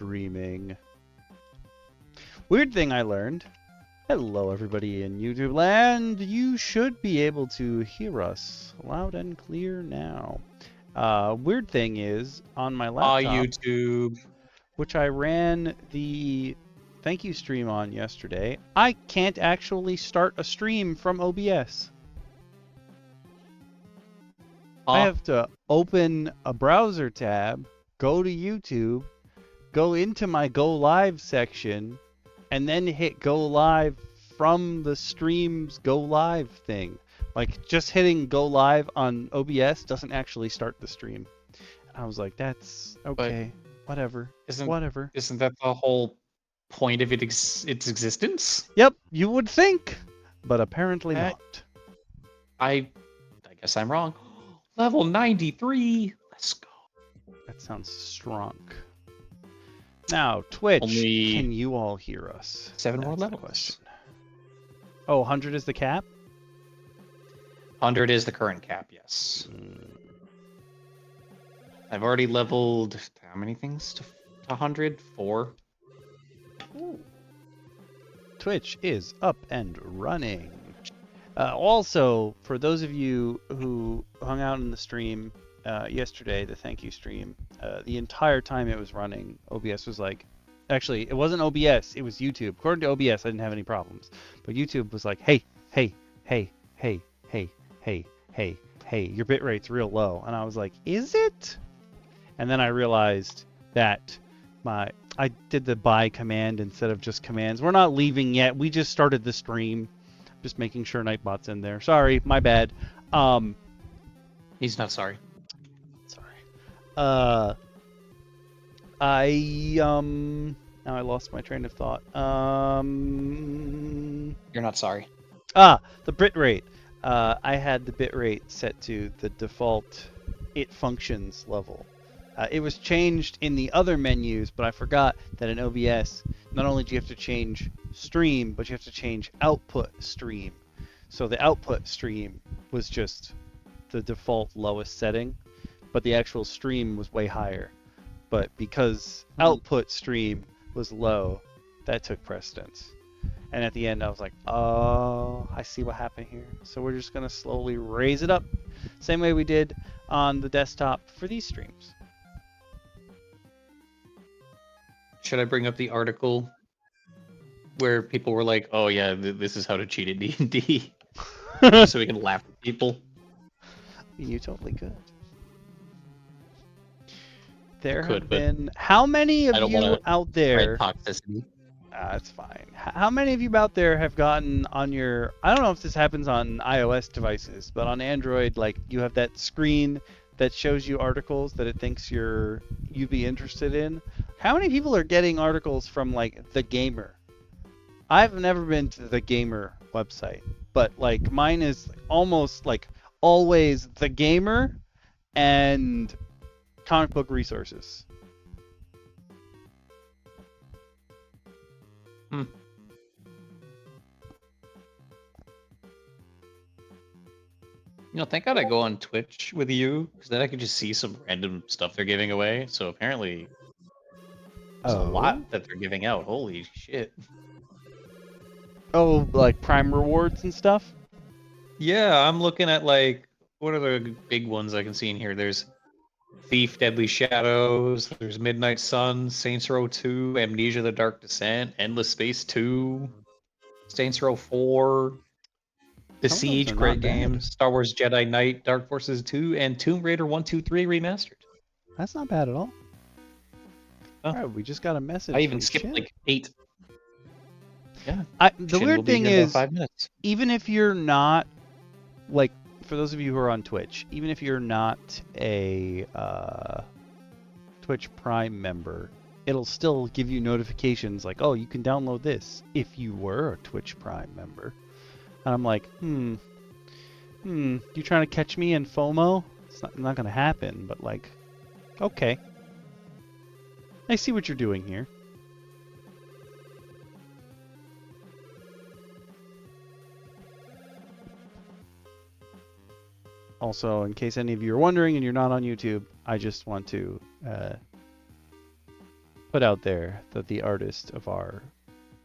streaming. Weird thing I learned. Hello, everybody in YouTube land. You should be able to hear us loud and clear now. Weird thing is, on my laptop, YouTube, which I ran the thank you stream on yesterday, I can't actually start a stream from OBS. I have to open a browser tab, go to YouTube, go into my Go Live section, and then hit Go Live from the stream's Go Live thing. Like, just hitting Go Live on OBS doesn't actually start the stream. And I was like, that's okay, whatever, whatever. Isn't that the whole point of its existence? Yep, you would think, but apparently not. I guess I'm wrong. Level 93. Let's go. That sounds strong. Now, Twitch, can you all hear us? 7 more levels. Oh, 100 is the cap? 100 is the current cap, yes. I've already leveled how many things to 100? 4. Ooh. Twitch is up and running. Also, for those of you who hung out in the stream yesterday, the thank you stream, the entire time it was running, OBS was like, actually, it wasn't OBS, it was YouTube. According to OBS, I didn't have any problems. But YouTube was like, hey, your bitrate's real low. And I was like, is it? And then I realized that I did the by command instead of just commands. We're not leaving yet. We just started the stream. Just making sure Nightbot's in there. Sorry, my bad. He's not sorry. Sorry. Now I lost my train of thought. You're not sorry. The bitrate. I had the bitrate set to the default it functions level. It was changed in the other menus, but I forgot that in OBS, not only do you have to change stream, but you have to change output stream. So the output stream was just the default lowest setting, but the actual stream was way higher. But because output stream was low, that took precedence. And at the end, I was like, oh, I see what happened here. So we're just going to slowly raise it up, same way we did on the desktop for these streams. Should I bring up the article where people were like, oh yeah, this is how to cheat at D&D? So we can laugh at people? You totally could. There have been... How many of you out there... toxicity. That's fine. How many of you out there have gotten on your... I don't know if this happens on iOS devices, but on Android, like, you have that screen that shows you articles that it thinks you'd be interested in. How many people are getting articles from, like, The Gamer? I've never been to The Gamer website, but, like, mine is almost, like, always The Gamer and Comic Book Resources. You know, thank God I go on Twitch with you, because then I could just see some random stuff they're giving away. So apparently, there's a lot that they're giving out. Holy shit. Oh, like Prime rewards and stuff? Yeah, I'm looking at, like, what are the big ones I can see in here? There's Thief, Deadly Shadows, there's Midnight Sun, Saints Row 2, Amnesia the Dark Descent, Endless Space 2, Saints Row 4, The Siege, great game, Star Wars Jedi Knight, Dark Forces 2, and Tomb Raider 1, 2, 3 Remastered. That's not bad at all. All right, we just got a message. I even skipped like 8. Yeah. The weird thing is, even if you're not, like, for those of you who are on Twitch, even if you're not a Twitch Prime member, it'll still give you notifications like, oh, you can download this if you were a Twitch Prime member. And I'm like, you trying to catch me in FOMO? It's not going to happen, but, like, okay. I see what you're doing here. Also, in case any of you are wondering and you're not on YouTube, I just want to put out there that the artist of our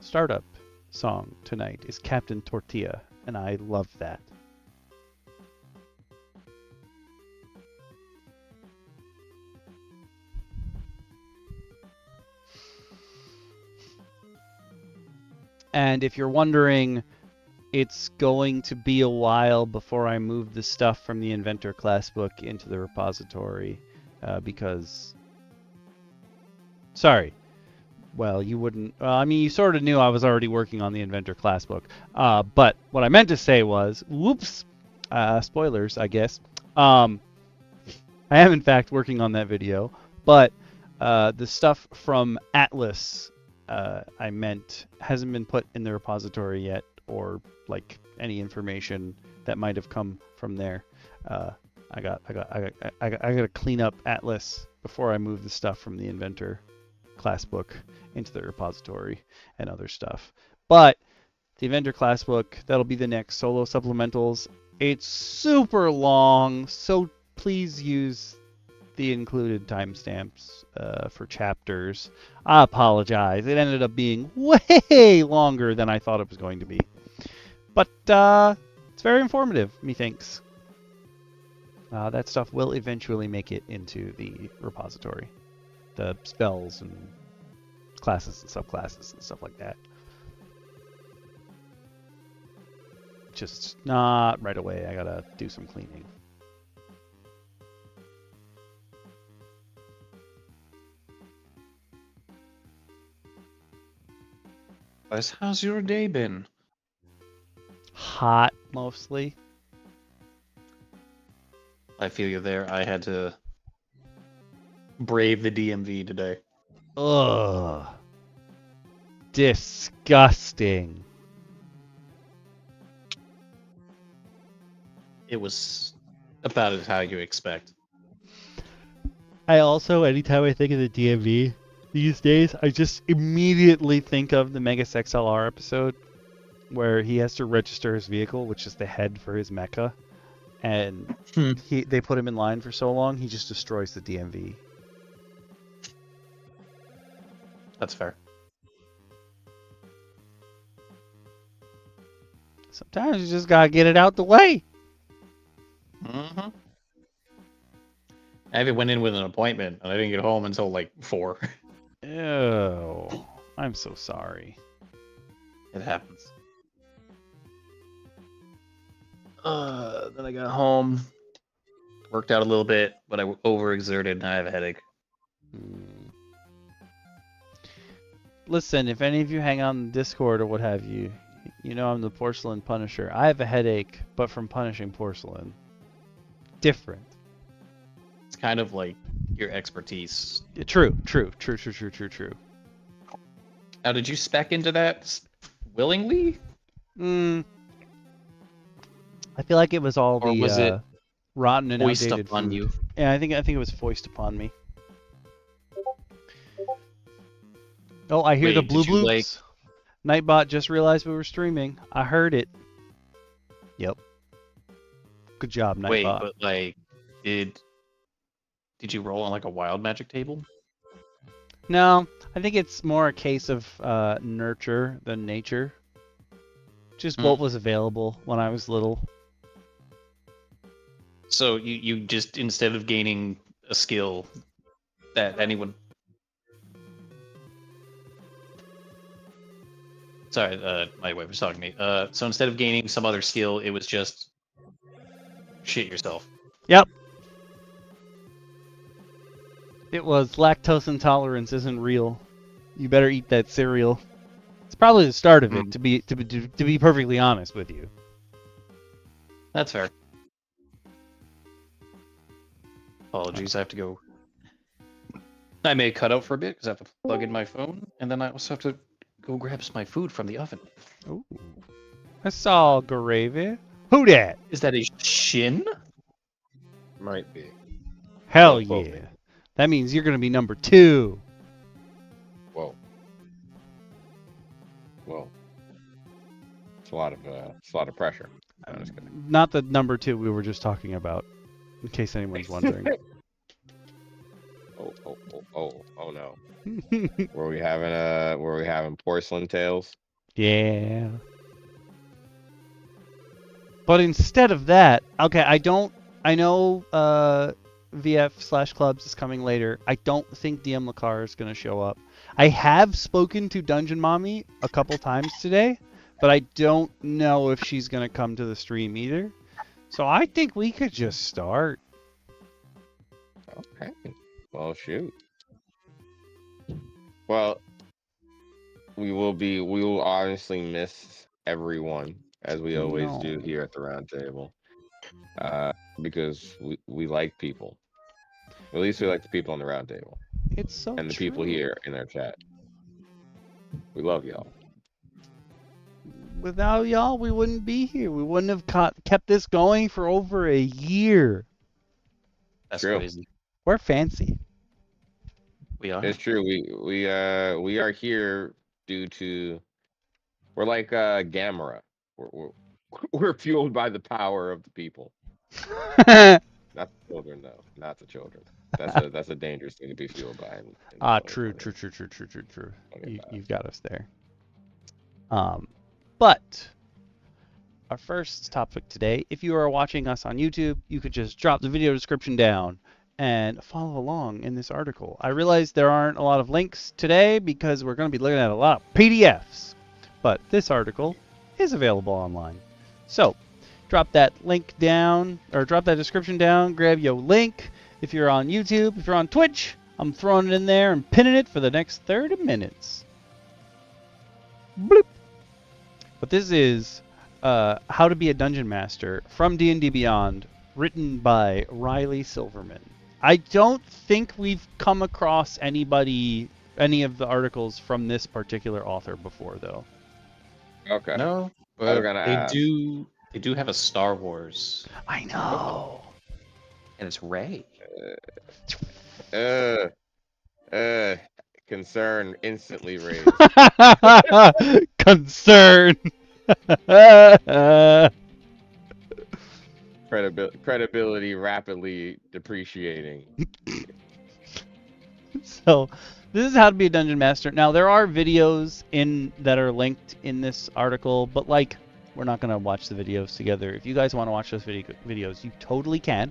startup song tonight is Captain Tortilla, and I love that. And if you're wondering, it's going to be a while before I move the stuff from the Inventor class book into the repository, because... Sorry. Well, you wouldn't... I mean, you sort of knew I was already working on the Inventor class book. But what I meant to say was... Whoops! Spoilers, I guess. I am, in fact, working on that video. But the stuff from Atlas... I meant hasn't been put in the repository yet, or like any information that might have come from there. I gotta clean up Atlas before I move the stuff from the Inventor class book into the repository and other stuff. But the Inventor class book, that'll be the next solo supplementals. It's super long, so please use the included timestamps for chapters. I apologize. It ended up being way longer than I thought it was going to be. But it's very informative, methinks. That stuff will eventually make it into the repository. The spells and classes and subclasses and stuff like that. Just not right away. I gotta do some cleaning. How's your day been? Hot, mostly. I feel you there. I had to brave the DMV today. Ugh. Disgusting. It was about as how you expect. I also, anytime I think of the DMV these days, I just immediately think of the Megas XLR episode where he has to register his vehicle, which is the head for his mecha, and they put him in line for so long, he just destroys the DMV. That's fair. Sometimes you just gotta get it out the way. Mm-hmm. I even went in with an appointment, and I didn't get home until like 4. Ew. I'm so sorry. It happens. Then I got home, worked out a little bit, but I overexerted and I have a headache. Listen, if any of you hang on Discord or what have you, you know I'm the porcelain punisher. I have a headache, but from punishing porcelain. Different. It's kind of like your expertise. True. Now, did you spec into that willingly? I feel like it was all or the was it rotten and foisted outdated upon food. you? Yeah, I think it was foisted upon me. Oh, I hear the blue did you, bloops. Nightbot just realized we were streaming. I heard it. Yep. Good job, Nightbot. Wait, but like, did you roll on like a wild magic table? No, I think it's more a case of nurture than nature. Just what was available when I was little. So you just, instead of gaining a skill that anyone... Sorry, my wife was talking to me. So instead of gaining some other skill, it was just shit yourself. Yep. It was lactose intolerance isn't real. You better eat that cereal. It's probably the start of it, to be perfectly honest with you. That's fair. Apologies, I have to go. I may cut out for a bit because I have to plug in my phone, and then I also have to go grab my food from the oven. Ooh. I saw gravy. Who dat? Is that a Shin? Might be. Hell Don't quote yeah. me. That means you're gonna be number 2. Whoa. Well, it's a lot of pressure. I'm just kidding. Not the number 2 we were just talking about, in case anyone's wondering. Oh no. Were we having porcelain tails? Yeah. But instead of that, okay, I know VF/Clubs is coming later. I don't think DM Lakar is going to show up. I have spoken to Dungeon Mommy a couple times today, but I don't know if she's going to come to the stream either. So I think we could just start. Okay. Well, shoot. Well, we will obviously miss everyone, as we always do here at the Roundtable. Because we like people. At least we like the people on the Roundtable. It's so and the true. people here in our chat. We love y'all. Without y'all, we wouldn't be here. We wouldn't have kept this going for over a year. That's True. crazy. We're fancy. We are. It's true. We are here due to we're like Gamera. We're fueled by the power of the people. Not the children, though. Not the children. That's a dangerous thing to be fueled by. True. You've got us there. But our first topic today, if you are watching us on YouTube, you could just drop the video description down and follow along in this article. I realize there aren't a lot of links today because we're going to be looking at a lot of PDFs, but this article is available online. So drop that link down, or drop that description down, grab your link. If you're on YouTube, if you're on Twitch, I'm throwing it in there and pinning it for the next 30 minutes. Bloop. But this is How to Be a Dungeon Master from D&D Beyond, written by Riley Silverman. I don't think we've come across any of the articles from this particular author before, though. Okay. No, but they do have a Star Wars. I know. And it's Rey. Concern instantly raised. Concern. Credibility rapidly depreciating. So, this is How to Be a Dungeon Master. Now, there are videos that are linked in this article, but we're not going to watch the videos together. If you guys want to watch those videos, you totally can.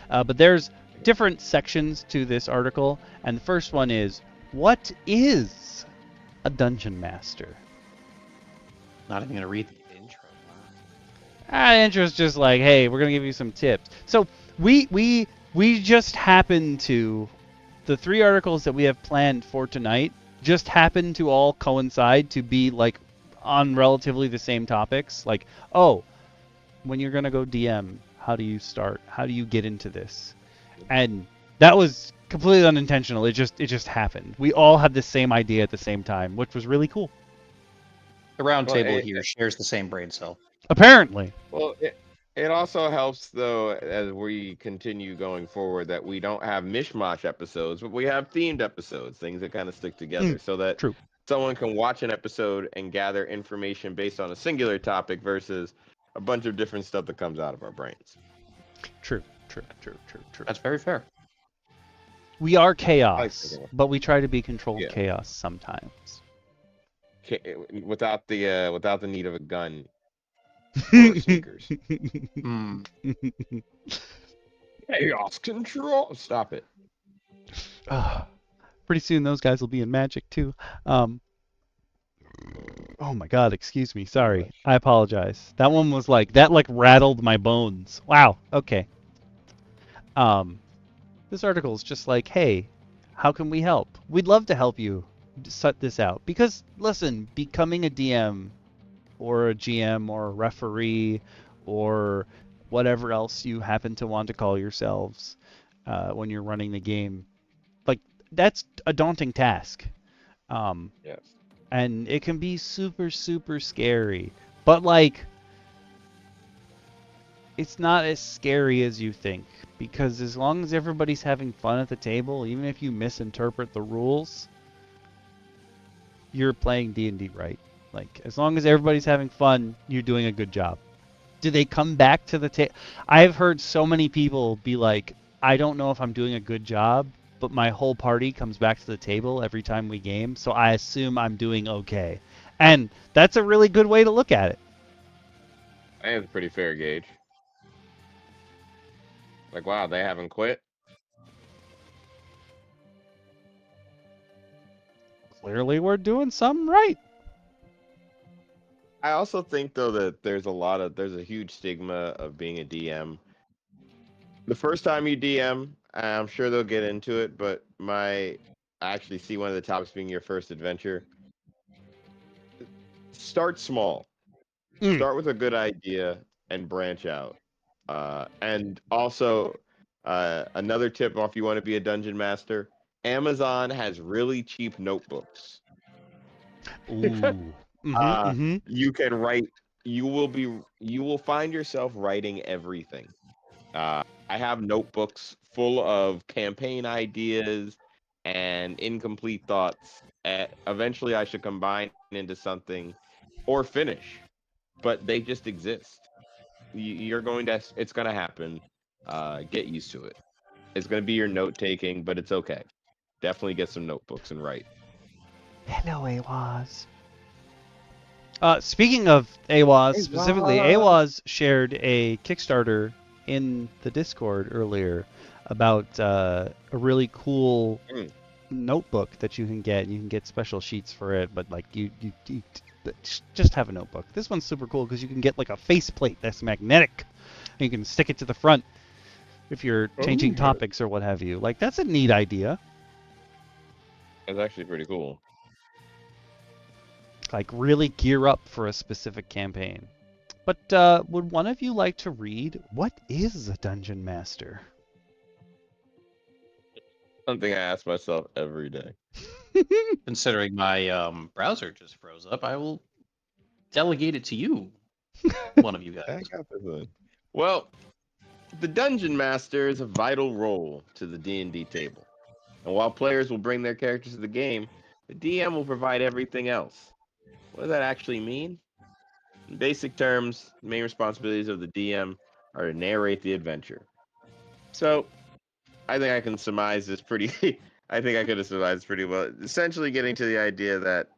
But there's different sections to this article, and the first one is, what is a Dungeon Master? Not even going to read the intro. The intro is just like, hey, we're going to give you some tips. So, we just happen to... The 3 articles that we have planned for tonight just happen to all coincide to be on relatively the same topics. When you're going to go DM, how do you start? How do you get into this? And that was completely unintentional. It just happened. We all had the same idea at the same time, which was really cool. The Roundtable here shares the same brain cell. Apparently. Well, it also helps, though, as we continue going forward, that we don't have mishmash episodes, but we have themed episodes, things that kind of stick together, so that someone can watch an episode and gather information based on a singular topic versus a bunch of different stuff that comes out of our brains. True. That's very fair. We are chaos, but we try to be controlled chaos sometimes. Without the need of a gun. Or sneakers. Chaos control. Stop it. Pretty soon those guys will be in Magic too. Oh my God, excuse me. Sorry. I apologize. That one was that rattled my bones. Wow. Okay. This article is just hey, how can we help? We'd love to help you set this out. Because, listen, becoming a DM or a GM or a referee or whatever else you happen to want to call yourselves when you're running the game, that's a daunting task. Yes. And it can be super, super scary. But, it's not as scary as you think. Because as long as everybody's having fun at the table, even if you misinterpret the rules, you're playing D&D right. As long as everybody's having fun, you're doing a good job. Do they come back to the table? I've heard so many people be I don't know if I'm doing a good job but my whole party comes back to the table every time we game, so I assume I'm doing okay. And that's a really good way to look at it. I think it's a pretty fair gauge. Like, wow, they haven't quit. Clearly we're doing something right. I also think though that there's a huge stigma of being a DM. The first time you DM, I'm sure they'll get into it, but I actually see one of the topics being your first adventure. Start small. Start with a good idea and branch out. And also, another tip if you want to be a dungeon master, Amazon has really cheap notebooks. Ooh. You can write. You will find yourself writing everything. I have notebooks full of campaign ideas and incomplete thoughts. Eventually, I should combine into something or finish, but they just exist. It's going to happen. Get used to it. It's going to be your note taking, but it's okay. Definitely get some notebooks and write. Hello, AWAS. Speaking of AWAS, specifically, AWAS shared a Kickstarter in the Discord earlier about a really cool notebook that you can get. You can get special sheets for it, but like you just have a notebook. This one's super cool because you can get like a faceplate that's magnetic, and you can stick it to the front if you're changing topics or what have you. Like, that's a neat idea. It's actually pretty cool. Like, really gear up for a specific campaign. But would one of you like to read what is a dungeon master? Something I ask myself every day. Considering my browser just froze up, I will delegate it to you, one of you guys. I got this one. Well, the dungeon master is a vital role to the D&D table. And while players will bring their characters to the game, the DM will provide everything else. What does that actually mean? In basic terms, the main responsibilities of the DM are to narrate the adventure. So, I think I can surmise this pretty... I think I could have surmised this pretty well. Essentially getting to the idea that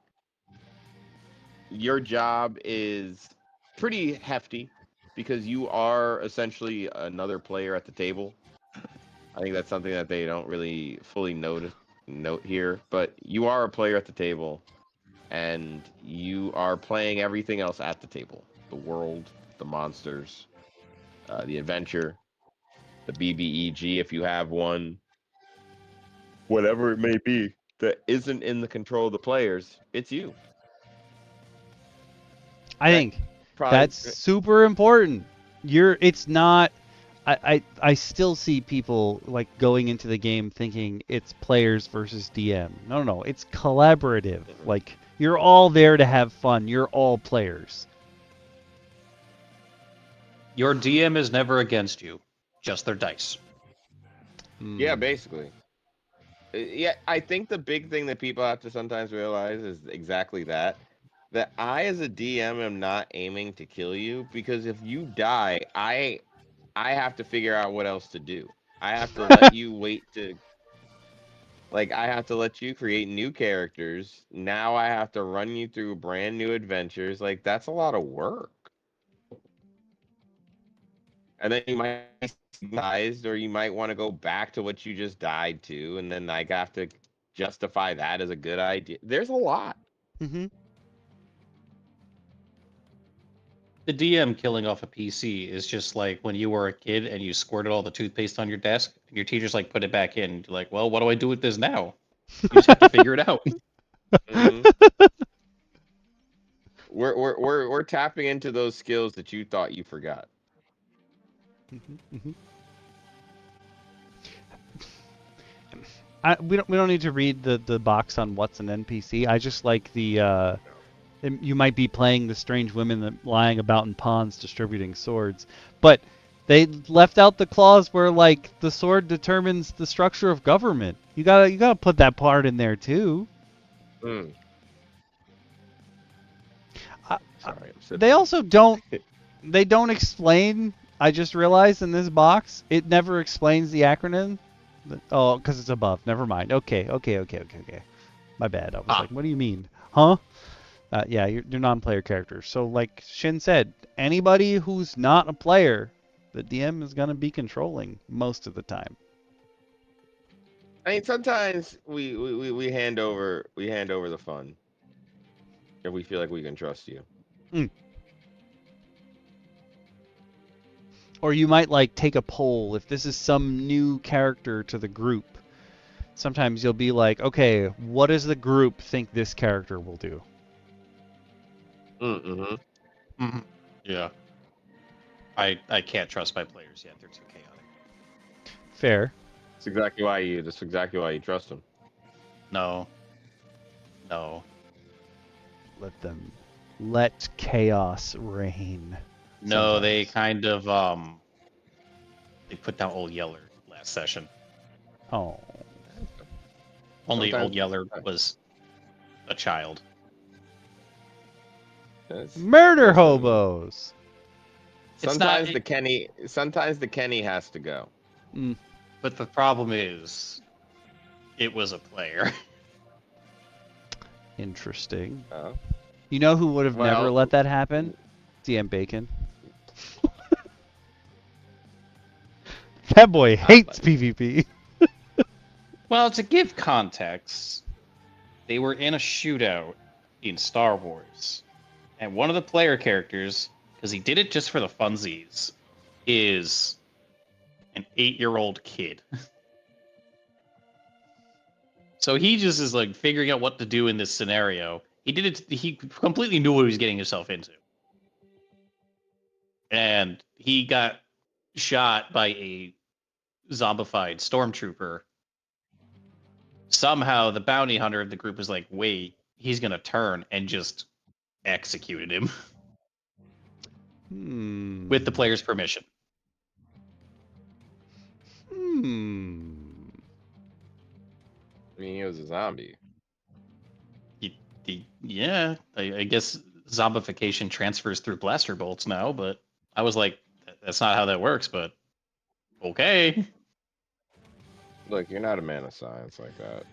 your job is pretty hefty because you are essentially another player at the table. I think that's something that they don't really fully note here, but you are a player at the table, and you are playing everything else at the table: the world, the monsters, the adventure, the BBEG if you have one, whatever it may be that isn't in the control of the players. It's you. I think that's super important. It's not. I still see people like going into the game thinking it's players versus DM. No, it's collaborative. Like, you're all there to have fun. You're all players. Your DM is never against you, just their dice. Yeah, basically. Yeah, I think the big thing that people have to sometimes realize is exactly that. That I, as a DM, am not aiming to kill you, because if you die, I have to figure out what else to do. I have to let you wait to... Like, I have to let you create new characters. Now I have to run you through brand new adventures. Like, that's a lot of work. And then you might be surprised, or you might want to go back to what you just died to, and then I have to justify that as a good idea. There's a lot. Mm-hmm. The DM killing off a PC is just like when you were a kid and you squirted all the toothpaste on your desk, and your teacher's like, put it back in. You're like, well, what do I do with this now? You just have to figure it out. Mm-hmm. We're tapping into those skills that you thought you forgot. Mm-hmm. We don't need to read the box on what's an NPC. I just like the you might be playing the strange women that lying about in ponds distributing swords, but they left out the clause where like the sword determines the structure of government. You gotta put that part in there too. Sorry, they also don't explain. I just realized in this box it never explains the acronym Oh, because it's above. Never mind. Okay. My bad. I was like, what do you mean? Huh? Yeah, you're non-player characters. So like Shin said, anybody who's not a player, the DM is going to be controlling most of the time. I mean, sometimes we hand over the fun if we feel like we can trust you. Or you might like take a poll if this is some new character to the group. Sometimes you'll be like, okay, what does the group think this character will do? Yeah. I can't trust my players yet. They're too chaotic. Fair. That's exactly why you trust them. No. Let chaos reign. No, Sometimes. they kind of they put down Old Yeller last session. Oh. Only Old Yeller was a child. Murder hobos. Sometimes the Kenny has to go. But the problem is, it was a player. Interesting. You know who would have never let that happen? DM Bacon. That boy hates PvP. Well, to give context, they were in a shootout in Star Wars. And one of the player characters, because he did it just for the funsies, is an 8-year-old kid. So he just is like figuring out what to do in this scenario. He completely knew what he was getting himself into. And he got shot by a zombified stormtrooper. Somehow the bounty hunter of the group was like, wait, he's going to turn, and just executed him. With the player's permission. I mean, he was a zombie. Yeah, I guess zombification transfers through blaster bolts now, but I was like, that's not how that works, but okay. Look, you're not a man of science like that.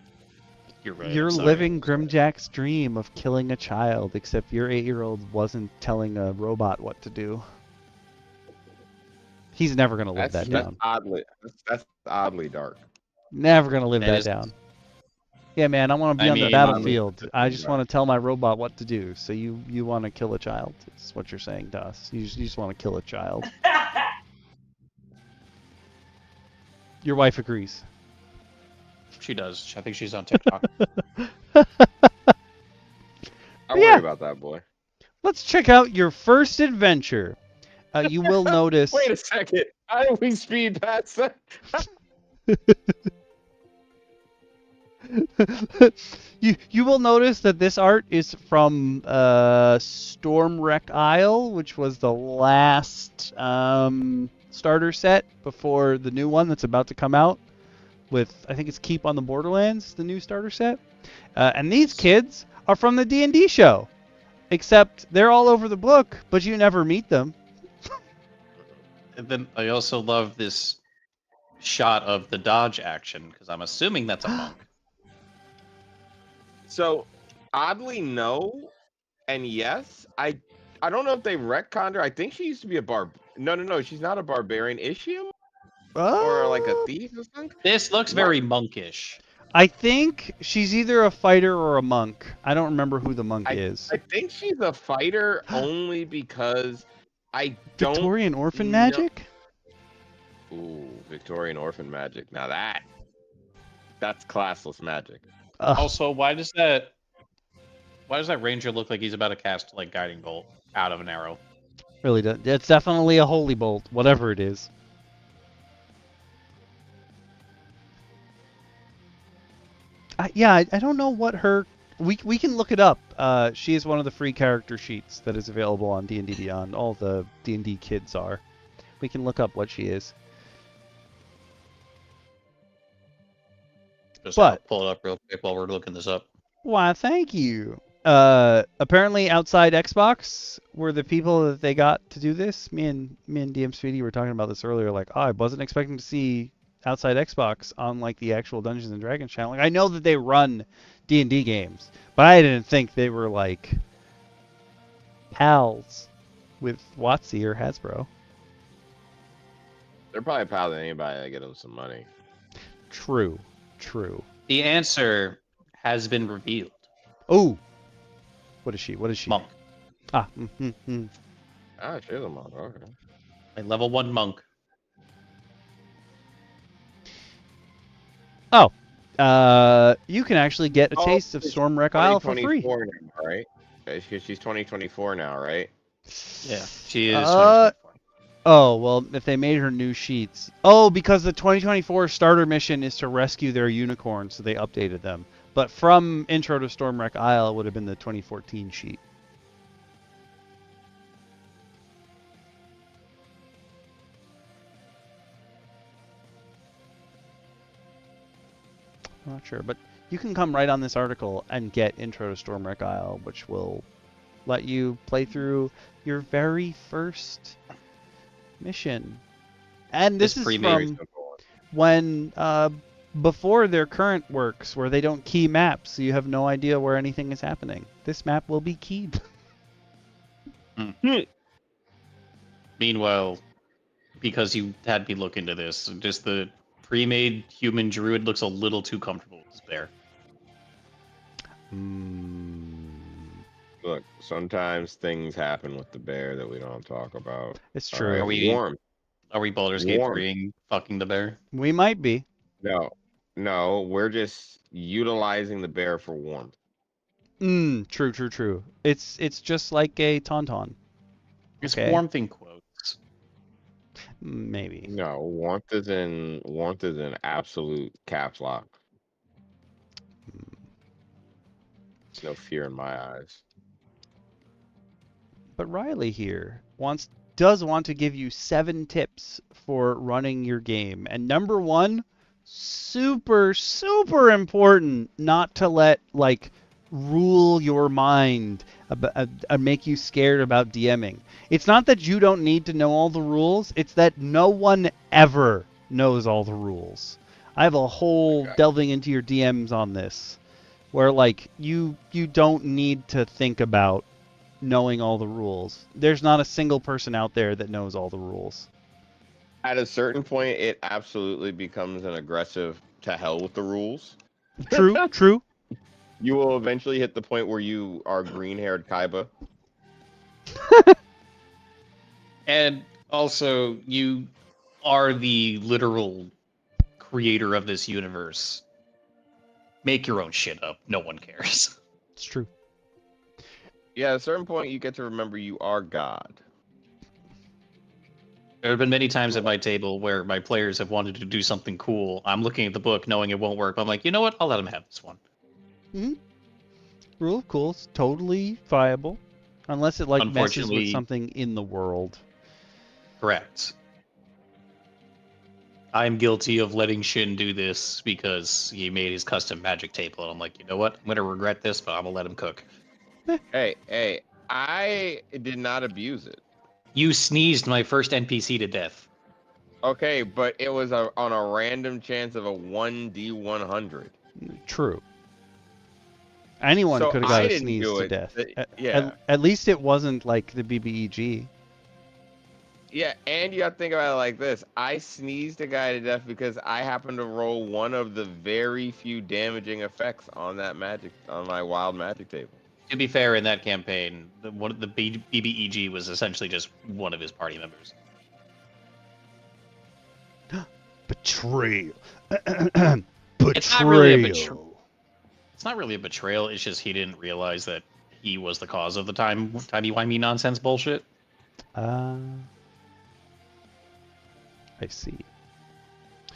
You're right. You're living Grimjack's dream of killing a child, except your 8-year-old wasn't telling a robot what to do. He's never going to live that down. That's oddly dark. Never going to live that down. Yeah, man, I want to be on the battlefield. I just want to tell my robot what to do. So you want to kill a child? That's what you're saying to us. You just want to kill a child. Your wife agrees. She does. I think she's on TikTok. I worry about that, boy. Let's check out your first adventure. You will notice... Wait a second. How did we speed past that? You will notice that this art is from Stormwreck Isle, which was the last starter set before the new one that's about to come out. With, I think it's Keep on the Borderlands, the new starter set. And these kids are from the D&D show. Except they're all over the book, but you never meet them. And then I also love this shot of the dodge action, because I'm assuming that's a monk. So, oddly, no, and yes. I don't know if they retconned her. I think she used to be a No, she's not a barbarian. Is she or like a thief or something? This looks very monkish. I think she's either a fighter or a monk. I don't remember who the monk is. I think she's a fighter only because I don't... Victorian orphan magic? Ooh, Victorian orphan magic. Now that's classless magic. Also, why does that ranger look like he's about to cast like guiding bolt out of an arrow? Really does. It's definitely a holy bolt, whatever it is. I don't know what her... We can look it up. She is one of the free character sheets that is available on D&D Beyond. All the D&D kids are. We can look up what she is. Just pull it up real quick while we're looking this up. Why, thank you. Apparently, outside Xbox were the people that they got to do this. Me and DM Speedy were talking about this earlier. Like, I wasn't expecting to see outside Xbox on like the actual Dungeons and Dragons channel. Like, I know that they run D&D games, but I didn't think they were like pals with WotC or Hasbro. They're probably pals with anybody that get them some money. True. The answer has been revealed. Oh, what is she? Monk. Ah, Ah, she's a monk. Okay. A level 1 monk. Oh, you can actually get a taste of Stormwreck Isle for free. 2024 now, right? She's 2024 now, right? Yeah, she is 2024. Oh, well, if they made her new sheets. Oh, because the 2024 starter mission is to rescue their unicorn, so they updated them. But from Intro to Stormwreck Isle, it would have been the 2014 sheet. I'm not sure, but you can come right on this article and get Intro to Stormwreck Isle, which will let you play through your very first mission. And this is from when before their current works, where they don't key maps, so you have no idea where anything is happening. This map will be keyed. Meanwhile, because you had me look into this, just the pre-made human druid looks a little too comfortable with this bear. Look, sometimes things happen with the bear that we don't talk about. It's true. Right, Are we Baldur's Gate 3 fucking the bear? We might be. No, we're just utilizing the bear for warmth. True. It's just like a tauntaun. It's warmth in quotes. Maybe. No, warmth is in absolute caps lock. There's no fear in my eyes. But Riley here does want to give you 7 tips for running your game. And number 1, super important not to let like rule your mind make you scared about DMing. It's not that you don't need to know all the rules, it's that no one ever knows all the rules. I have a whole delving into your DMs on this, where like you don't need to think about knowing all the rules. There's not a single person out there that knows all the rules. At a certain point, it absolutely becomes an aggressive to hell with the rules. True. You will eventually hit the point where you are green-haired Kaiba. And also, you are the literal creator of this universe. Make your own shit up. No one cares. It's true. Yeah, at a certain point, you get to remember you are God. There have been many times at my table where my players have wanted to do something cool. I'm looking at the book knowing it won't work. I'm like, you know what? I'll let them have this one. Rule of cool is totally viable. Unless it like messes with something in the world. Correct. I'm guilty of letting Shin do this because he made his custom magic table. And I'm like, you know what? I'm going to regret this, but I'm going to let him cook. Hey, I did not abuse it. You sneezed my first NPC to death. Okay, but it was on a random chance of a 1d100. True. Anyone could have got a sneeze to death. At least it wasn't like the BBEG. Yeah, and you have to think about it like this. I sneezed a guy to death because I happened to roll one of the very few damaging effects on that on my wild magic table. To be fair, in that campaign, the BBEG was essentially just one of his party members. Betrayal. It's not really a betrayal. It's not really a betrayal. It's just he didn't realize that he was the cause of the timey-wimey nonsense bullshit. I see.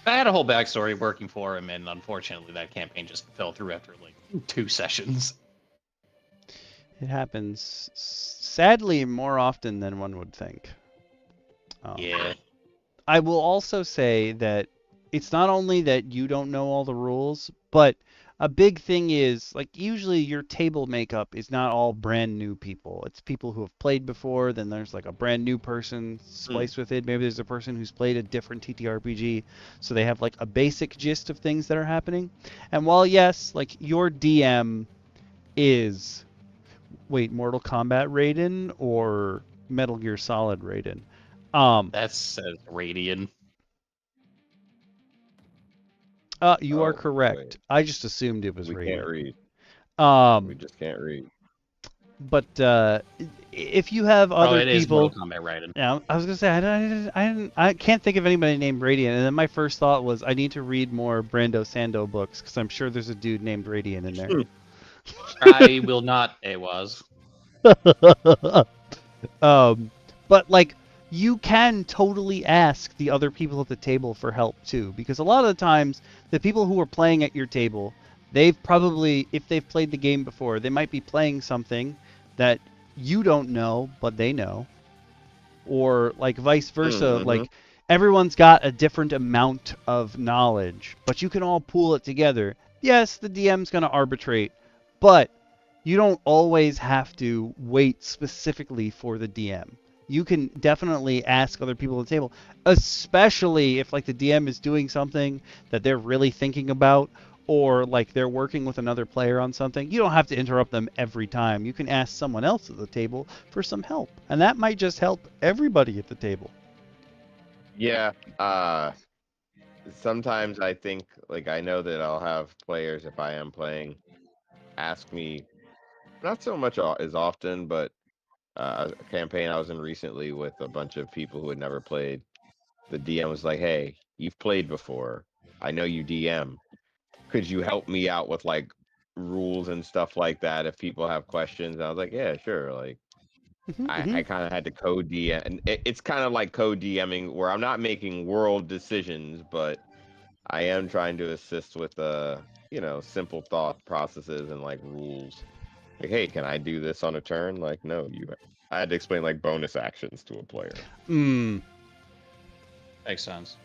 I had a whole backstory working for him, and unfortunately, that campaign just fell through after like 2 sessions. It happens, sadly, more often than one would think. Yeah. I will also say that it's not only that you don't know all the rules, but a big thing is, like, usually your table makeup is not all brand new people. It's people who have played before, then there's like a brand new person spliced with it. Maybe there's a person who's played a different TTRPG, so they have like a basic gist of things that are happening. And while yes, like your DM is, wait, Mortal Kombat Raiden or Metal Gear Solid Raiden? That says Radian. You are Oh, correct. wait. I just assumed it was We Raiden. can't read. We just can't read. But if you have other it is people, Mortal Kombat Raiden. yeah, I was gonna say I can't think of anybody named Radiant, and then my first thought was I need to read more Brando Sando books because I'm sure there's a dude named Radiant in there. I will not. It was. But like you can totally ask the other people at the table for help too, because a lot of the times the people who are playing at your table, they've probably, if they've played the game before, they might be playing something that you don't know but they know, or like vice versa. Like everyone's got a different amount of knowledge, but you can all pool it together. Yes, the DM's going to arbitrate, but you don't always have to wait specifically for the DM. You can definitely ask other people at the table, especially if like the DM is doing something that they're really thinking about, or like they're working with another player on something. You don't have to interrupt them every time. You can ask someone else at the table for some help, and that might just help everybody at the table. Yeah. Sometimes I think, like, I know that I'll have players, if I am playing, ask me, not so much as often, but a campaign I was in recently with a bunch of people who had never played. The DM was like, "Hey, you've played before. I know you DM. Could you help me out with like rules and stuff like that if people have questions?" And I was like, "Yeah, sure." Like, I kind of had to code DM, and it's kind of like code DMing where I'm not making world decisions, but I am trying to assist with simple thought processes and like rules. Like, hey, can I do this on a turn? Like, no, I had to explain like bonus actions to a player. Makes sense.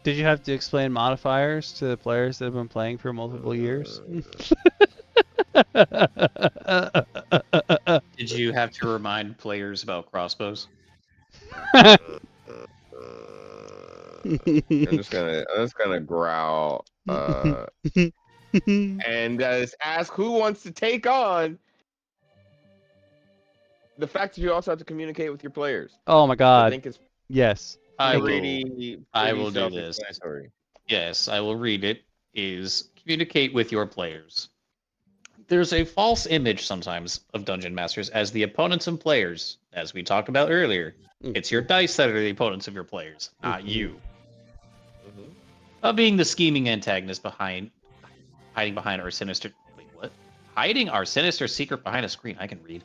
Did you have to explain modifiers to the players that have been playing for multiple years? Did you have to remind players about crossbows? I'm just gonna growl and ask who wants to take on the fact that you also have to communicate with your players. Oh my god. I think it's yes. I pretty will do this. self-explanatory. Yes, I will read it. Is communicate with your players. There's a false image sometimes of dungeon masters as the opponents and players, as we talked about earlier. It's your dice that are the opponents of your players, not you. Of being the scheming antagonist hiding behind our sinister. Wait, what? Hiding our sinister secret behind a screen. I can read.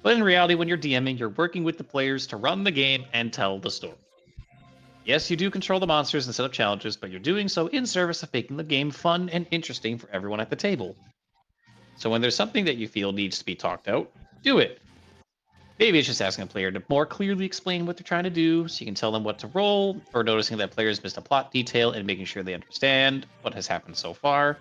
But in reality, when you're DMing, you're working with the players to run the game and tell the story. Yes, you do control the monsters and set up challenges, but you're doing so in service of making the game fun and interesting for everyone at the table. So when there's something that you feel needs to be talked out, do it. Maybe it's just asking a player to more clearly explain what they're trying to do so you can tell them what to roll, or noticing that players missed a plot detail and making sure they understand what has happened so far.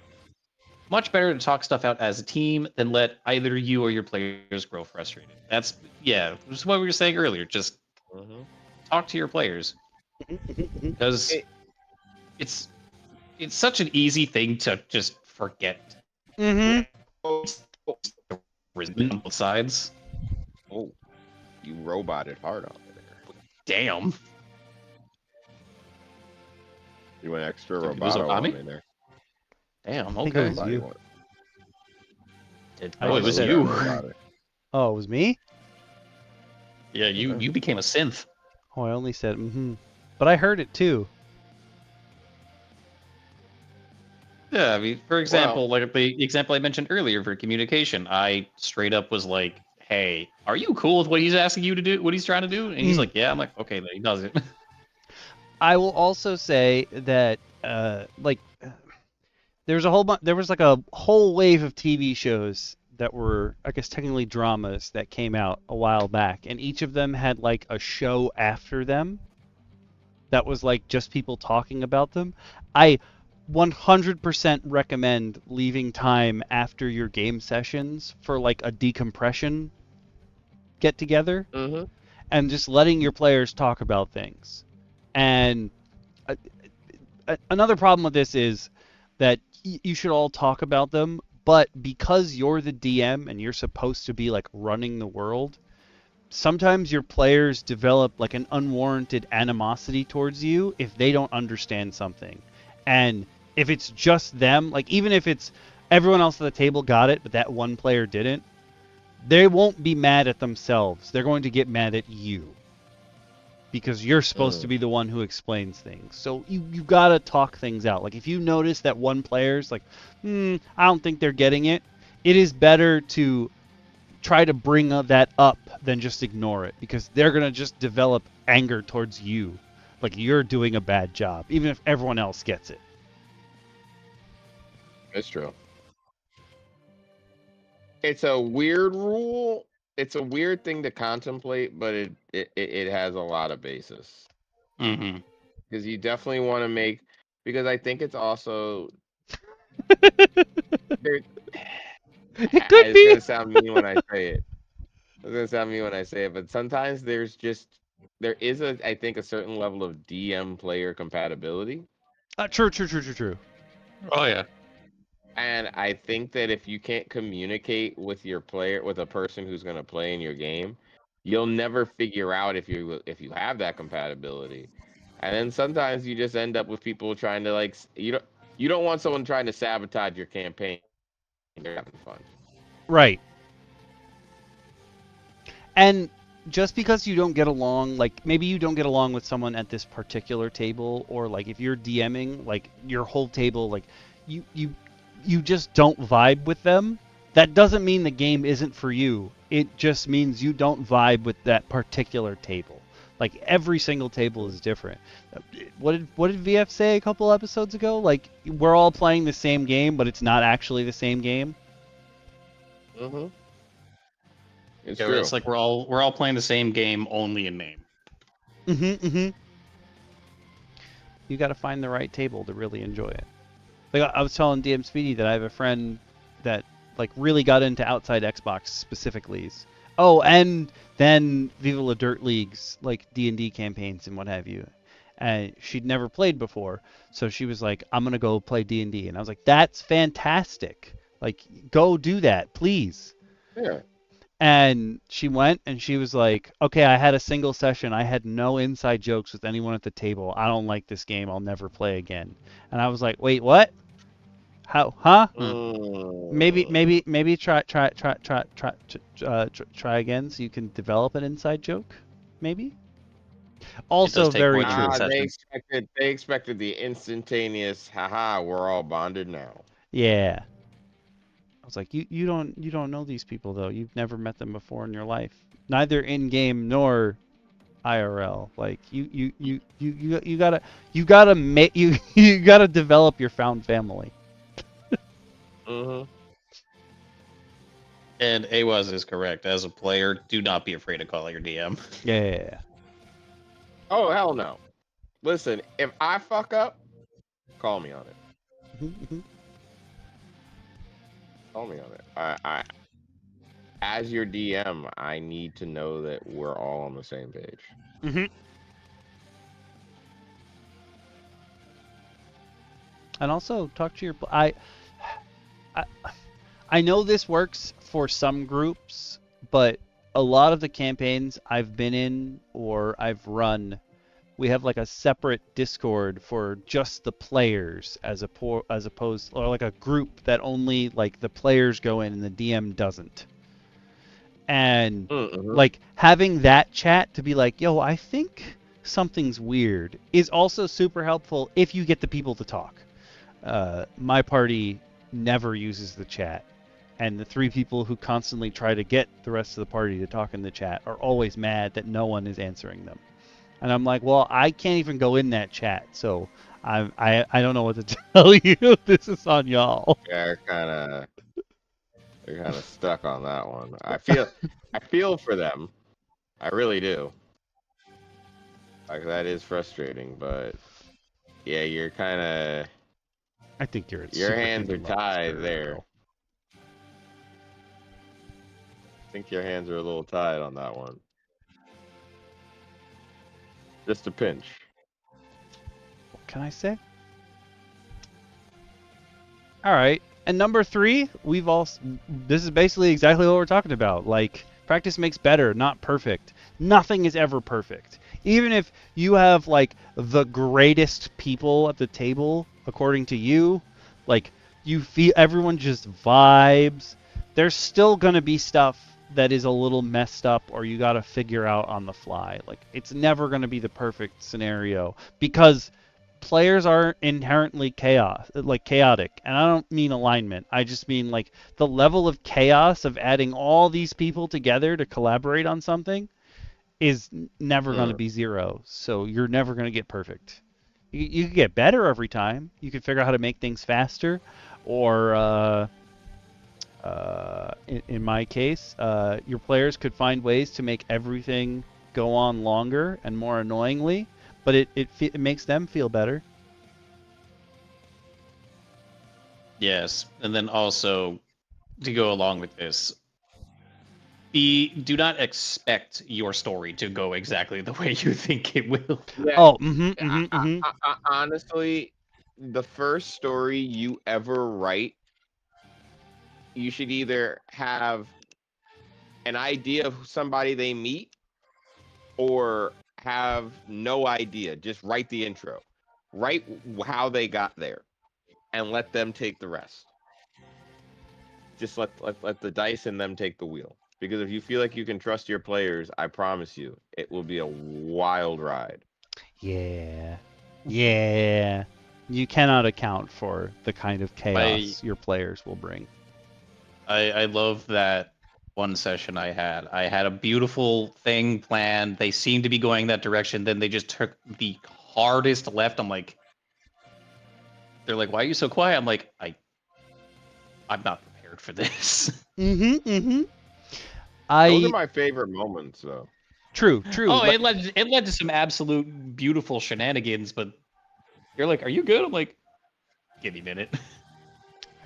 Much better to talk stuff out as a team than let either you or your players grow frustrated. That's what we were saying earlier. Just talk to your players. Because it's such an easy thing to just forget. On both sides. Oh, you roboted hard on there. Damn. You went extra roboto on in there. Damn, I think okay. it was you. It was you. Oh, it was me? Yeah, you became a synth. Oh, I only said but I heard it too. Yeah, I mean, for example, like the example I mentioned earlier for communication, I straight up was like, "Hey, are you cool with what he's asking you to do? What he's trying to do?" And he's like, "Yeah." I'm like, "Okay, then he does it." I will also say that there was like a whole wave of TV shows that were, I guess, technically dramas that came out a while back, and each of them had like a show after them that was like just people talking about them. I 100% recommend leaving time after your game sessions for like a decompression get together, and just letting your players talk about things. And another problem with this is that you should all talk about them, but because you're the DM and you're supposed to be like running the world, sometimes your players develop like an unwarranted animosity towards you if they don't understand something. And if it's just them, like even if it's everyone else at the table got it, but that one player didn't, they won't be mad at themselves. They're going to get mad at you because you're supposed to be the one who explains things. So you got to talk things out. Like if you notice that one player's like, I don't think they're getting it, it is better to try to bring that up than just ignore it, because they're going to just develop anger towards you. Like you're doing a bad job, even if everyone else gets it. It's true. It's a weird rule. It's a weird thing to contemplate, but it has a lot of basis. Because you definitely want to make, because I think it's also there. It could be. It's gonna sound mean when I say it. It's gonna sound mean when I say it, but sometimes there is I think a certain level of DM player compatibility. True. Oh yeah. And I think that if you can't communicate with your player, with a person who's going to play in your game, you'll never figure out if you have that compatibility. And then sometimes you just end up with people trying to like you don't want someone trying to sabotage your campaign. They're having fun. Right. And just because you don't get along, like maybe you don't get along with someone at this particular table, or like if you're DMing like your whole table, like you just don't vibe with them, that doesn't mean the game isn't for you. It just means you don't vibe with that particular table. Like every single table is different. What did VF say a couple episodes ago? Like we're all playing the same game, but it's not actually the same game. It's true. It's like we're all playing the same game, only in name. You got to find the right table to really enjoy it. Like I was telling DM Speedy that I have a friend that like really got into outside Xbox specifically. Oh, and then Viva La Dirt Leagues, like D&D campaigns and what have you. And she'd never played before, so she was like, "I'm gonna go play D&D," and I was like, "That's fantastic! Like, go do that, please." Yeah. And she went and she was like, "Okay, I had a single session. I had no inside jokes with anyone at the table. I don't like this game. I'll never play again." And I was like, "Wait, what? How? Huh? Maybe try again so you can develop an inside joke. Maybe." Also very true. They expected the instantaneous, haha, we're all bonded now. Yeah. I was like, you don't know these people though. You've never met them before in your life, neither in game nor IRL. Like you gotta develop your found family. And Awaz is correct. As a player, do not be afraid to call your DM. Yeah. Oh hell no! Listen, if I fuck up, call me on it. Call me on it. I as your DM, I need to know that we're all on the same page. And also talk to your. I know this works for some groups, but a lot of the campaigns I've been in or I've run, we have like a separate Discord for just the players as opposed, or like a group that only like the players go in and the DM doesn't. And like having that chat to be like, yo, I think something's weird is also super helpful if you get the people to talk. My party never uses the chat, and the 3 people who constantly try to get the rest of the party to talk in the chat are always mad that no one is answering them. And I'm like, well, I can't even go in that chat, so I don't know what to tell you. This is on y'all. Yeah, they're kind of stuck on that one. I feel for them. I really do. Like that is frustrating, but yeah, you're kind of I think you're at Your super hands are human levels tied there, there. girl. I think your hands are a little tied on that one. Just a pinch. What can I say? All right. And number 3, this is basically exactly what we're talking about. Like, practice makes better, not perfect. Nothing is ever perfect. Even if you have like the greatest people at the table, according to you, like you feel everyone just vibes, there's still going to be stuff that is a little messed up or you got to figure out on the fly. Like, it's never going to be the perfect scenario because players are inherently chaotic, and I don't mean alignment. I just mean like the level of chaos of adding all these people together to collaborate on something is never going to be 0. So you're never going to get perfect. You can get better every time. You can figure out how to make things faster, or in my case, your players could find ways to make everything go on longer and more annoyingly, but it makes them feel better. Yes, and then also to go along with this, do not expect your story to go exactly the way you think it will. Yeah, honestly, the first story you ever write, you should either have an idea of somebody they meet or have no idea. Just write the intro. Write how they got there and let them take the rest. Just let the dice and them take the wheel. Because if you feel like you can trust your players, I promise you, it will be a wild ride. Yeah. Yeah. You cannot account for the kind of chaos your players will bring. I love that one session I had. I had a beautiful thing planned. They seemed to be going that direction. Then they just took the hardest left. I'm like, they're like, why are you so quiet? I'm like, I'm not prepared for this. Those are my favorite moments, though. True. Oh, it led to some absolute beautiful shenanigans, but you're like, are you good? I'm like, give me a minute.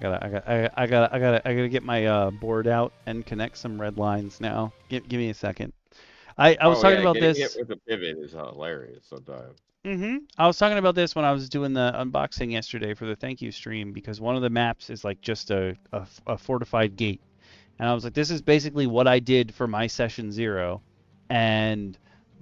I gotta get my board out and connect some red lines now. Give me a second. I was talking about this. Getting hit with a pivot is hilarious sometimes. I was talking about this when I was doing the unboxing yesterday for the thank you stream, because one of the maps is like just a fortified gate, and I was like, this is basically what I did for my session 0, and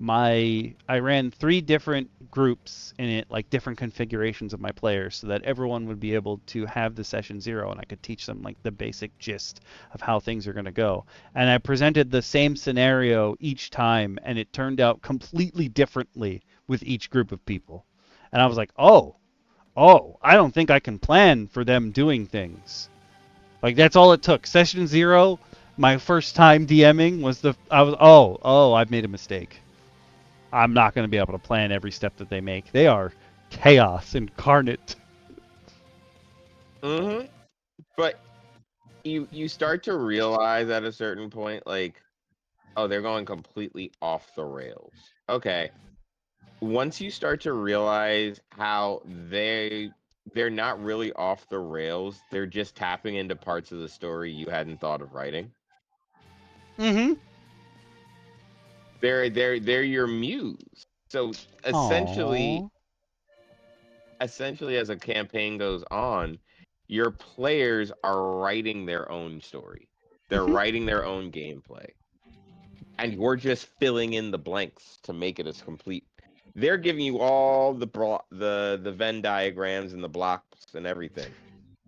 I ran 3 different groups in it, like different configurations of my players, so that everyone would be able to have the session 0, and I could teach them like the basic gist of how things are going to go. And I presented the same scenario each time, and it turned out completely differently with each group of people. And I was like, oh, I don't think I can plan for them doing things. Like, that's all it took. Session 0, my first time DMing I've made a mistake. I'm not going to be able to plan every step that they make. They are chaos incarnate. But you start to realize at a certain point, like, oh, they're going completely off the rails. Okay. Once you start to realize how they're not really off the rails, they're just tapping into parts of the story you hadn't thought of writing. They're your muse. So essentially, as a campaign goes on, your players are writing their own story. They're writing their own gameplay. And you're just filling in the blanks to make it as complete. They're giving you all the Venn diagrams and the blocks and everything.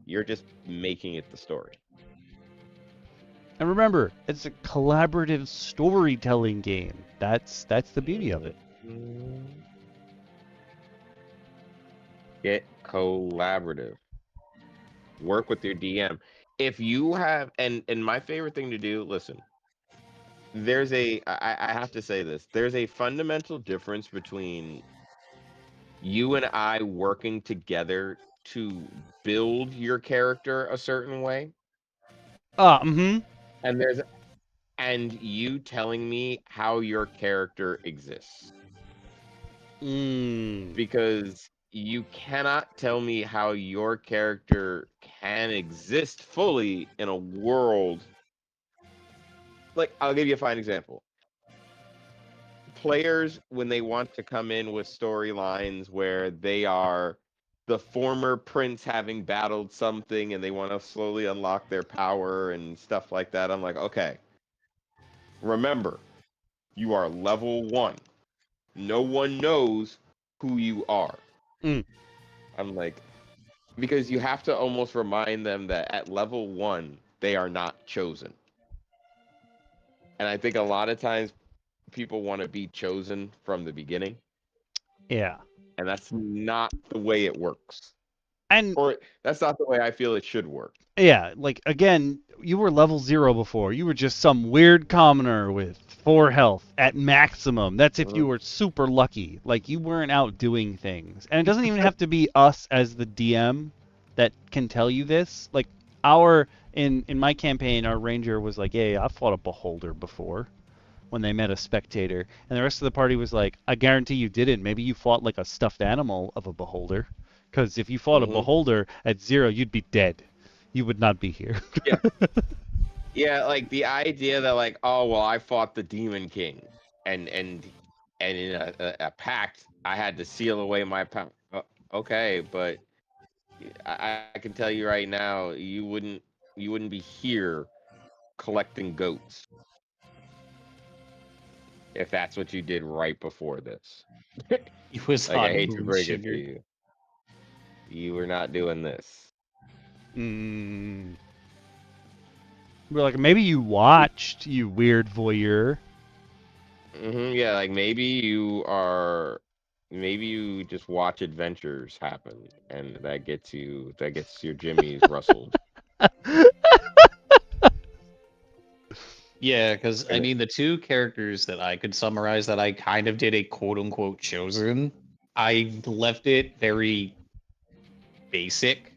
You're just making it the story. And remember, it's a collaborative storytelling game. That's the beauty of it. Get collaborative. Work with your DM. If you have, and my favorite thing to do, listen, I have to say this, there's a fundamental difference between you and I working together to build your character a certain way. And you telling me how your character exists. Because you cannot tell me how your character can exist fully in a world. Like, I'll give you a fine example. Players, when they want to come in with storylines where they are the former prince having battled something and they want to slowly unlock their power and stuff like that, I'm like, okay, remember, you are level 1. No one knows who you are. I'm like, because you have to almost remind them that at level 1, they are not chosen. And I think a lot of times people want to be chosen from the beginning. Yeah. And that's not the way it works. And or that's not the way I feel it should work. Yeah, like again, you were level 0 before. You were just some weird commoner with 4 health at maximum. That's if you were super lucky. Like you weren't out doing things. And it doesn't even have to be us as the DM that can tell you this. Like in my campaign, our ranger was like, "Hey, I fought a beholder before." When they met a spectator, and the rest of the party was like, "I guarantee you didn't. Maybe you fought like a stuffed animal of a beholder, because if you fought a beholder at 0, you'd be dead. You would not be here." Yeah. Yeah, like the idea that like, oh well, I fought the Demon King, and in a pact, I had to seal away my power. Okay, but I can tell you right now, you wouldn't be here collecting goats if that's what you did right before this. He was like, I on hate to moon break sugar. it to you. You were not doing this. We're like, maybe you watched, you weird voyeur. Yeah, like maybe you just watch adventures happen, and that gets your jimmies rustled. Yeah, because I mean, the 2 characters that I could summarize that I kind of did a quote unquote chosen, I left it very basic,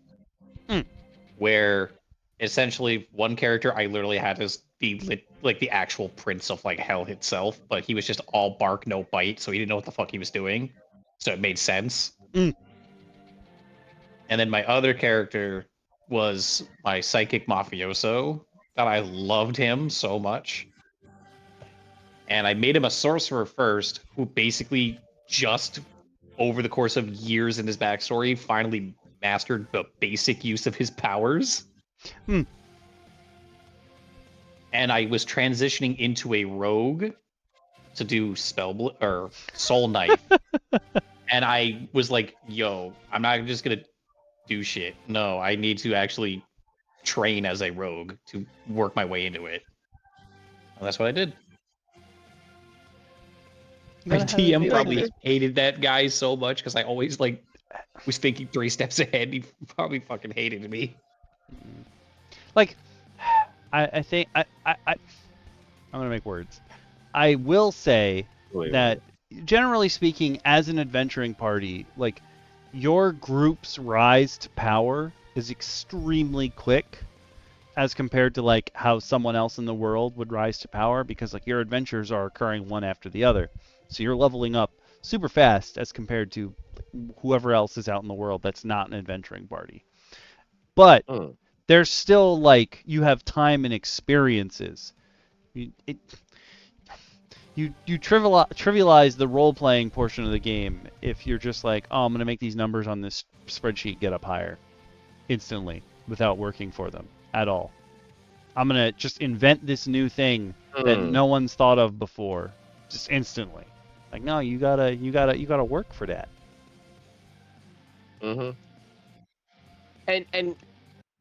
where essentially one character I literally had to be like the actual prince of like hell itself, but he was just all bark, no bite, so he didn't know what the fuck he was doing, so it made sense. And then my other character was my psychic mafioso, that I loved him so much. And I made him a sorcerer first, who basically just over the course of years in his backstory finally mastered the basic use of his powers. And I was transitioning into a rogue to do or soul knife. And I was like, yo, I'm not just gonna do shit. No, I need to actually train as a rogue to work my way into it. And that's what I did. My DM probably hated that guy so much because I always like was thinking 3 steps ahead. He probably fucking hated me. Like, I think I'm gonna make words. I will say that generally speaking, as an adventuring party, like your group's rise to power is extremely quick as compared to like how someone else in the world would rise to power, because like your adventures are occurring one after the other. So you're leveling up super fast as compared to whoever else is out in the world that's not an adventuring party. But there's still like you have time and experiences. You trivialize the role-playing portion of the game if you're just like, oh, I'm going to make these numbers on this spreadsheet get up higher instantly without working for them at all. I'm going to just invent this new thing that no one's thought of before just instantly. Like, no, you got to work for that. And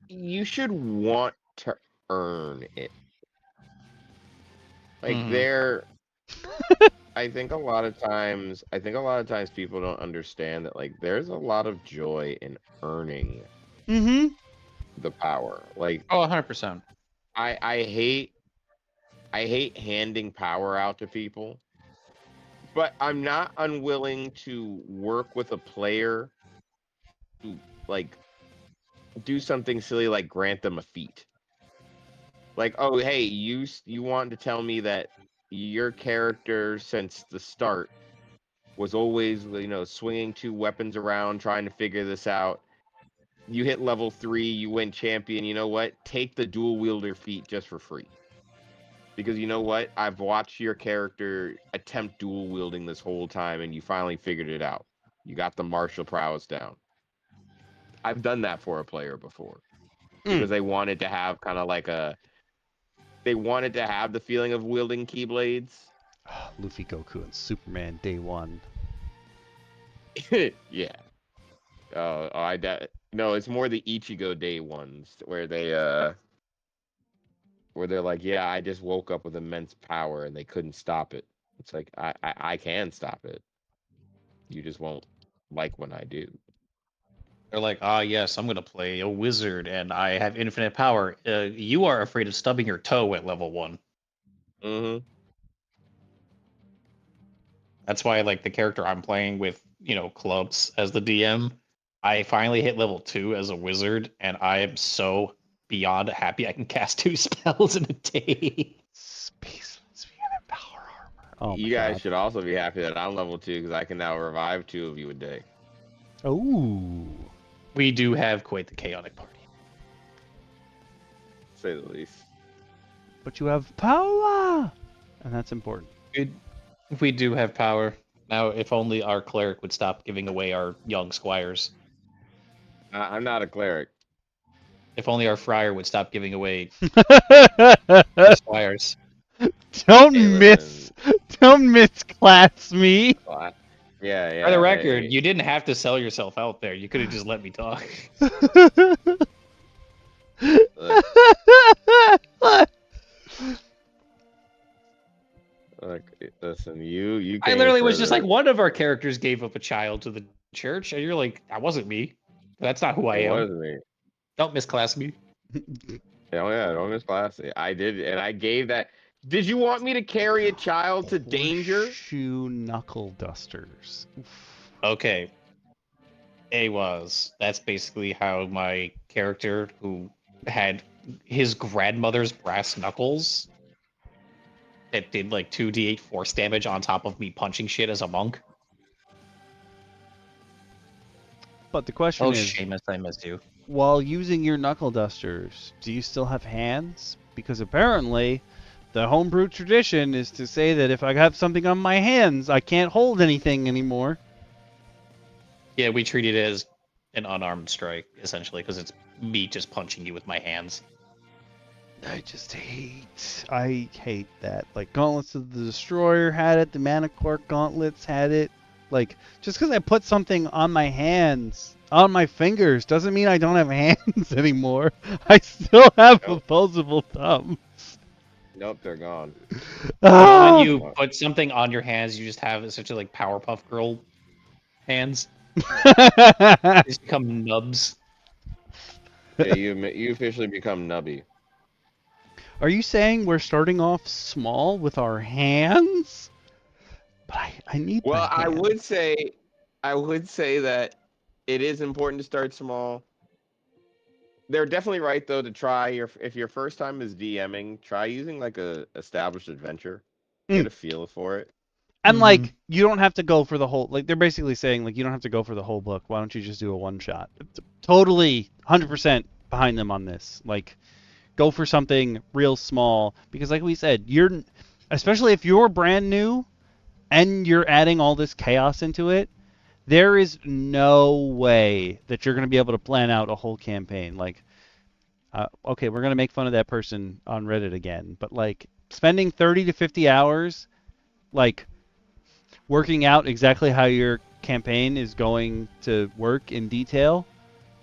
you should want to earn it. Like I think a lot of times people don't understand that like there's a lot of joy in earning the power. Like 100%. I hate handing power out to people, but I'm not unwilling to work with a player to like do something silly like grant them a feat. Like, oh hey, you want to tell me that your character since the start was always, swinging 2 weapons around, trying to figure this out. You hit level 3, you win champion. You know what? Take the dual wielder feat just for free. Because you know what? I've watched your character attempt dual wielding this whole time, and you finally figured it out. You got the martial prowess down. I've done that for a player before. Because they wanted to have kind of like they wanted to have the feeling of wielding keyblades. Luffy, Goku, and Superman Day 1. Yeah. No, it's more the Ichigo Day ones where they're like, yeah, I just woke up with immense power and they couldn't stop it. It's like I can stop it. You just won't like when I do. They're like, yes, I'm gonna play a wizard and I have infinite power. You are afraid of stubbing your toe at level 1. Mm-hmm. That's why, like, the character I'm playing with, clubs as the DM, I finally hit level 2 as a wizard, and I am so beyond happy I can cast 2 spells in a day. Space and power armor. Oh, you guys should also be happy that I'm level 2 because I can now revive 2 of you a day. Oh. We do have quite the chaotic party. To say the least. But you have power! And that's important. We do have power. Now, if only our cleric would stop giving away our young squires. I'm not a cleric. If only our friar would stop giving away squires. Don't misclass me. Yeah. For the record, you didn't have to sell yourself out there. You could have just let me talk. Look, listen, you. I literally was just like, one of our characters gave up a child to the church, and you're like, that wasn't me. That's not who I am. It wasn't me. Don't misclass me. Oh yeah, don't misclass me. I did, and I gave that. Did you want me to carry a child to danger? Shoe knuckle dusters. Okay. That's basically how my character, who had his grandmother's brass knuckles, that did like 2d8 force damage on top of me punching shit as a monk. But the question is, Seamus, I missed you. While using your knuckle dusters, do you still have hands? Because apparently, the homebrew tradition is to say that if I have something on my hands, I can't hold anything anymore. Yeah, we treat it as an unarmed strike, essentially, because it's me just punching you with my hands. I hate that. Like, Gauntlets of the Destroyer had it, the Manicorp Gauntlets had it. Like, just because I put something on my hands, on my fingers, doesn't mean I don't have hands anymore. I still have opposable thumbs. Nope, they're gone. When you put something on your hands, you just have essentially like Powerpuff Girl hands. They just become nubs. Yeah, you officially become nubby. Are you saying we're starting off small with our hands? But I need. Well, I would say that it is important to start small. They're definitely right though to try if your first time is DMing, try using like a established adventure. Get a feel for it. And like you don't have to go for the whole, like they're basically saying like you don't have to go for the whole book. Why don't you just do a one shot? Totally 100% behind them on this. Like go for something real small because like we said, especially if you're brand new and you're adding all this chaos into it, there is no way that you're going to be able to plan out a whole campaign. Like, okay, we're going to make fun of that person on Reddit again, but like spending 30 to 50 hours, like working out exactly how your campaign is going to work in detail,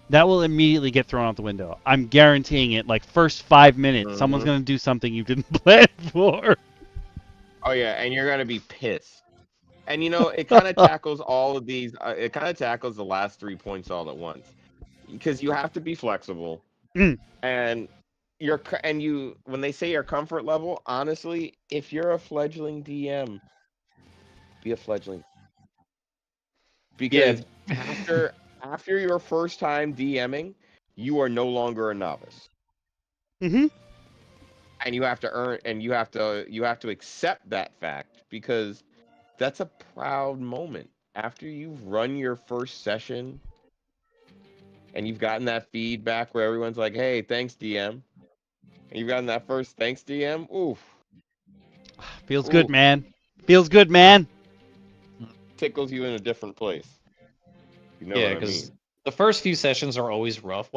that will immediately get thrown out the window. I'm guaranteeing it. Like first 5 minutes, someone's going to do something you didn't plan for. Oh yeah, and you're going to be pissed. And it kind of tackles all of these. It kind of tackles the last 3 points all at once, because you have to be flexible. And when they say your comfort level, honestly, if you're a fledgling DM, be a fledgling. Because after your first time DMing, you are no longer a novice. Mm-hmm. And you have to accept that fact, because that's a proud moment. After you've run your first session and you've gotten that feedback where everyone's like, hey, thanks, DM. And you've gotten that first thanks, DM. Oof. Feels good, man. Feels good, man. Tickles you in a different place. You know what I mean? The first few sessions are always rough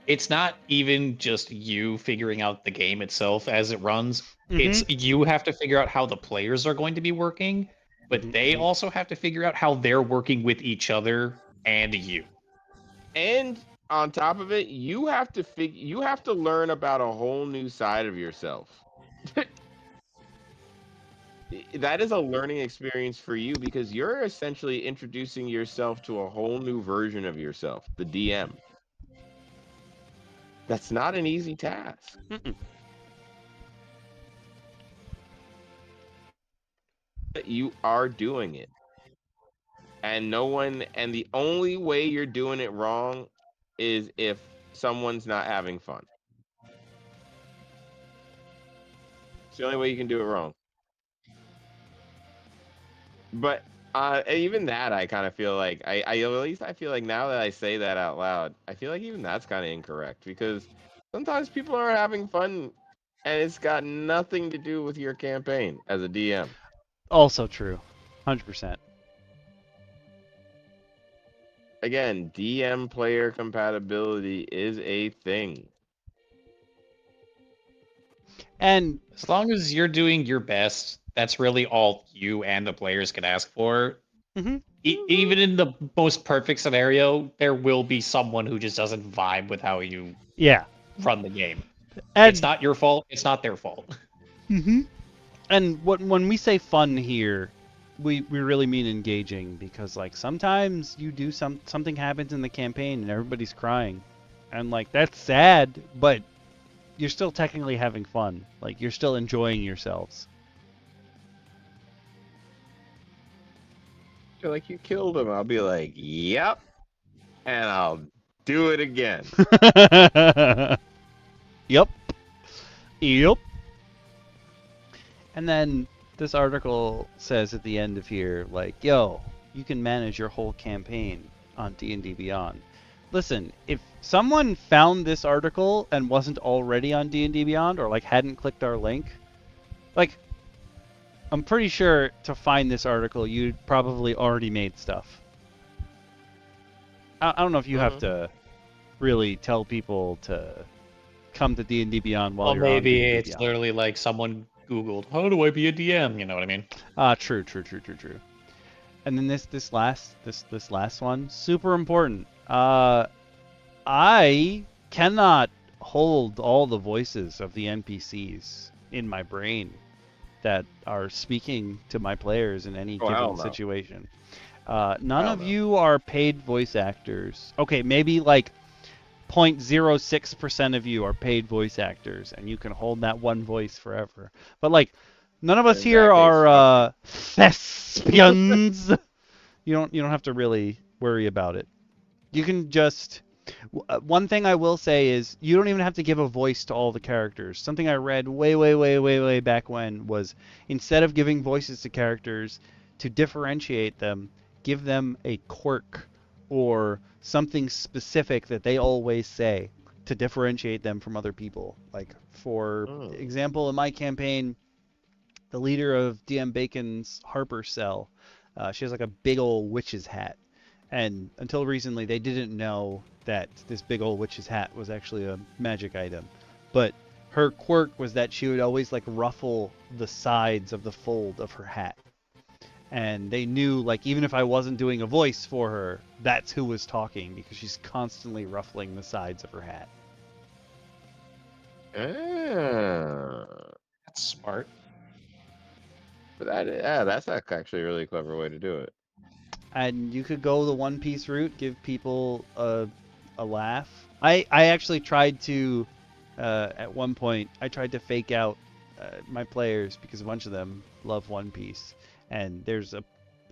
it's not even just you figuring out the game itself as it runs. It's you have to figure out how the players are going to be working, but they also have to figure out how they're working with each other and you. And on top of it, you have to learn about a whole new side of yourself. That is a learning experience for you because you're essentially introducing yourself to a whole new version of yourself, the DM. That's not an easy task. But you are doing it. And the only way you're doing it wrong is if someone's not having fun. It's the only way you can do it wrong. But even that, I kind of feel like I feel like now that I say that out loud, I feel like even that's kind of incorrect because sometimes people aren't having fun, and it's got nothing to do with your campaign as a DM. Also true, 100%. Again, DM player compatibility is a thing. And as long as you're doing your best, that's really all you and the players can ask for. Even in the most perfect scenario, there will be someone who just doesn't vibe with how you run the game. And it's not your fault. It's not their fault. And when we say fun here, we really mean engaging because like sometimes you do something happens in the campaign and everybody's crying, and like that's sad, but you're still technically having fun. Like you're still enjoying yourselves. You're like, you killed him. I'll be like, yep, and I'll do it again. Yep. And then this article says at the end of here, like, yo, you can manage your whole campaign on D&D Beyond. Listen, if someone found this article and wasn't already on D&D Beyond or like hadn't clicked our link, like, I'm pretty sure to find this article, you'd probably already made stuff. I don't know if you have to really tell people to come to D&D Beyond while you're on D&D Beyond. Maybe it's literally like someone Googled, how do I be a DM? You know what I mean? True. And then this last one, super important. I cannot hold all the voices of the NPCs in my brain that are speaking to my players in any given situation. None of you are paid voice actors. Okay, maybe like 0.06% of you are paid voice actors, and you can hold that one voice forever. But like, none of us here are thespians. You don't have to really worry about it. You can just. One thing I will say is you don't even have to give a voice to all the characters. Something I read way back when was instead of giving voices to characters, to differentiate them, give them a quirk or something specific that they always say to differentiate them from other people. Like, for example, in my campaign, the leader of DM Bacon's Harper Cell, she has like a big old witch's hat. And until recently, they didn't know that this big old witch's hat was actually a magic item. But her quirk was that she would always like ruffle the sides of the fold of her hat. And they knew, like, even if I wasn't doing a voice for her, that's who was talking because she's constantly ruffling the sides of her hat. That's smart. But that's actually a really clever way to do it. And you could go the One Piece route, give people a laugh. I actually tried to, at one point, I tried to fake out my players because a bunch of them love One Piece. And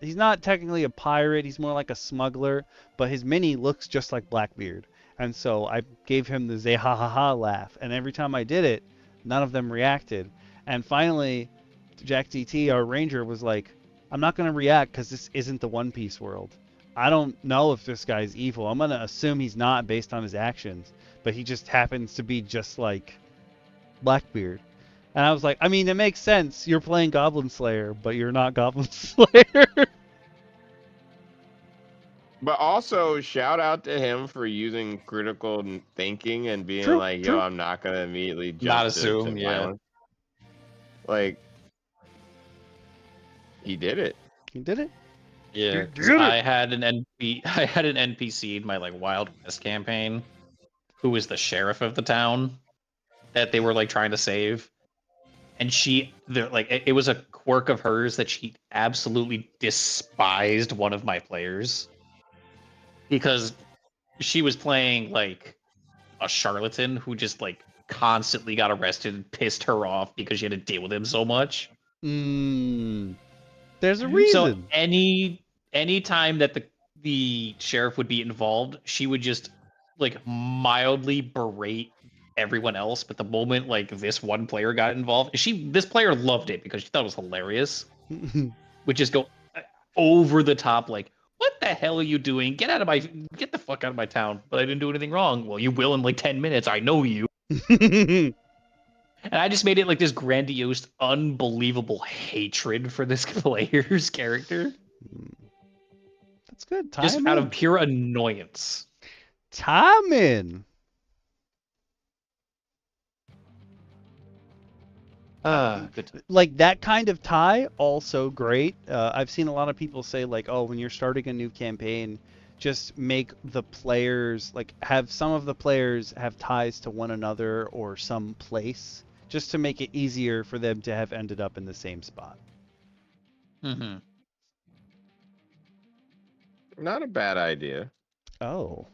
he's not technically a pirate, he's more like a smuggler, but his mini looks just like Blackbeard. And so I gave him the Zehahaha laugh, and every time I did it, none of them reacted. And finally, Jack DT, our ranger, was like, I'm not going to react because this isn't the One Piece world. I don't know if this guy's evil. I'm going to assume he's not based on his actions, but he just happens to be just like Blackbeard. And I was like, I mean, it makes sense. You're playing Goblin Slayer, but you're not Goblin Slayer. But also, shout out to him for using critical thinking and being True, like, true. yo, I'm not going to immediately jump Not to assume, yeah. violence. Like, he did it. He did it. Yeah, You did it. I had an NPC in my like Wild West campaign who was the sheriff of the town that they were like trying to save. And it was a quirk of hers that she absolutely despised one of my players because she was playing like a charlatan who just like constantly got arrested and pissed her off because she had to deal with him so much. There's a reason. So any time that the sheriff would be involved, she would just like mildly berate everyone else. But the moment like this one player got involved, this player loved it because she thought it was hilarious. Would just go over the top, like, "What the hell are you doing? Get the fuck out of my town!" But I didn't do anything wrong. Well, you will in like 10 minutes. I know you. And I just made it like this grandiose, unbelievable hatred for this player's character. That's good. Just out of pure annoyance. Timing. Good. Like that kind of tie, also great. I've seen a lot of people say like, oh, when you're starting a new campaign, just make the players like have some of the players have ties to one another or some place, just to make it easier for them to have ended up in the same spot. Mm-hmm. Not a bad idea. Oh,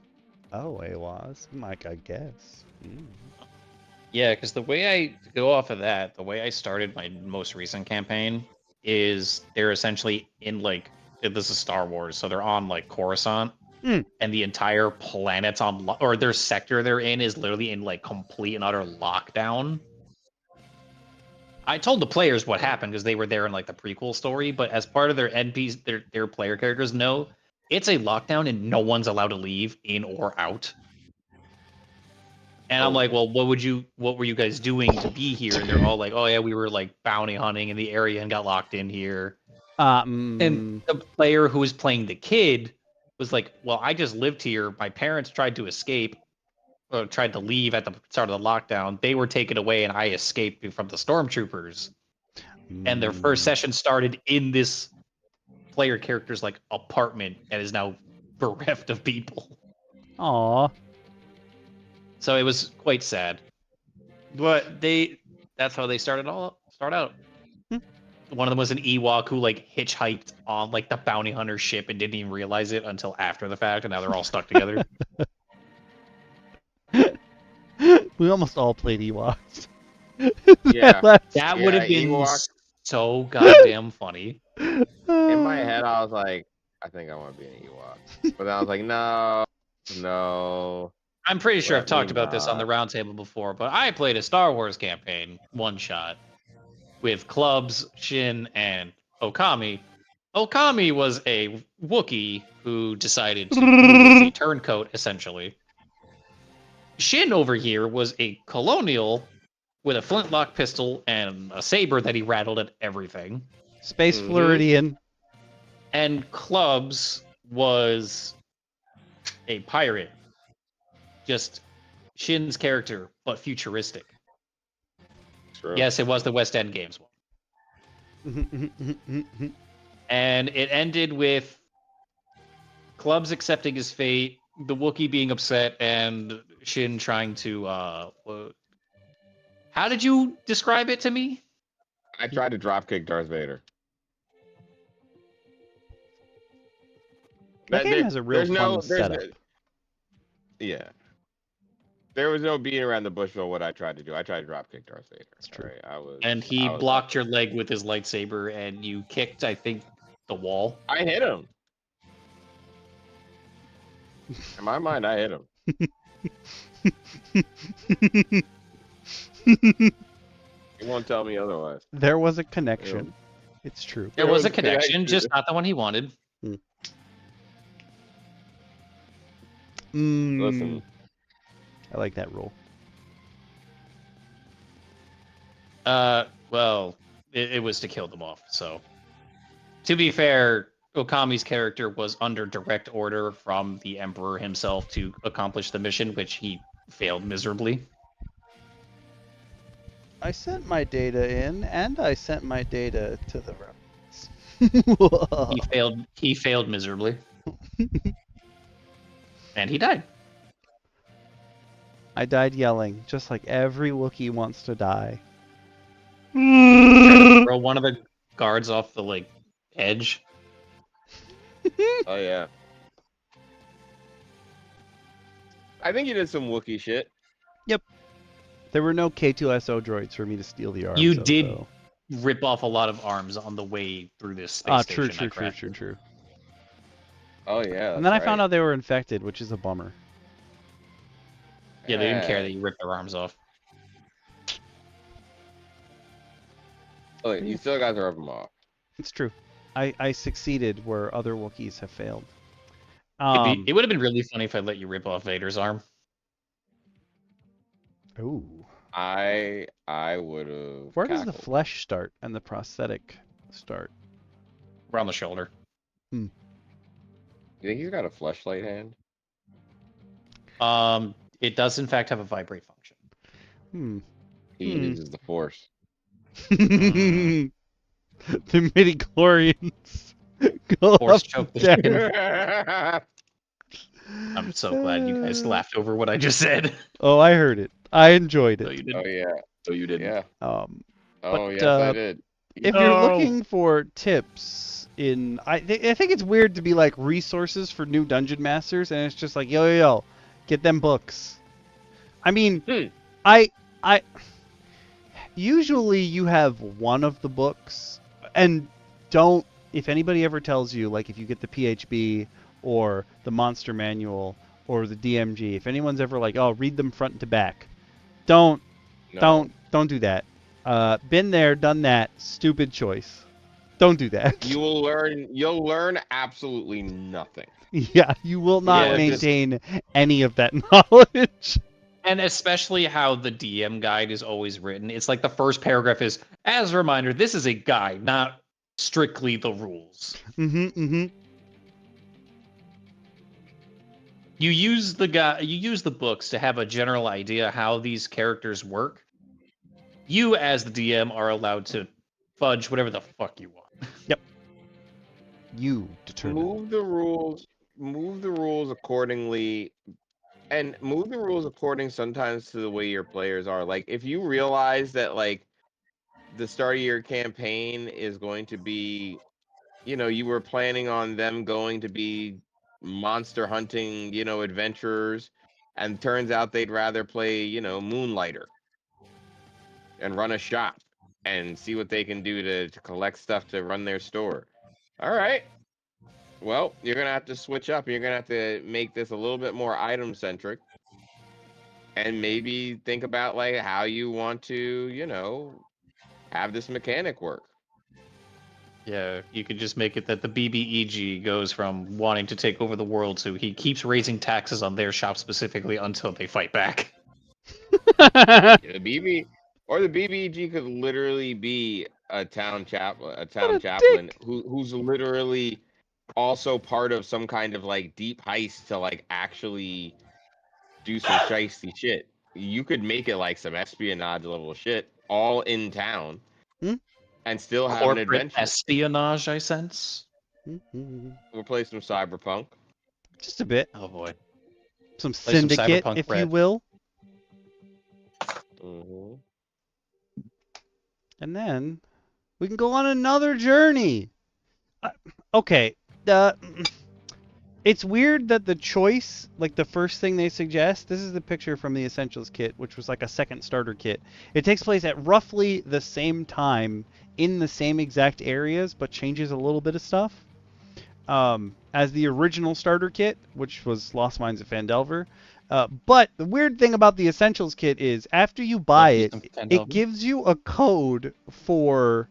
AWAS, Mike, I guess. Yeah, because the way I go off of that, the way I started my most recent campaign is they're essentially in like, this is Star Wars, so they're on like Coruscant, and the entire planet's on, or their sector they're in is literally in like complete and utter lockdown. I told the players what happened because they were there in like the prequel story, but as part of their NPCs, their player characters know it's a lockdown and no one's allowed to leave in or out. And I'm like, well, what were you guys doing to be here? And they're all like, oh yeah, we were like bounty hunting in the area and got locked in here. And the player who was playing the kid was like, well, I just lived here. My parents tried to escape, or tried to leave at the start of the lockdown. They were taken away and I escaped from the stormtroopers. And their first session started in this player character's like apartment and is now bereft of people. Aww. So it was quite sad. But that's how they start out. One of them was an Ewok who like hitchhiked on like the bounty hunter ship and didn't even realize it until after the fact, and now they're all stuck together. We almost all played Ewoks. Yeah. That would have been Ewok. So goddamn funny. In my head, I was like, I think I want to be an Ewok. But then I was like, no. I'm pretty sure I've talked about this on the roundtable before, but I played a Star Wars campaign one shot with Clubs, Shin, and Okami. Okami was a Wookiee who decided to be a turncoat, essentially. Shin over here was a colonial with a flintlock pistol and a saber that he rattled at everything. Space Floridian. And Clubs was a pirate. Just Shin's character, but futuristic. True. Yes, it was the West End Games one. And it ended with Clubs accepting his fate, the Wookiee being upset, and Shin trying to... How did you describe it to me? I tried to dropkick Darth Vader. That game has a real fun setup. Yeah. There was no beating around the bush for what I tried to do. I tried to dropkick Darth Vader. That's true. Right? And he blocked your leg with his lightsaber, and you kicked, I think, the wall. I hit him. In my mind, I hit him. You won't tell me otherwise. There was a connection. It's true. There was a connection, just not the one he wanted. Listen. I like that rule. Well, it was to kill them off, so. To be fair, Okami's character was under direct order from the Emperor himself to accomplish the mission, which he failed miserably. I sent my data in, and I sent my data to the rebels. He failed miserably. And he died. I died yelling, just like every Wookiee wants to die. Throw one of the guards off the edge. Oh yeah. I think you did some Wookiee shit. Yep. There were no K2SO droids for me to steal the arms. You did rip off a lot of arms on the way through this space station. True. Oh yeah. And then I found out they were infected, which is a bummer. Yeah, they didn't care that you ripped their arms off. Oh, you still got to rip them off. It's true. I succeeded where other Wookiees have failed. It would have been really funny if I let you rip off Vader's arm. Ooh. I would have. Where does the flesh start and the prosthetic start? Around the shoulder. You think he's got a fleshlight hand? It does in fact have a vibrate function. He uses the Force. The midi-chlorians go Force up choke the down. Shin. I'm so glad you guys laughed over what I just said. Oh, I heard it. I enjoyed it. No, you didn't. Oh yeah. No, you didn't. Yeah. But, yes, I did. If you're looking for tips in, I think it's weird to be like resources for new dungeon masters, and it's just like yo, get them books. I mean, I usually you have one of the books, and don't. If anybody ever tells you, like, if you get the PHB or the Monster Manual or the DMG, if anyone's ever like, oh, read them front to back, don't do that. Been there, done that. Stupid choice. Don't do that. You'll learn absolutely nothing. Yeah, you will not maintain any of that knowledge. And especially how the DM guide is always written. It's like the first paragraph is, as a reminder, this is a guide, not strictly the rules. You use the books to have a general idea how these characters work. You, as the DM, are allowed to fudge whatever the fuck you want. Yep. You determine. Move the rules accordingly, and move the rules according sometimes to the way your players are. Like, if you realize that, like, the start of your campaign is going to be, you were planning on them going to be monster hunting, adventurers, and turns out they'd rather play, Moonlighter and run a shop and see what they can do to collect stuff to run their store. All right. Well, you're going to have to switch up. You're going to have to make this a little bit more item-centric. And maybe think about, like, how you want to, have this mechanic work. Yeah, you could just make it that the BBEG goes from wanting to take over the world to he keeps raising taxes on their shop specifically until they fight back. The BBEG could literally be a town chaplain who's literally also part of some kind of, like, deep heist to, like, actually do some shiesty shit. You could make it like some espionage level shit all in town and still have an adventure. Espionage, I sense. We'll play some cyberpunk. Just a bit. Oh boy. Some syndicate, if you will. And then we can go on another journey. Okay. It's weird that the choice, like the first thing they suggest, this is the picture from the Essentials kit, which was like a second starter kit. It takes place at roughly the same time in the same exact areas, but changes a little bit of stuff. As the original starter kit, which was Lost Mines of Phandelver, But the weird thing about the Essentials kit is after you buy it, it handheld. gives you a code for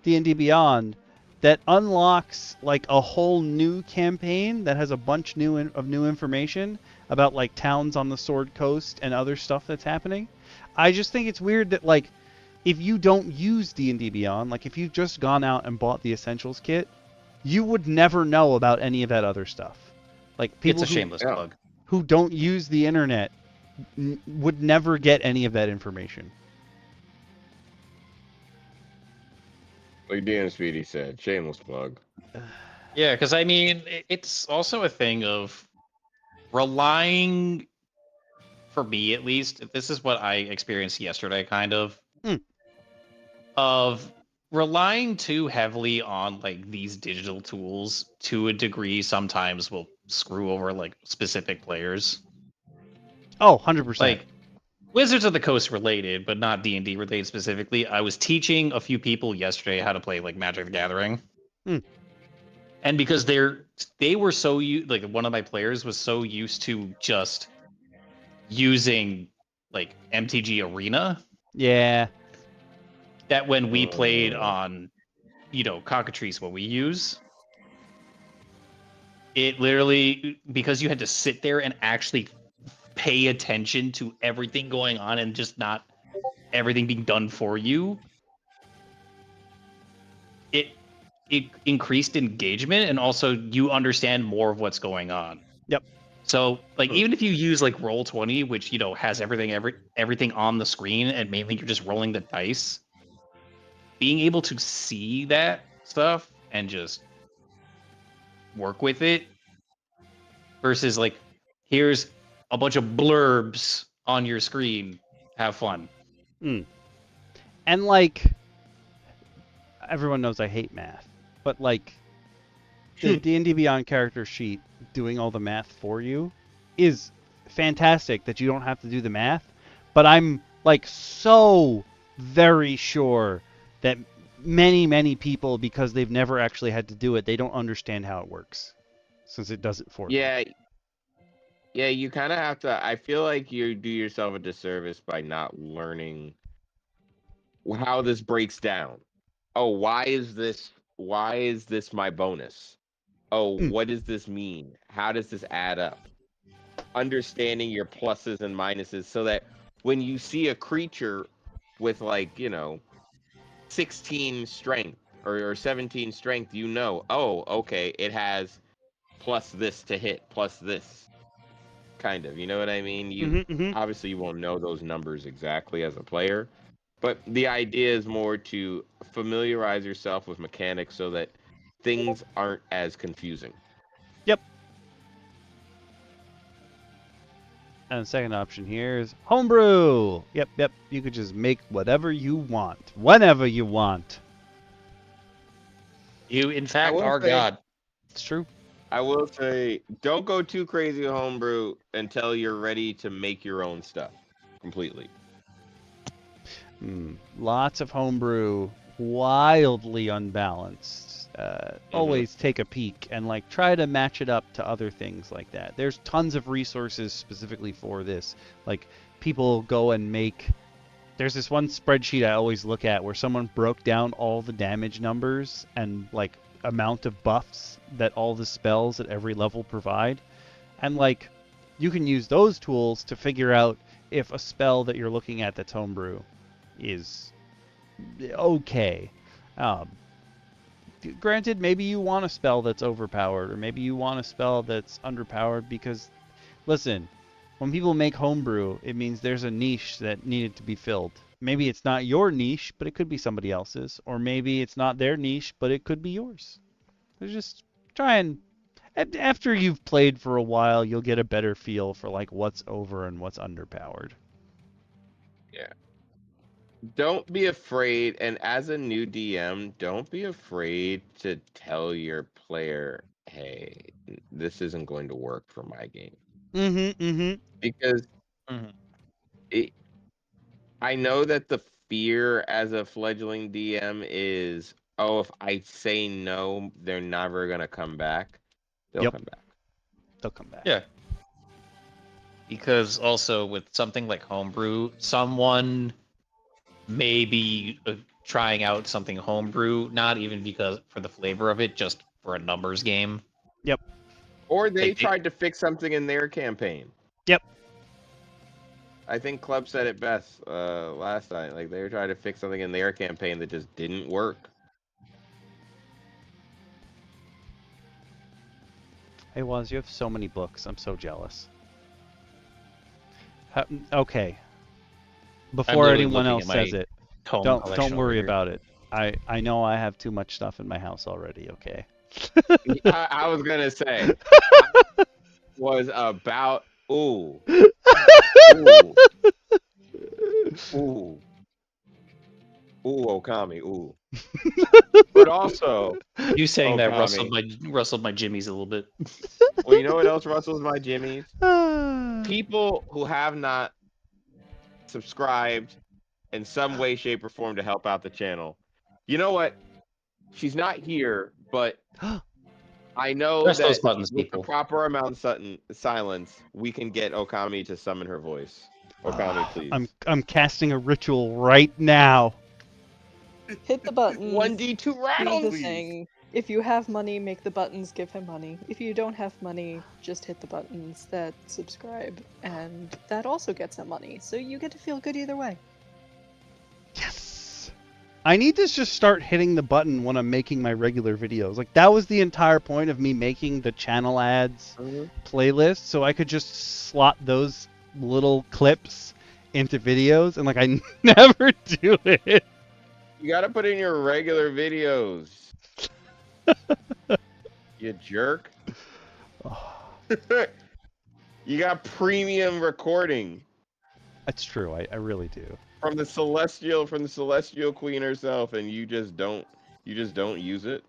D&D Beyond that unlocks like a whole new campaign that has a bunch of new information about like towns on the Sword Coast and other stuff that's happening. I just think it's weird that like if you don't use D&D Beyond, like if you've just gone out and bought the Essentials kit, you would never know about any of that other stuff. Like people It's a shameless plug. Who don't use the internet would never get any of that information. Like DM Speedy said, shameless plug. Yeah, because I mean, it's also a thing of relying, for me at least, this is what I experienced yesterday, kind of relying too heavily on like these digital tools to a degree sometimes will screw over like specific players. Oh, 100%. Like Wizards of the Coast related, but not D&D related specifically. I was teaching a few people yesterday how to play like Magic the Gathering. And because they were so like one of my players was so used to just using like MTG Arena. Yeah. That when we played on, Cockatrice, what we use, it literally, because you had to sit there and actually pay attention to everything going on and just not everything being done for you, it increased engagement, and also you understand more of what's going on. Yep. So like even if you use like Roll20, which has everything on the screen and mainly you're just rolling the dice, being able to see that stuff and just work with it versus like here's a bunch of blurbs on your screen, have fun. And like everyone knows I hate math, but like the D&D Beyond character sheet doing all the math for you is fantastic that you don't have to do the math, but I'm like so very sure that many people, because they've never actually had to do it, they don't understand how it works since it does it for them. Yeah, you kind of have to. I feel like you do yourself a disservice by not learning how this breaks down. Oh, why is this my bonus? Oh, what does this mean? How does this add up? Understanding your pluses and minuses so that when you see a creature with like, 16 strength or 17 strength, oh, okay, it has plus this to hit, plus this. Kind of, you know what I mean? Obviously you won't know those numbers exactly as a player, but the idea is more to familiarize yourself with mechanics so that things aren't as confusing. Yep. And the second option here is homebrew. Yep. You could just make whatever you want, whenever you want. You, in fact, are God. It's true. I will say, don't go too crazy with homebrew until you're ready to make your own stuff completely. Lots of homebrew, wildly unbalanced. Always take a peek and like try to match it up to other things like that. There's tons of resources specifically for this. Like people go and make. There's this one spreadsheet I always look at where someone broke down all the damage numbers and like amount of buffs that all the spells at every level provide, and like you can use those tools to figure out if a spell that you're looking at that's homebrew is okay. Granted, maybe you want a spell that's overpowered, or maybe you want a spell that's underpowered, because listen, when people make homebrew, it means there's a niche that needed to be filled. Maybe it's not your niche, but it could be somebody else's. Or maybe it's not their niche, but it could be yours. So just try and... After you've played for a while, you'll get a better feel for like what's over and what's underpowered. Yeah. Don't be afraid, and as a new DM, don't be afraid to tell your player, hey, this isn't going to work for my game. Because I know that the fear as a fledgling DM is, oh, if I say no, they're never going to come back. They'll come back. They'll come back. Yeah. Because also with something like homebrew, someone may be trying out something homebrew, not even because for the flavor of it, just for a numbers game. Yep. Or they tried to fix something in their campaign. Yep. I think Club said it best last time. Like they were trying to fix something in their campaign that just didn't work. Hey, Waz, you have so many books. I'm so jealous. Okay. Before anyone else says it, don't worry about it. I know I have too much stuff in my house already. Okay. I was gonna say was about ooh Okami ooh. But also, you saying that rustled my jimmies a little bit. Well, you know what else rustles my jimmies? People who have not subscribed in some way, shape, or form to help out the channel. You know what? She's not here, but I know Press that those buttons, with people. the proper amount of silence, we can get Okami to summon her voice. Okami, please. I'm casting a ritual right now. Hit the buttons. 1d2 rattle, do the thing. If you have money, make the buttons give him money. If you don't have money, just hit the buttons that subscribe, and that also gets him money. So you get to feel good either way. Yes. I need to just start hitting the button when I'm making my regular videos. Like that was the entire point of me making the channel ads playlist, so I could just slot those little clips into videos, and like I never do it. You gotta put in your regular videos. You jerk. You got premium recording. That's true. I really do. From the celestial queen herself, and you just don't use it.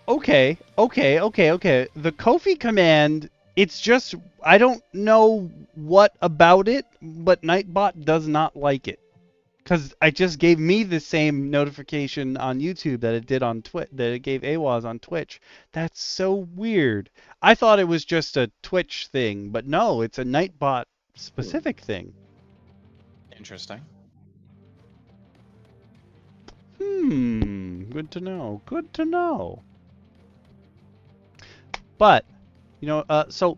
Okay. The Kofi command, it's just I don't know what about it, but Nightbot does not like it. Because I just gave me the same notification on YouTube that it did on Twitch, that it gave AWAS on Twitch. That's so weird. I thought it was just a Twitch thing, but no, it's a Nightbot specific thing. Interesting. Good to know. Good to know. But, you know, so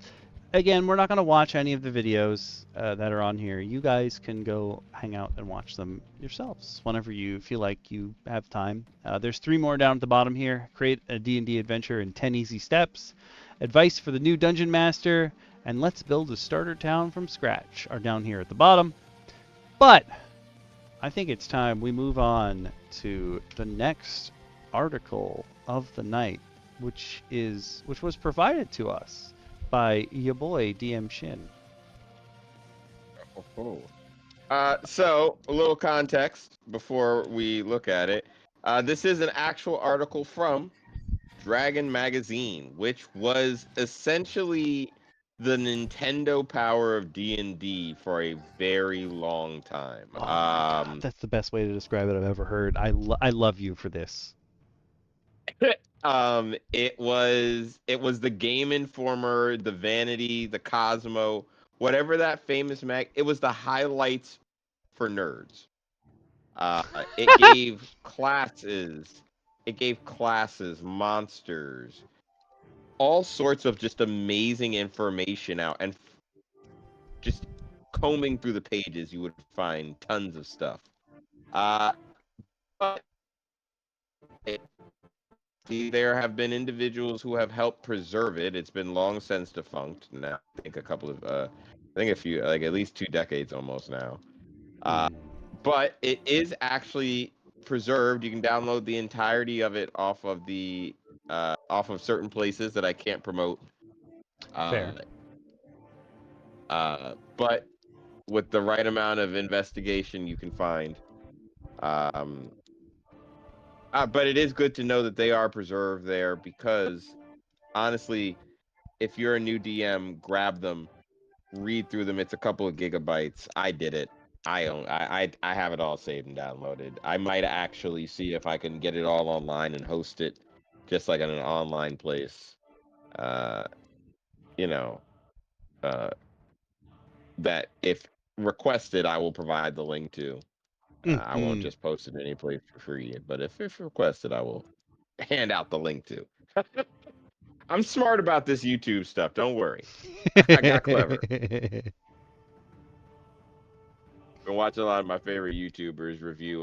again, we're not going to watch any of the videos that are on here. You guys can go hang out and watch them yourselves whenever you feel like you have time. There's 3 more down at the bottom here. Create a D&D adventure in 10 easy steps. Advice for the new dungeon master. And let's build a starter town from scratch are down here at the bottom. But I think it's time we move on to the next article of the night, which was provided to us by your boy DM Shin. So a little context before we look at it. This is an actual article from Dragon Magazine, which was essentially the Nintendo power of D&D for a very long time. Oh my God, that's the best way to describe it I've ever heard. I love you for this. It was the Game Informer, the Vanity, the Cosmo, whatever that famous mag. It was the highlights for nerds. It gave classes. It gave classes, monsters, all sorts of just amazing information out, and just combing through the pages, you would find tons of stuff. But there have been individuals who have helped preserve it. It's been long since defunct now. I think a few, like at least 2 decades almost now. But it is actually preserved. You can download the entirety of it off of certain places that I can't promote. Fair. But with the right amount of investigation, you can find. But it is good to know that they are preserved there, because honestly, if you're a new DM, grab them, read through them. It's a couple of gigabytes. I did it. I have it all saved and downloaded. I might actually see if I can get it all online and host it, just like on an online place. You know, that if requested, I will provide the link to. I won't just post it any place for free, but if requested, I will hand out the link to. I'm smart about this YouTube stuff. Don't worry. I got clever. Been watching a lot of my favorite YouTubers review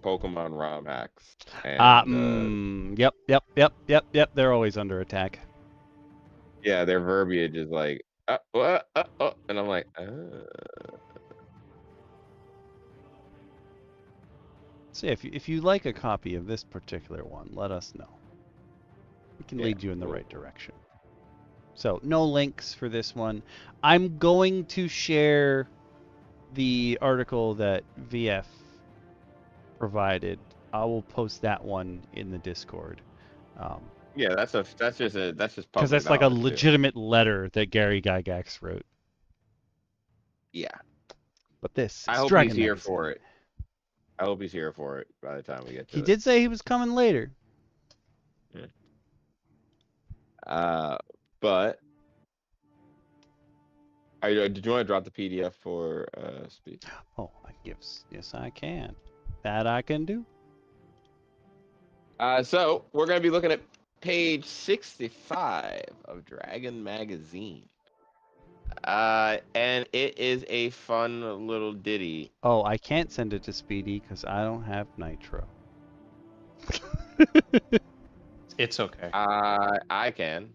Pokemon ROM hacks. And, Yep. They're always under attack. Yeah, their verbiage is like, and I'm like, So if you like a copy of this particular one, let us know. We can lead you in the right direction. So no links for this one. I'm going to share the article that VF provided. I will post that one in the Discord. Yeah, that's just because that's like a legitimate letter that Gary Gygax wrote. Yeah, but this I hope he's here for it. I hope he's here for it by the time we get to it. He did say he was coming later. But did you want to drop the PDF for Speed? Oh, yes, I can. That I can do. So we're gonna be looking at page 65 of Dragon Magazine. And it is a fun little ditty. Oh, I can't send it to Speedy because I don't have Nitro. It's okay. I can.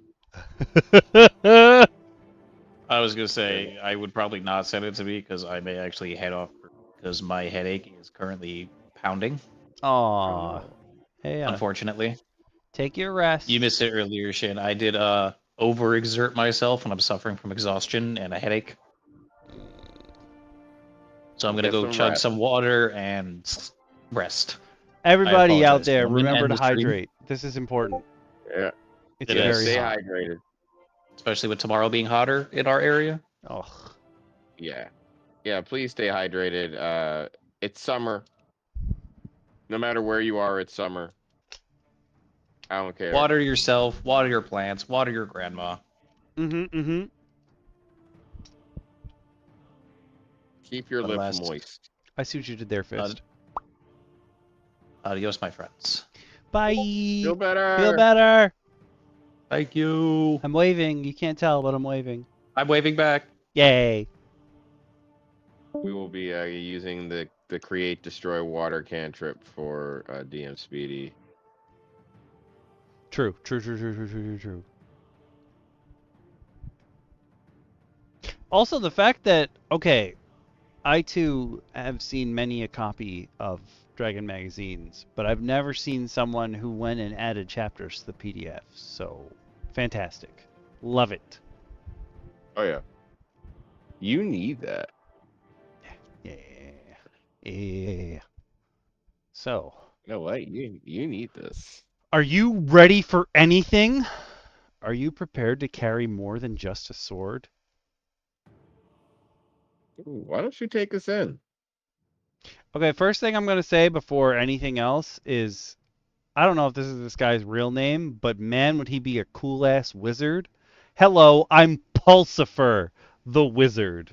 I was gonna say I would probably not send it to me because I may actually head off because my headache is currently pounding. Aww. Hey, unfortunately. Take your rest. You missed it earlier, Shin. I did overexert myself and I'm suffering from exhaustion and a headache. So I'm gonna go chug some water and rest. Everybody out there, remember to hydrate. This is important. Yeah. It's very stay hot. hydrated. Especially with tomorrow being hotter in our area. Oh. Yeah. Yeah, please stay hydrated. It's summer. No matter where you are, it's summer. I don't care. Water yourself, water your plants, water your grandma. Mm-hmm. Keep your lips moist. I see what you did there, Fist. Adios, my friends. Bye. Feel better. Feel better. Thank you. I'm waving. You can't tell, but I'm waving. I'm waving back. Yay. We will be using the create, destroy, water cantrip for DM Speedy. True. Also, the fact that, okay, I too have seen many a copy of Dragon magazines, but I've never seen someone who went and added chapters to the PDF. So, fantastic. Love it. Oh, yeah. You need that. Yeah. So. You know what? You need this. Are you ready for anything? Are you prepared to carry more than just a sword? Ooh, why don't you take us in? Okay, first thing I'm going to say before anything else is, I don't know if this is this guy's real name, but man, would he be a cool-ass wizard. Hello, I'm Pulsipher, the wizard.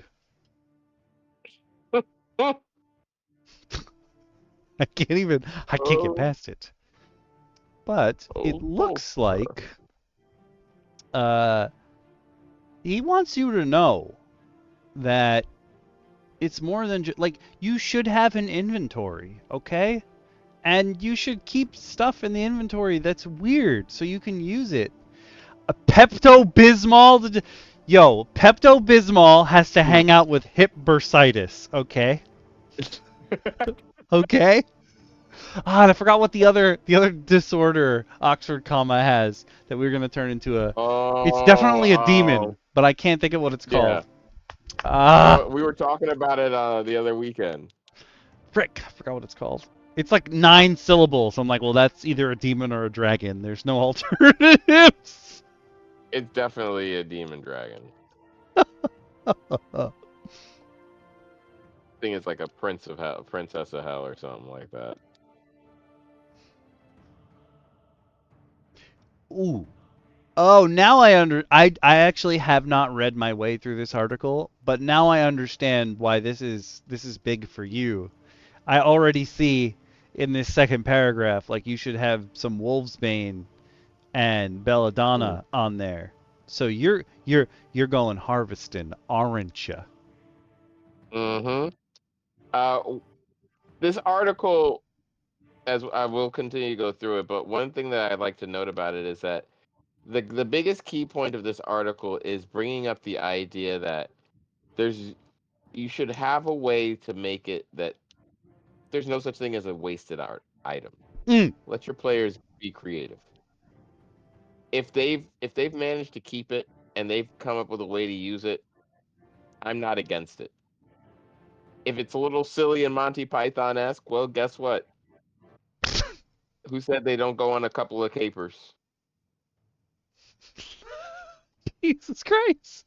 I can't get past it. But it looks like he wants you to know that it's more than just, like, you should have an inventory, okay? And you should keep stuff in the inventory that's weird so you can use it. A Pepto-Bismol, Pepto-Bismol has to hang out with hip bursitis, okay? Okay? And I forgot what the other disorder Oxford comma has that we were gonna turn into a. It's definitely a demon, but I can't think of what it's called. We were talking about it the other weekend. Frick, I forgot what it's called. It's like 9 syllables. I'm like, well, that's either a demon or a dragon. There's no alternatives. It's definitely a demon dragon. I think it's like a prince of hell, princess of hell, or something like that. Ooh. Oh, now I actually have not read my way through this article, but now I understand why this is big for you. I already see in this second paragraph like you should have some Wolvesbane and Belladonna on there. So you're going harvesting, aren't you? Mm-hmm. This article, as I will continue to go through it, but one thing that I'd like to note about it is that the biggest key point of this article is bringing up the idea that you should have a way to make it that there's no such thing as a wasted art item. Let your players be creative. If they've managed to keep it and they've come up with a way to use it, I'm not against it. If it's a little silly and Monty Python-esque, well, guess what? Who said they don't go on a couple of capers? Jesus Christ.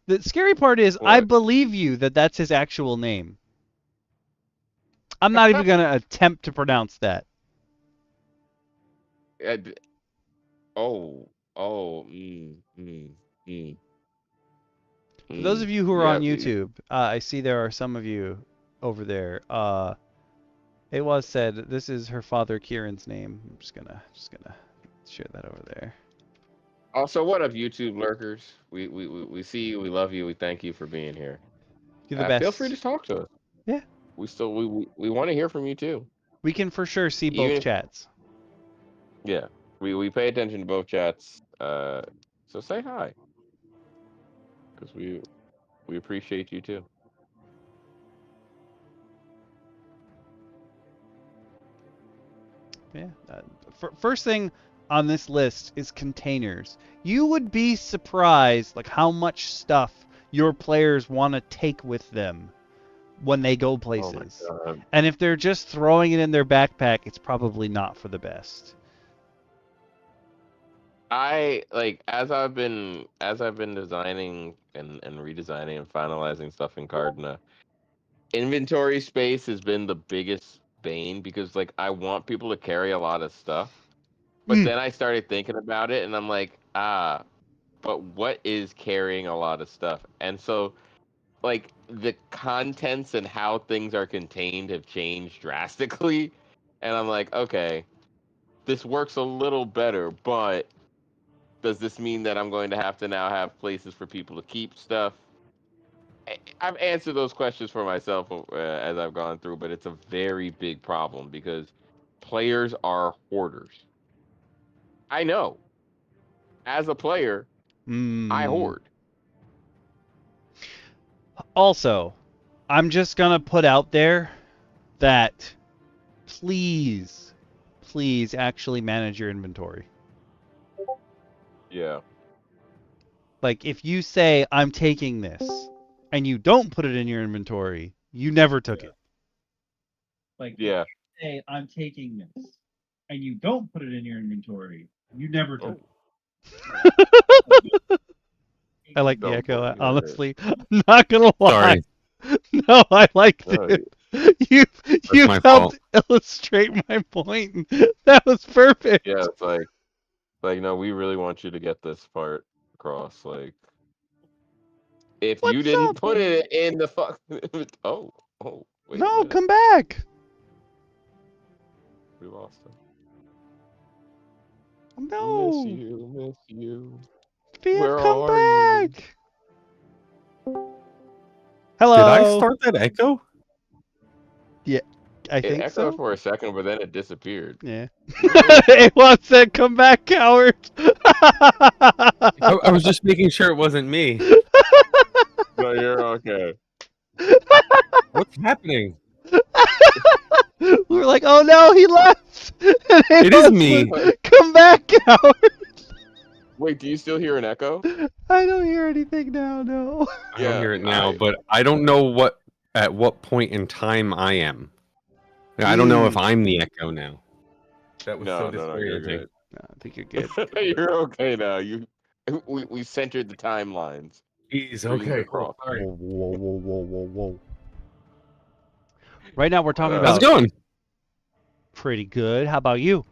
The scary part is What? I believe you that that's his actual name. I'm not even going to attempt to pronounce that. For those of you who are on YouTube, I see there are some of you over there. It was said this is her father Kieran's name. I'm just gonna share that over there. Also, what up, YouTube lurkers? We see you, we love you, we thank you for being here. You're the best. Feel free to talk to us. Yeah. We want to hear from you too. We can for sure see both chats. Yeah. We pay attention to both chats. So say hi. Because we appreciate you too. Yeah. First thing on this list is containers. You would be surprised like how much stuff your players want to take with them when they go places. Oh my God. And if they're just throwing it in their backpack, it's probably not for the best. As I've been designing and redesigning and finalizing stuff in Cardinal, inventory space has been the biggest bane because like I want people to carry a lot of stuff. But then I started thinking about it and I'm like, but what is carrying a lot of stuff? And so like the contents and how things are contained have changed drastically. And I'm like, okay, this works a little better, but does this mean that I'm going to have to now have places for people to keep stuff? I've answered those questions for myself as I've gone through, but it's a very big problem because players are hoarders. I know. As a player, I hoard. Also, I'm just going to put out there that please actually manage your inventory. Yeah. Like, if you say, I'm taking this, and you don't put it in your inventory, you never took it. Like, yeah. If you say, I'm taking this, and you don't put it in your inventory, you never took it. I like the echo, honestly. I'm not going to lie. Sorry. No, I liked it. You helped illustrate my point. That was perfect. Yeah, it's like no, we really want you to get this part across. Like, if you didn't put it in the fuck. Oh, wait. No, come back. We lost him. No. Miss you. Where come back. Hello. Did I start that echo? Yeah, I think echoed so. for a second, but then it disappeared. Yeah. It wants to come back, coward. I was just making sure it wasn't me. No, you're okay. What's happening? We're like, oh no, he left. It is me. Come back, coward. Wait, do you still hear an echo? I don't hear anything now, no. I don't hear it now, but I don't know at what point in time I am. I don't know if I'm the echo now. That was so disorienting. No, I think you're good. You're okay now. We centered the timelines. Jeez, okay. Cool. Whoa. Right now we're talking about... How's it going? Pretty good. How about you?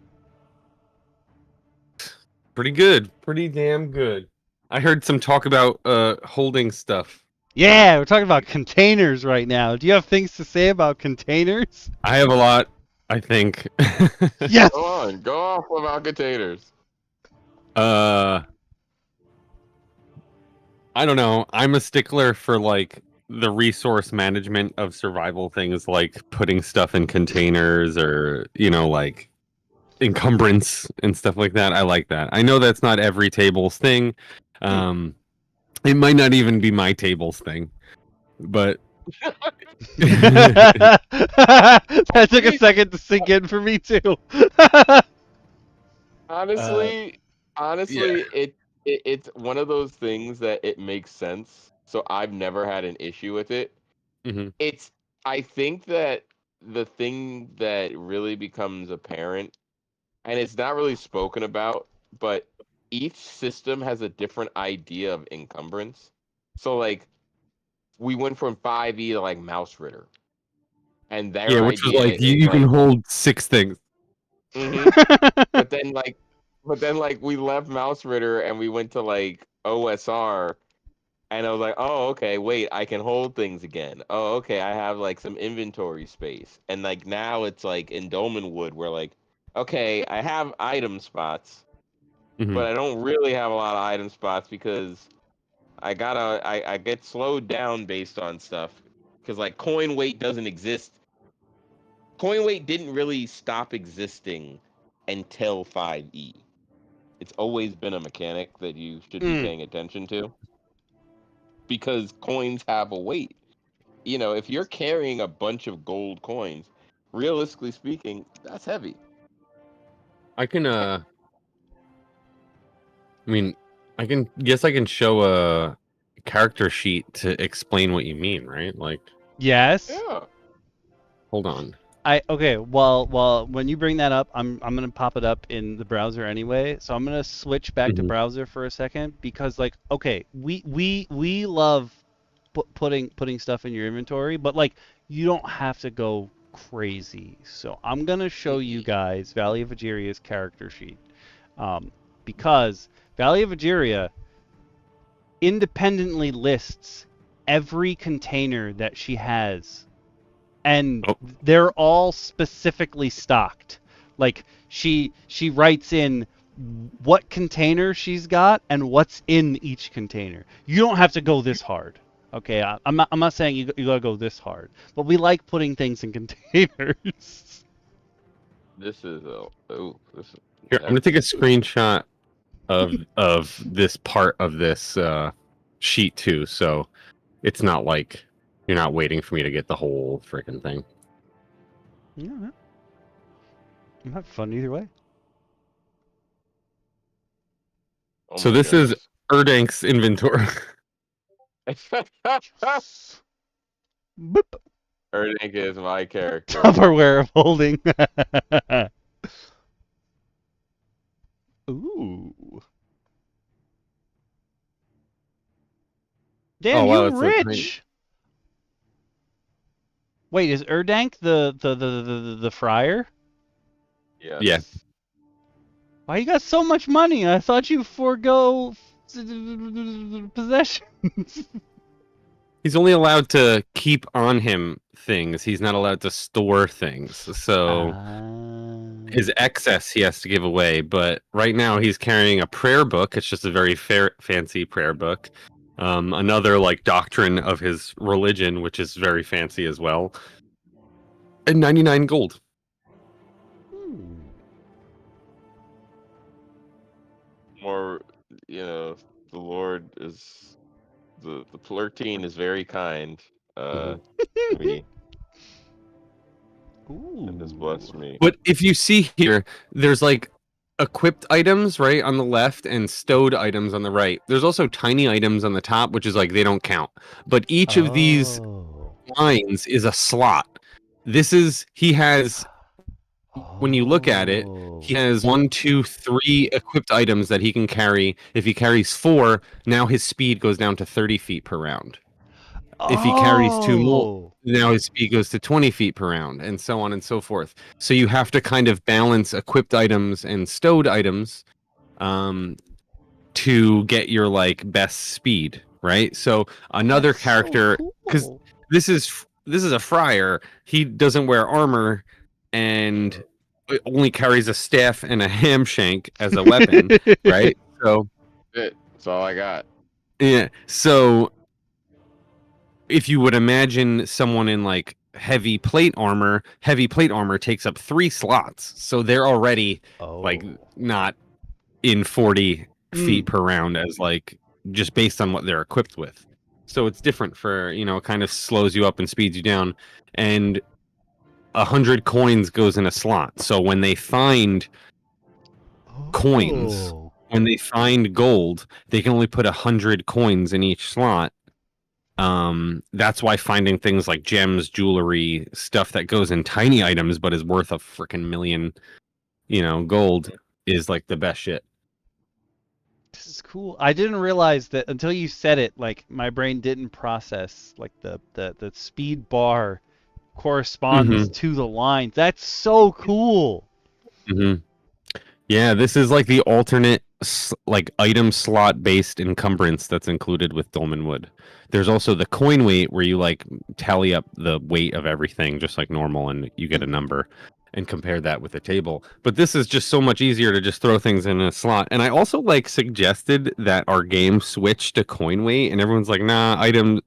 Pretty good. Pretty damn good. I heard some talk about holding stuff. Yeah, we're talking about containers right now. Do you have things to say about containers? I have a lot, I think. Yes! Go on, go off about containers. I don't know. I'm a stickler for like the resource management of survival things, like putting stuff in containers or, you know, like encumbrance and stuff like that. I like that. I know that's not every table's thing. It might not even be my table's thing, but that took a second to sink in for me too. Honestly, it's one of those things that it makes sense. So I've never had an issue with it. Mm-hmm. I think that the thing that really becomes apparent, and it's not really spoken about, but each system has a different idea of encumbrance. So like we went from 5e to like Mouse Ritter. And their which was idea like you can hold 6 things. Mm-hmm. but then we left Mouse Ritter and we went to like OSR, and I was like, oh, okay, wait, I can hold things again. Oh, okay, I have like some inventory space. And like now it's like in Dolmenwood where like, okay, I have item spots, but I don't really have a lot of item spots because I get slowed down based on stuff. Because like coin weight doesn't exist. Coin weight didn't really stop existing until 5e. It's always been a mechanic that you should be paying attention to. Because coins have a weight. You know, if you're carrying a bunch of gold coins, realistically speaking, that's heavy. I can I can show a character sheet to explain what you mean, right? Like Yes. Yeah. Hold on. Okay. Well, when you bring that up, I'm gonna pop it up in the browser anyway. So I'm gonna switch back to browser for a second because, like, okay, we love putting stuff in your inventory, but like you don't have to go crazy. So I'm gonna show you guys Valley of Egeria's character sheet, because Valley of Egeria independently lists every container that she has. And they're all specifically stocked. Like she writes in what container she's got and what's in each container. You don't have to go this hard. Okay, I'm not saying you gotta go this hard, but we like putting things in containers. This is Here, I'm gonna take a screenshot of this part of this sheet too, so it's not like you're not waiting for me to get the whole freaking thing. Yeah, I'm having fun either way. Oh so this is Erdank's inventory. Boop. Erdank is my character. Tupperware of holding. Ooh. Damn, wow, you rich. Wait, is Erdank the friar? Yes. Yeah. Why you got so much money? I thought you forego possessions. He's only allowed to keep on him things. He's not allowed to store things. So his excess he has to give away. But right now he's carrying a prayer book. It's just a very fancy prayer book. Another like doctrine of his religion, which is very fancy as well. And 99 gold. More, the Lord is the Plurtine is very kind. Me. And has blessed me. But if you see here, there's like equipped items right on the left and stowed items on the right. There's also tiny items on the top, which is like they don't count. But each of these lines is a slot. He has, when you look at it, he has 1, 2, 3 equipped items that he can carry. If he carries 4, now his speed goes down to 30 feet per round. If he carries 2 more, now his speed goes to 20 feet per round, and so on and so forth. So you have to kind of balance equipped items and stowed items to get your like best speed, right? So another That's so character, because cool. this is a friar. He doesn't wear armor and only carries a staff and a ham shank as a weapon, right? So That's all I got. yeah. So if you would imagine someone in like heavy plate armor takes up 3 slots. So they're already like not in 40 feet per round as like just based on what they're equipped with. So it's different for, you know, it kind of slows you up and speeds you down. And 100 coins goes in a slot. So when they find coins, when they find gold, they can only put 100 coins in each slot. That's why finding things like gems, jewelry, stuff that goes in tiny items but is worth a freaking million, you know, gold is like the best shit. This is cool. I didn't realize that until you said it. Like my brain didn't process like the speed bar corresponds to the lines. That's so cool. Yeah, this is like the alternate like item slot based encumbrance that's included with Dolmen Wood. There's also the coin weight where you like tally up the weight of everything just like normal and you get a number and compare that with a table. But this is just so much easier to just throw things in a slot. And I also like suggested that our game switch to coin weight and everyone's like, "Nah, item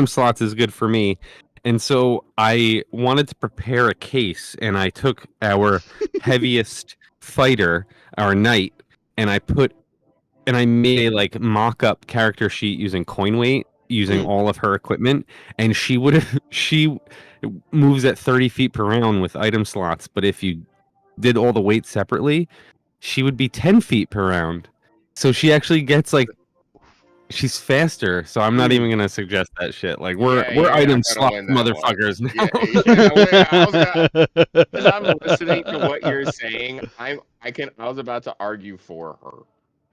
slots is good for me." And so I wanted to prepare a case and I took our heaviest fighter, our knight, and I made a like mock-up character sheet using coin weight, using all of her equipment, and she moves at 30 feet per round with item slots, but if you did all the weight separately, she would be 10 feet per round. So she actually gets like she's faster, so I'm not even gonna suggest that shit. Like we're item slot motherfuckers now. As I'm listening to what you're saying, I was about to argue for her.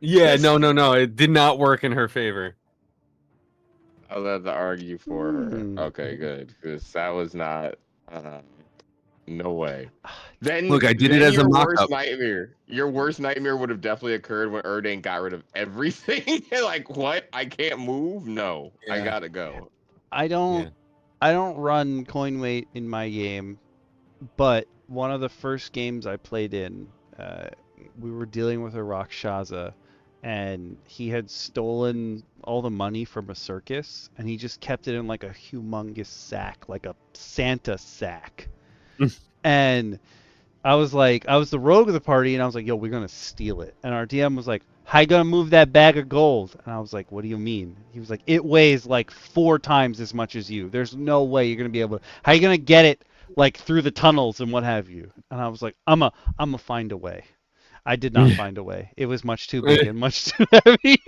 Yeah, no, it did not work in her favor. I was about to argue for her. Okay, good, because that was not. No way. Then look, I did it as a mock-up. Your worst nightmare would have definitely occurred when Erdain got rid of everything. Like, what? I can't move? No, yeah. I gotta go. I don't run coin weight in my game, but one of the first games I played in, we were dealing with a Rakshasa, and he had stolen all the money from a circus, and he just kept it in like a humongous sack, like a Santa sack. And I was the rogue of the party, and I was like, yo, we're gonna steal it. And our DM was like, how you gonna move that bag of gold? And I was like, what do you mean? He was like, it weighs like 4 times as much as you. There's no way you're gonna be able to. How you gonna get it like through the tunnels and what have you? And I was like, I'm a find a way. I did not find a way. It was much too big and much too heavy.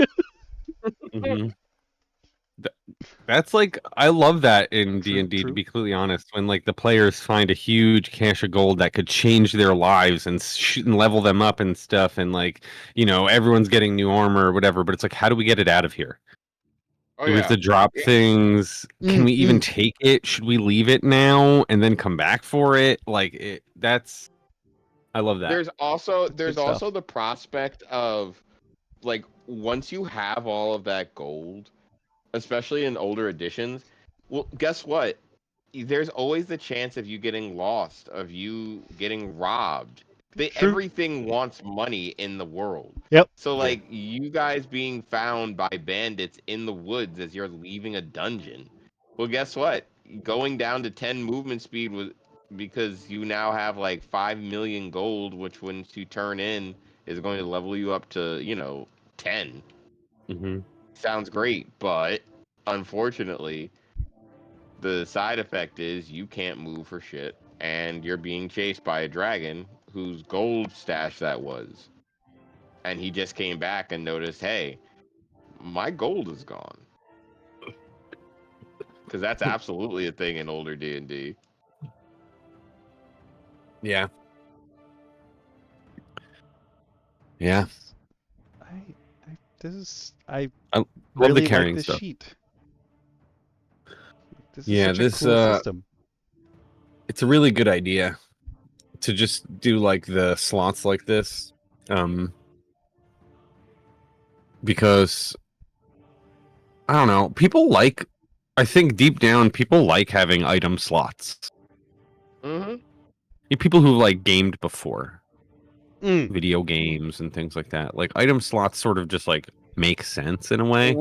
That's like, I love that in D&D, to be completely honest, when like the players find a huge cache of gold that could change their lives and level them up and stuff, and like, you know, everyone's getting new armor or whatever, but it's like, how do we get it out of here? Do we have to drop things? Can we even take it? Should we leave it now and then come back for it? Like, I love that. There's also the prospect of like, once you have all of that gold, especially in older editions, well, guess what? There's always the chance of you getting lost, of you getting robbed. Everything wants money in the world. Yep. So, like, you guys being found by bandits in the woods as you're leaving a dungeon. Well, guess what? Going down to 10 movement speed was because you now have, like, 5 million gold, which once you turn in is going to level you up to, 10. Sounds great, but unfortunately, the side effect is you can't move for shit, and you're being chased by a dragon whose gold stash that was. And he just came back and noticed, hey, my gold is gone. Because that's absolutely a thing in older D&D. Yeah. Yeah. I love really the carrying like this stuff. sheet. This is such a cool system. It's a really good idea to just do like the slots like this. because I don't know. People like, I think deep down, people like having item slots. Mm-hmm. People who like gamed before, video games and things like that. Like item slots sort of just like make sense in a way.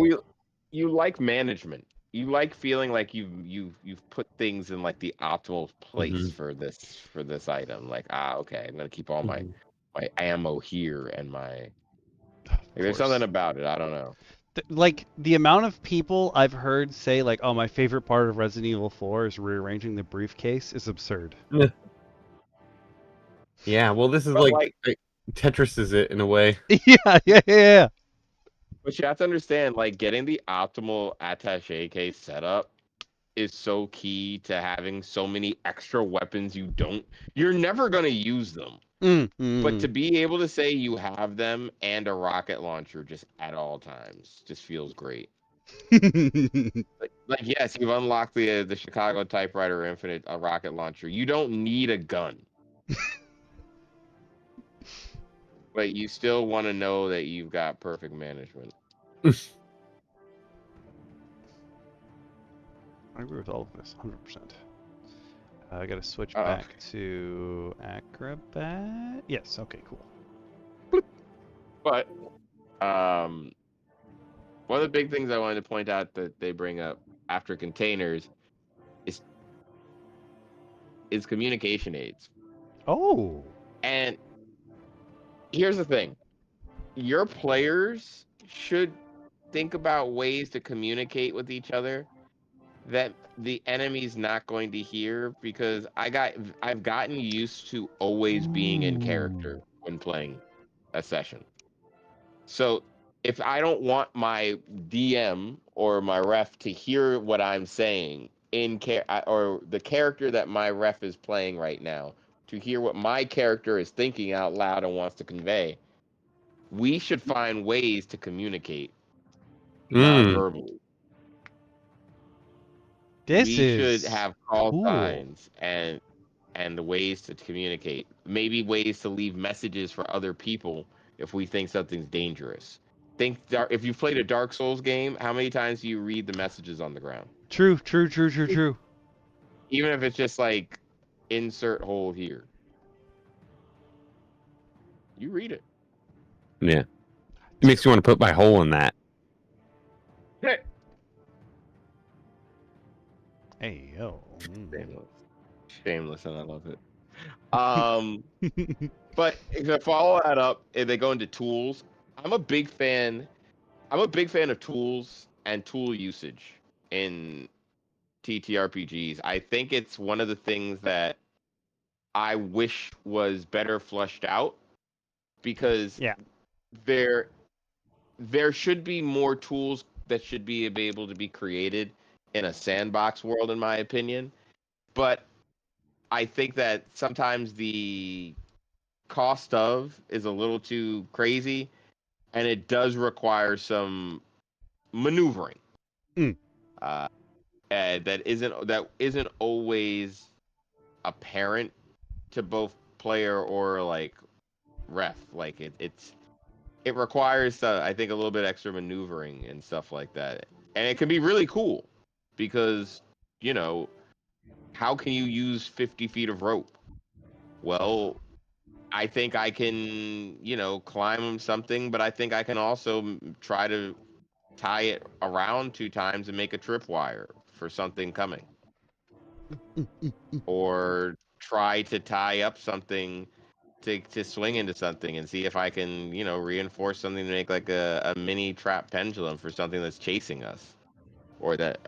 You like management. You like feeling like you've put things in like the optimal place for this item. Like, okay, I'm gonna keep all my ammo here and my. There's something about it. I don't know. Like the amount of people I've heard say like, "Oh, my favorite part of Resident Evil 4 is rearranging the briefcase," is absurd. Yeah, well, this is like Tetris is it in a way. Yeah. But you have to understand, like, getting the optimal attaché case setup is so key to having so many extra weapons you're never going to use them. But to be able to say you have them and a rocket launcher just at all times just feels great. like yes, you've unlocked the Chicago Typewriter Infinite rocket launcher. You don't need a gun. But you still want to know that you've got perfect management. I agree with all of this, 100%. I gotta switch back to Acrobat. Yes, okay, cool. Bloop. But one of the big things I wanted to point out that they bring up after containers is communication aids. Oh. And here's the thing. Your players should think about ways to communicate with each other that the enemy's not going to hear, because I've gotten used to always being in character when playing a session. So if I don't want my DM or my ref to hear what I'm saying or the character that my ref is playing right now to hear what my character is thinking out loud and wants to convey, we should find ways to communicate non-verbally. We should have call signs and the ways to communicate. Maybe ways to leave messages for other people if we think something's dangerous. If you've played a Dark Souls game, how many times do you read the messages on the ground? True. Even if it's just like, insert hole here. You read it. Yeah. It makes you want to put my hole in that. Hey, yo. Shameless, and I love it. But to follow that up, if they go into tools, I'm a big fan of tools and tool usage in TTRPGs. I think it's one of the things that I wish was better fleshed out, because there should be more tools that should be able to be created in a sandbox world, in my opinion. But I think that sometimes the cost of is a little too crazy, and it does require some maneuvering. That isn't always apparent to both player or like ref. Like it requires I think a little bit extra maneuvering and stuff like that, and it can be really cool because how can you use 50 feet of rope? Well, I think I can, climb something, but I think I can also try to tie it around 2 times and make a tripwire for something coming. Or try to tie up something to swing into something and see if I can, reinforce something to make like a mini trap pendulum for something that's chasing us. Or that,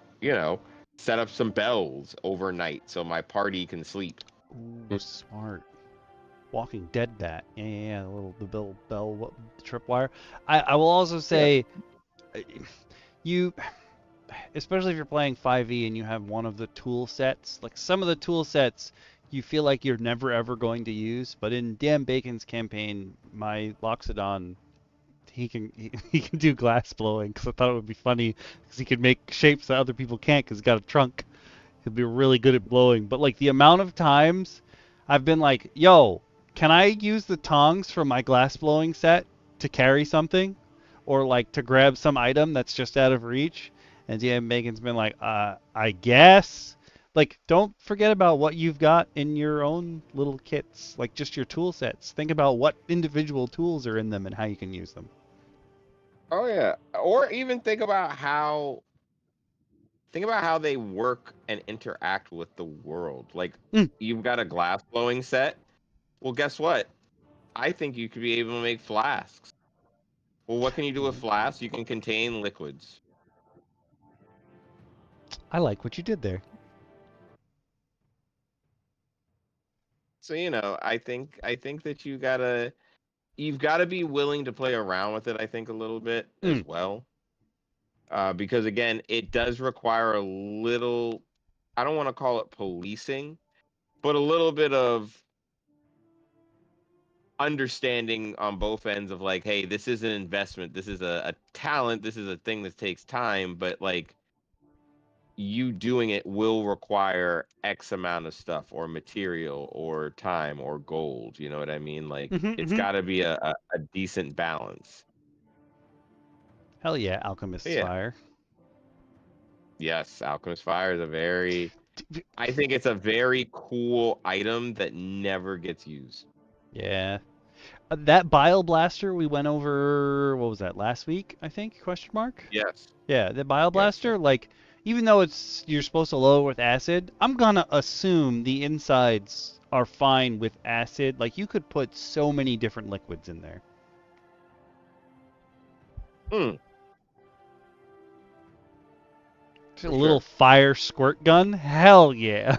set up some bells overnight so my party can sleep. Ooh, smart. Walking Dead that. Yeah, the bell tripwire. I will also say, especially if you're playing 5e and you have one of the tool sets, like some of the tool sets you feel like you're never ever going to use, but in DM Bacon's campaign, my Loxodon, he can do glass blowing, because I thought it would be funny because he could make shapes that other people can't because he's got a trunk. He'll be really good at blowing. But like the amount of times I've been like, yo, can I use the tongs from my glass blowing set to carry something? or like to grab some item that's just out of reach. And DM Megan's been like, I guess. Like, don't forget about what you've got in your own little kits, like just your tool sets. Think about what individual tools are in them and how you can use them. Oh yeah, or even think about how they work and interact with the world. Like, you've got a glass blowing set. Well, guess what? I think you could be able to make flasks. Well, what can you do with flasks? You can contain liquids. I like what you did there. So, I think that you've got to be willing to play around with it, I think, a little bit as well. Because again, it does require a little, I don't want to call it policing, but a little bit of understanding on both ends of like, hey, this is an investment, this is a talent, this is a thing that takes time, but like, you doing it will require X amount of stuff or material or time or gold. You know what I mean? Like, it's got to be a decent balance. Hell yeah, Alchemist's Fire. Yes, Alchemist's Fire is I think it's a very cool item that never gets used. Yeah. That Bile Blaster we went over, what was that, last week, I think, question mark? Yes. Yeah, the Bile Blaster, like, even though you're supposed to load with acid, I'm gonna assume the insides are fine with acid. Like, you could put so many different liquids in there. A little fire squirt gun? Hell yeah.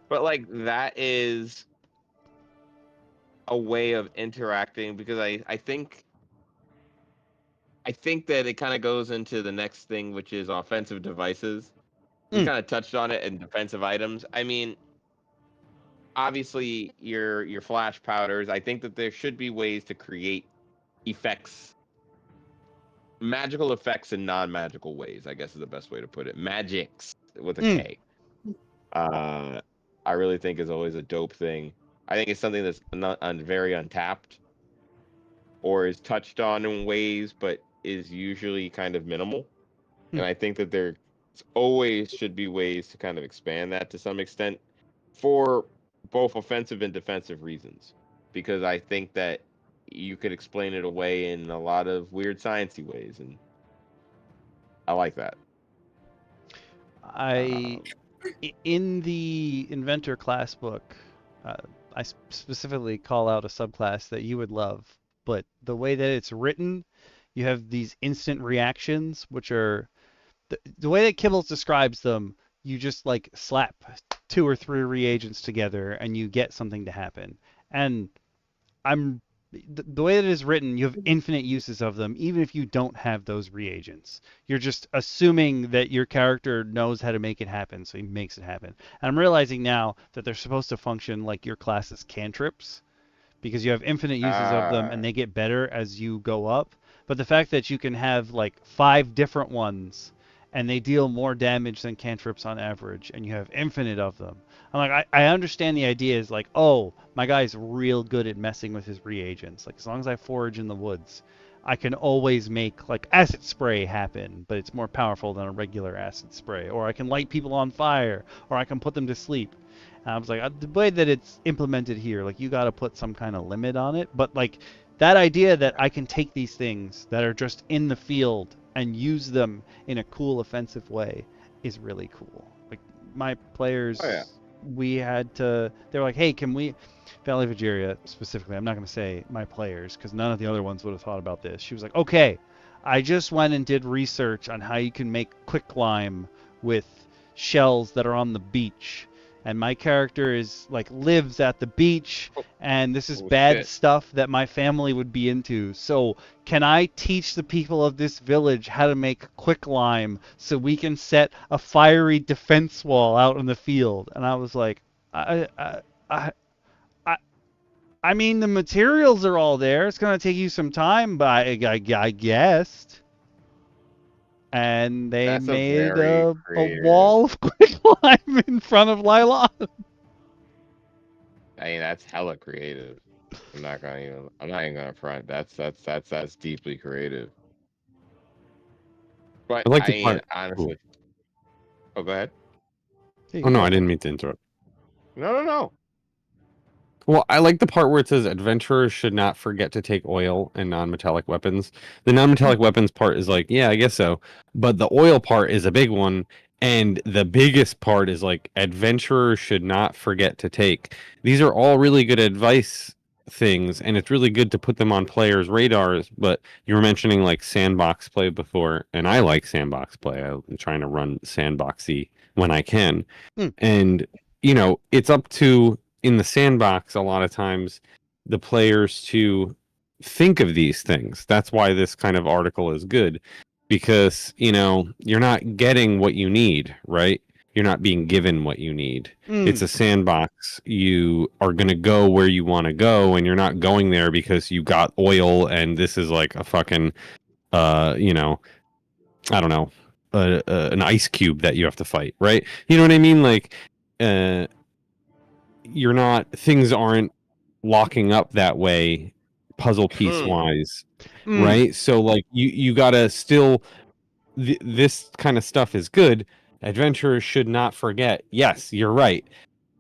But, like, that is a way of interacting, because I think that it kind of goes into the next thing, which is offensive devices. We kind of touched on it in defensive items. I mean, obviously, your flash powders, I think that there should be ways to create effects, magical effects in non-magical ways, I guess is the best way to put it. Magics with a K. I really think is always a dope thing. I think it's something that's very untapped, or is touched on in ways, but is usually kind of minimal. And I think that there always should be ways to kind of expand that to some extent for both offensive and defensive reasons. Because I think that you could explain it away in a lot of weird sciencey ways, and I like that. In the Inventor class book, I specifically call out a subclass that you would love, but the way that it's written, you have these instant reactions, which are the way that Kibbles describes them. You just like slap 2 or 3 reagents together and you get something to happen. And the way that it is written, you have infinite uses of them, even if you don't have those reagents. You're just assuming that your character knows how to make it happen, so he makes it happen. And I'm realizing now that they're supposed to function like your class's cantrips, because you have infinite uses of them, and they get better as you go up. But the fact that you can have like 5 different ones, and they deal more damage than cantrips on average, and you have infinite of them. I'm like, I understand the idea is like, oh, my guy's real good at messing with his reagents. Like, as long as I forage in the woods, I can always make like acid spray happen, but it's more powerful than a regular acid spray. Or I can light people on fire, or I can put them to sleep. And I was like, the way that it's implemented here, like, you got to put some kind of limit on it. But like, that idea that I can take these things that are just in the field and use them in a cool offensive way is really cool. Like, my players, we had to, they were like, hey, can we, Valley of Egeria specifically, I'm not going to say my players because none of the other ones would have thought about this. She was like, okay, I just went and did research on how you can make quicklime with shells that are on the beach. And my character is like lives at the beach, and this is bad stuff that my family would be into. So can I teach the people of this village how to make quicklime so we can set a fiery defense wall out in the field? And I was like, I mean, the materials are all there. It's gonna take you some time, but I guess. And they made a wall of quicklime in front of Lila. I mean, that's hella creative. I'm not even gonna front. That's deeply creative. But I like I the mean, part. honestly. Oh, go ahead. Oh no, I didn't mean to interrupt. No. Well, I like the part where it says adventurers should not forget to take oil and non-metallic weapons. The non-metallic weapons part is like, yeah, I guess so. But the oil part is a big one. And the biggest part is like adventurers should not forget to take. These are all really good advice things, and it's really good to put them on players' radars. But you were mentioning like sandbox play before, and I like sandbox play. I'm trying to run sandboxy when I can. And, it's up to in the sandbox a lot of times the players to think of these things. That's why this kind of article is good, because you're not getting what you need, right? You're not being given what you need. It's a sandbox. You are going to go where you want to go, and you're not going there because you got oil and this is like a fucking I don't know, an ice cube that you have to fight, right? You know what I mean? Like things aren't locking up that way puzzle piece wise, right? So like you gotta still this kind of stuff is good. Adventurers should not forget. Yes, you're right,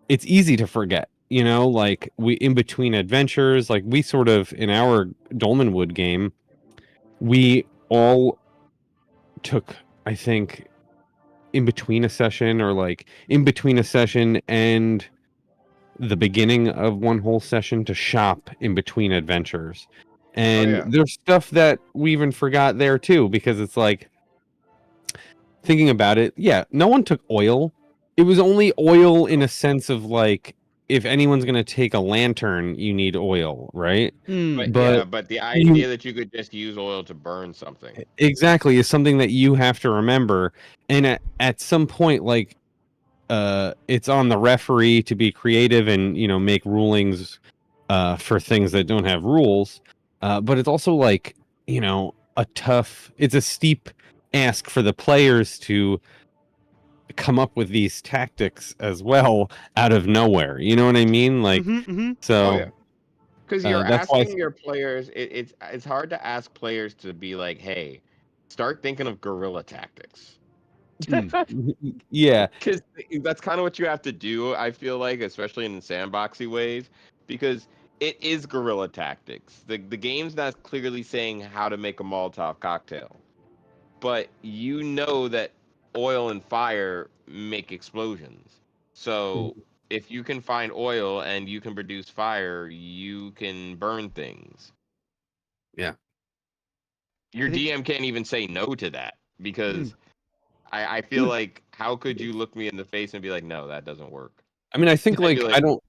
it's easy to forget, like we in between adventures, like we sort of in our Dolmenwood game, we all took, I think, in between a session and the beginning of one whole session to shop in between adventures. And there's stuff that we even forgot there too, because it's like, thinking about it, no one took oil. It was only oil in a sense of like, if anyone's going to take a lantern, you need oil, right? But the idea that you could just use oil to burn something exactly is something that you have to remember. And at some point, like, it's on the referee to be creative and make rulings for things that don't have rules, but it's also like it's a steep ask for the players to come up with these tactics as well out of nowhere, you know what I mean? Like so because you're asking your players, it's hard to ask players to be like, hey, start thinking of guerrilla tactics. Yeah, because that's kind of what you have to do, I feel like, especially in sandboxy ways, because it is guerrilla tactics. The game's not clearly saying how to make a Molotov cocktail, but that oil and fire make explosions. So if you can find oil and you can produce fire, you can burn things. Yeah. Your DM can't even say no to that, because I feel like, how could you look me in the face and be like, no, that doesn't work? I mean, I think I don't.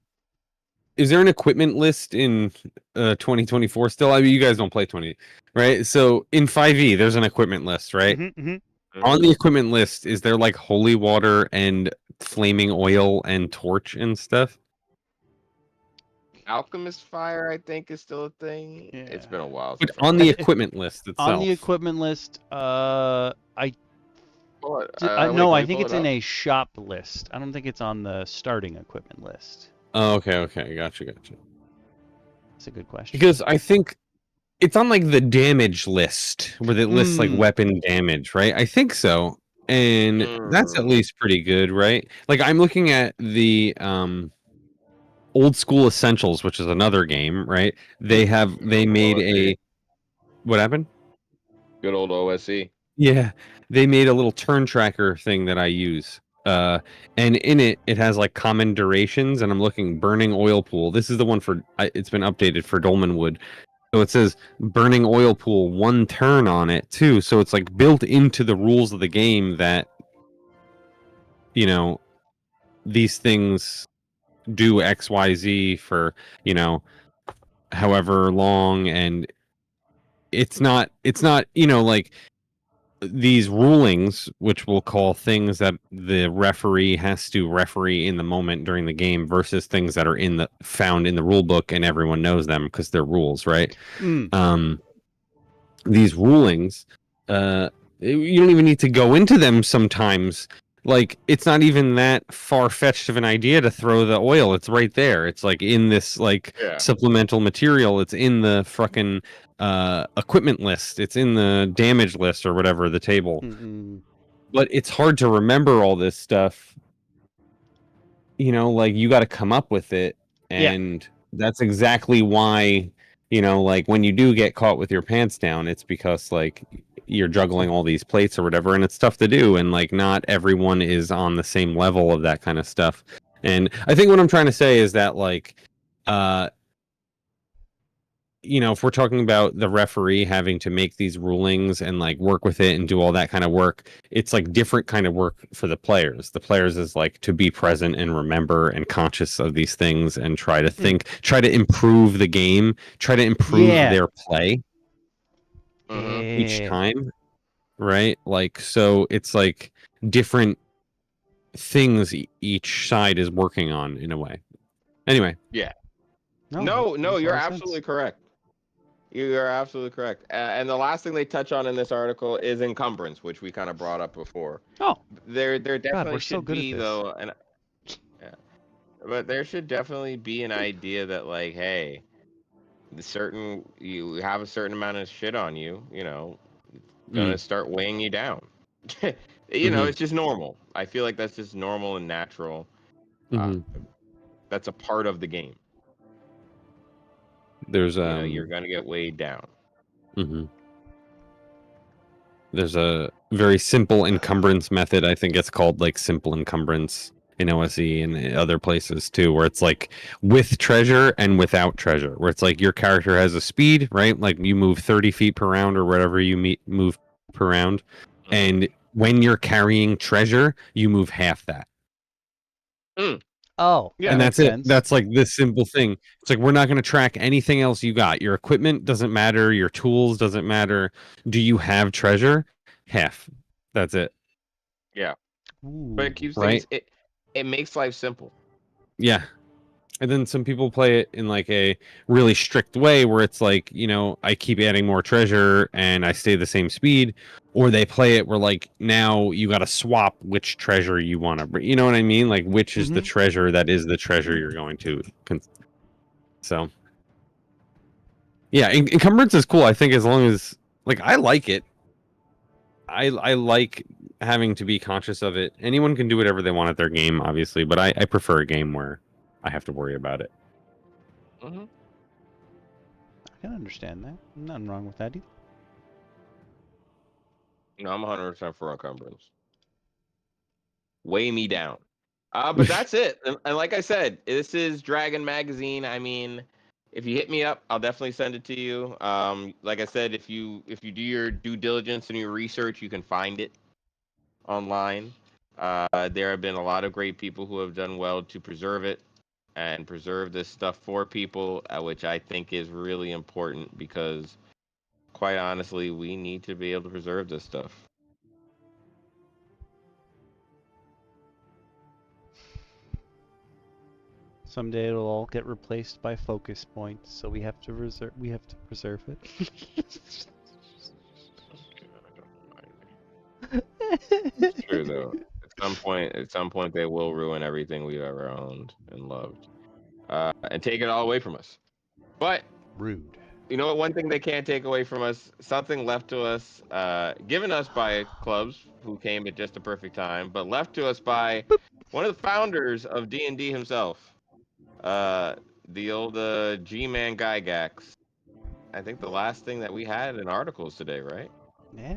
Is there an equipment list in 2024 still? I mean, you guys don't play 20, right? So in 5e, there's an equipment list, right? On the equipment list, is there like holy water and flaming oil and torch and stuff? Alchemist fire, I think, is still a thing. Yeah. It's been a while. But on the equipment list itself. On the equipment list, I think it's in a shop list. I don't think it's on the starting equipment list. Oh, okay, gotcha. That's a good question. Because I think it's on like the damage list where it lists like weapon damage, right? I think so, and that's at least pretty good, right? Like I'm looking at the Old School Essentials, which is another game, right? They made a what happened? Good old OSE. Yeah, they made a little turn tracker thing that I use. And in it has like common durations, and I'm looking burning oil pool. This is the one it's been updated for Dolmenwood. So it says burning oil pool 1 turn on it too. So it's like built into the rules of the game that these things do XYZ for however long, and it's not like these rulings, which we'll call things that the referee has to referee in the moment during the game, versus things that are found in the rule book and everyone knows them because they're rules, right? These rulings, you don't even need to go into them sometimes. like it's not even that far-fetched of an idea to throw the oil. It's right there. It's like in this like supplemental material. It's in the fucking equipment list. It's in the damage list or whatever, the table. But it's hard to remember all this stuff. You know, like you got to come up with it, and that's exactly why, you know, like when you do get caught with your pants down, it's because like you're juggling all these plates or whatever, and it's tough to do, and like not everyone is on the same level of that kind of stuff. And I think what I'm trying to say is that like you know, if we're talking about the referee having to make these rulings and like work with it and do all that kind of work, it's like different kind of work for the players. The players is like to be present and remember and conscious of these things and try to think, try to improve the game, try to improve their play each time, right? Like, so it's like different things each side is working on in a way. Anyway. Yeah. No, you're absolutely correct. You're absolutely correct. And the last thing they touch on in this article is encumbrance, which we kind of brought up before. Oh, there definitely should be though, and but there should definitely be an idea that like, hey, you have a certain amount of shit on you, you know, gonna start weighing you down. You know, it's just normal. I feel like that's just normal and natural. That's a part of the game. There's you know, you're gonna get weighed down. There's a very simple encumbrance method. I think it's called like simple encumbrance in OSE and other places too, where it's like with treasure and without treasure, where it's like your character has a speed, right? Like you move 30 feet per round or whatever you move per round, and when you're carrying treasure, you move half that. Oh, yeah, and that's sense. it. That's like this simple thing. It's like we're not going to track anything else you got. Your equipment doesn't matter. Your tools doesn't matter. Do you have treasure? Half. That's it. Yeah. Ooh, but it keeps things. It makes life simple. Yeah. And then some people play it in like a really strict way where it's like, you know, I keep adding more treasure and I stay the same speed. Or they play it where like now you got to swap which treasure you want to bring. You know what I mean? Like which is the treasure that is the treasure you're going to. So, yeah, encumbrance is cool. I think as long as like I like it. I like having to be conscious of it. Anyone can do whatever they want at their game, obviously, but I prefer a game where I have to worry about it. I can understand that. Nothing wrong with that either. No, I'm 100% for encumbrance. Weigh me down. But that's it. And like I said, this is Dragon Magazine. I mean, if you hit me up, I'll definitely send it to you. Like I said, if you do your due diligence and your research, you can find it online. There have been a lot of great people who have done well to preserve it and preserve this stuff for people, which I think is really important because, quite honestly, we need to be able to preserve this stuff. Someday it'll all get replaced by focus points, so we have to preserve it. It's true though. At some point they will ruin everything we've ever owned and loved. And take it all away from us. But rude. You know what? One thing they can't take away from us, something left to us, given us by clubs who came at just the perfect time, but left to us by one of the founders of D&D himself, the old G-Man Gygax. I think the last thing that we had in articles today, right? Yeah.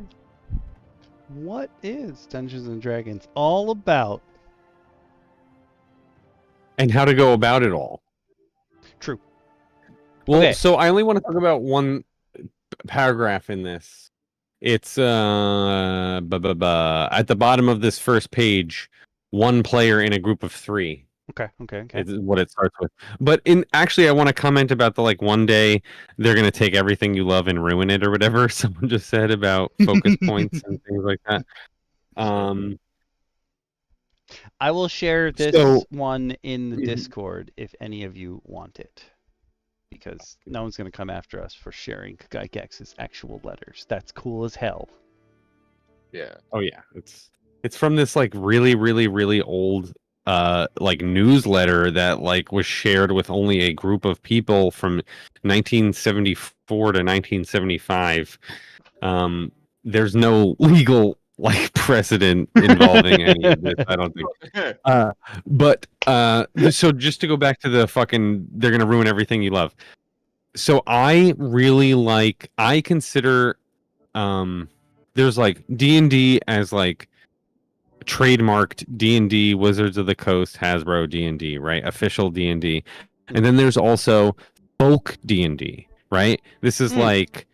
What is Dungeons and Dragons all about? And how to go about it all. True. Well, okay. So I only want to talk about one paragraph in this. It's at the bottom of this first page, one player in a group of 3. Okay. It's what it starts with. But I want to comment about the like one day they're gonna take everything you love and ruin it or whatever someone just said about focus points and things like that. I will share this one in the Discord if any of you want it, because no one's gonna come after us for sharing Gygax's actual letters. That's cool as hell. Yeah. Oh yeah, it's It's from this like really, really, really old like newsletter that like was shared with only a group of people from 1974 to 1975. There's no legal like precedent involving any of this, I don't think. So just to go back to the fucking they're gonna ruin everything you love. So I really like, I consider there's like D&D as like trademarked D&D, Wizards of the Coast, Hasbro D&D, right? Official D&D. And then there's also folk D&D, right? This is like,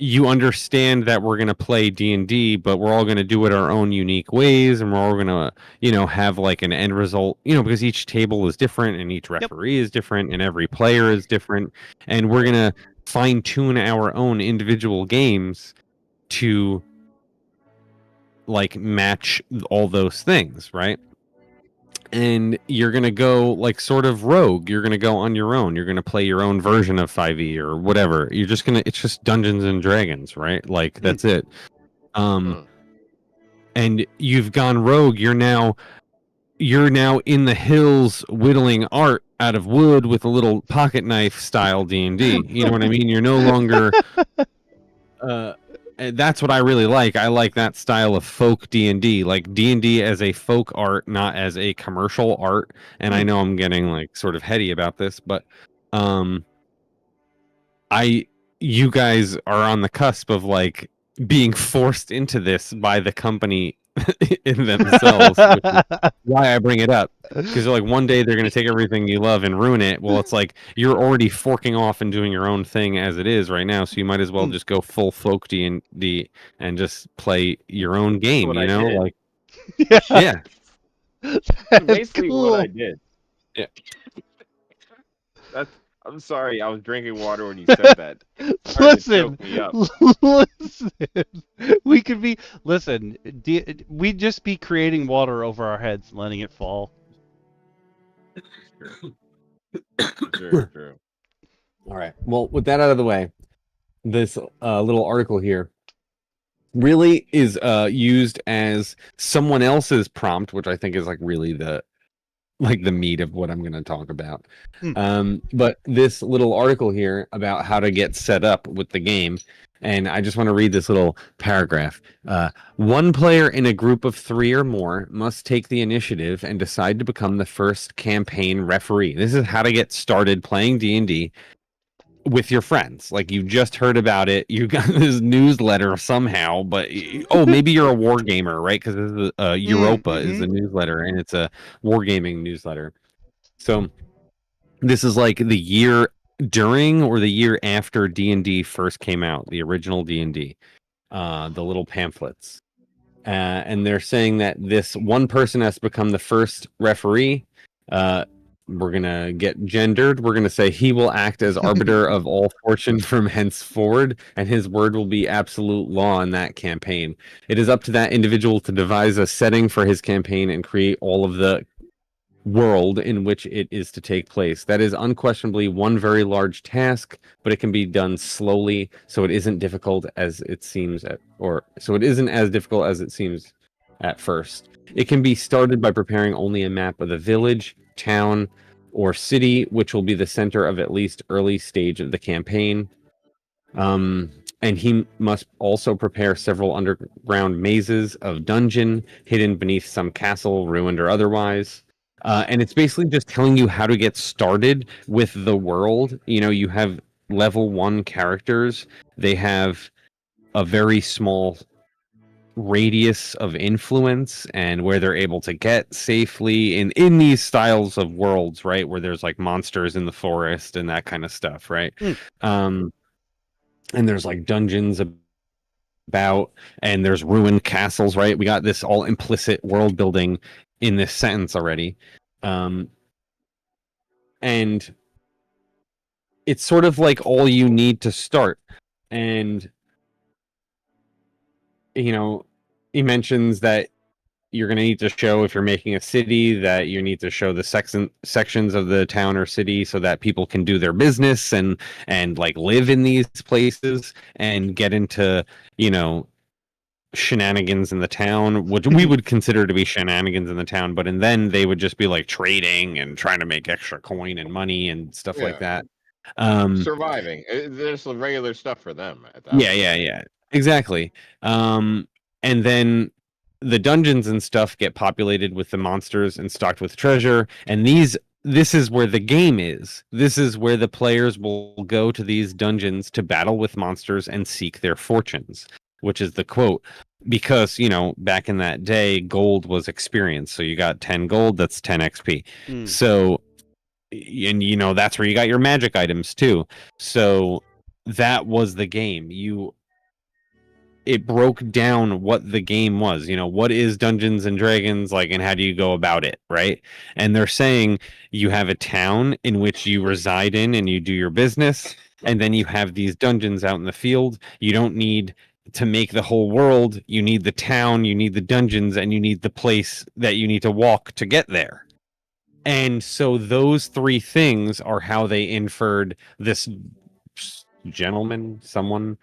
you understand that we're going to play D&D, but we're all going to do it our own unique ways, and we're all going to, you know, have like an end result, you know, because each table is different and each referee is different and every player is different, and we're going to fine tune our own individual games to like match all those things, right? And you're going to go like sort of rogue. You're going to go on your own. You're going to play your own version of 5e or whatever. You're just going to, it's just Dungeons and Dragons, right? Like that's it. And you've gone rogue. You're now in the hills whittling art out of wood with a little pocket knife style D&D. You know what I mean? You're no longer and that's what I really like. I like that style of folk D&D, like D&D as a folk art, not as a commercial art. And I know I'm getting like sort of heady about this, but you guys are on the cusp of like being forced into this by the company in themselves, which is why I bring it up, because like one day they're going to take everything you love and ruin it. Well, it's like you're already forking off and doing your own thing as it is right now, so you might as well just go full folk D&D and just play your own game, you know? Like yeah. That's basically cool. what I did. Yeah. I'm sorry, I was drinking water when you said that. Listen, we could be, we'd just be creating water over our heads and letting it fall. True. All right. Well, with that out of the way, this little article here really is used as someone else's prompt, which I think is like really the meat of what I'm going to talk about. But this little article here about how to get set up with the game, and I just want to read this little paragraph. One player in a group of 3 or more must take the initiative and decide to become the first campaign referee. This is how to get started playing D&D with your friends. Like, you just heard about it, you got this newsletter somehow, but maybe you're a war gamer, right? Because this is Europa is the newsletter, and it's a wargaming newsletter. So this is like the year during or the year after D&D first came out, the original D&D, the little pamphlets, and they're saying that this one person has to become the first referee. We're going to get gendered. We're going to say he will act as arbiter of all fortune from henceforward, and his word will be absolute law in that campaign. It is up to that individual to devise a setting for his campaign and create all of the world in which it is to take place. That is unquestionably one very large task, but it can be done slowly, so it isn't difficult as it seems so it isn't as difficult as it seems at first. It can be started by preparing only a map of the village, town, or city, which will be the center of at least early stage of the campaign. And he must also prepare several underground mazes of dungeon hidden beneath some castle, ruined or otherwise. And it's basically just telling you how to get started with the world. You know, you have level 1 characters. They have a very small radius of influence and where they're able to get safely in these styles of worlds, right? Where there's like monsters in the forest and that kind of stuff, right? And there's like dungeons about, and there's ruined castles, right? We got this all implicit world building in this sentence already. And it's sort of like all you need to start. And you know, he mentions that you're going to need to show, if you're making a city, that you need to show the sections of the town or city so that people can do their business and like live in these places and get into, you know, shenanigans in the town, which we would consider to be shenanigans in the town, but and then they would just be like trading and trying to make extra coin and money and stuff like that. Surviving. There's some regular stuff for them at that Yeah, point. yeah, exactly. And then the dungeons and stuff get populated with the monsters and stocked with treasure, and this is where the game is. This is where the players will go to these dungeons to battle with monsters and seek their fortunes, which is the quote. Because, you know, back in that day, gold was experience. So you got 10 gold, that's 10 XP. So, and you know, that's where you got your magic items too. So that was the game. It broke down what the game was. You know, what is Dungeons and Dragons like, and how do you go about it, right? And they're saying you have a town in which you reside in and you do your business, and then you have these dungeons out in the field. You don't need to make the whole world. You need the town, you need the dungeons, and you need the place that you need to walk to get there. And so those three things are how they inferred this someone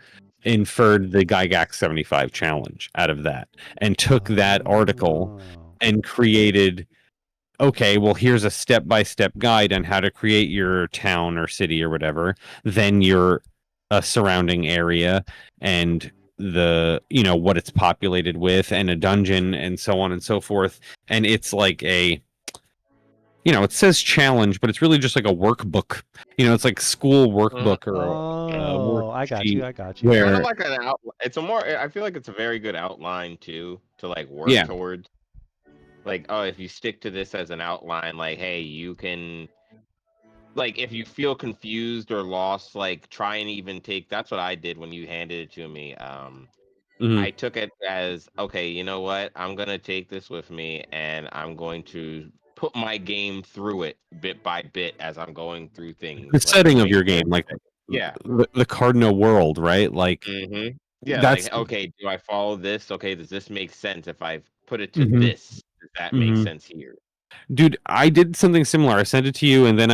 inferred the Gygax 75 challenge out of that and took that article and created, okay, well, here's a step-by-step guide on how to create your town or city or whatever, then your surrounding area and the, you know, what it's populated with and a dungeon and so on and so forth. And it's like a, you know, it says challenge, but it's really just like a workbook. You know, it's like school workbook or I got you. Where, kind of like an it's a more. I feel like it's a very good outline too to like work towards. Like, oh, if you stick to this as an outline, like, hey, you can. Like, if you feel confused or lost, like, try and even take. That's what I did when you handed it to me. I took it as, okay, you know what? I'm gonna take this with me, and I'm going to put my game through it bit by bit as I'm going through things. The setting of your game, like the Cardinal world, right? Like, yeah, that's... like, okay, do I follow this? Okay, does this make sense if I put it to this? Does that make sense here? Dude, I did something similar. I sent it to you, and then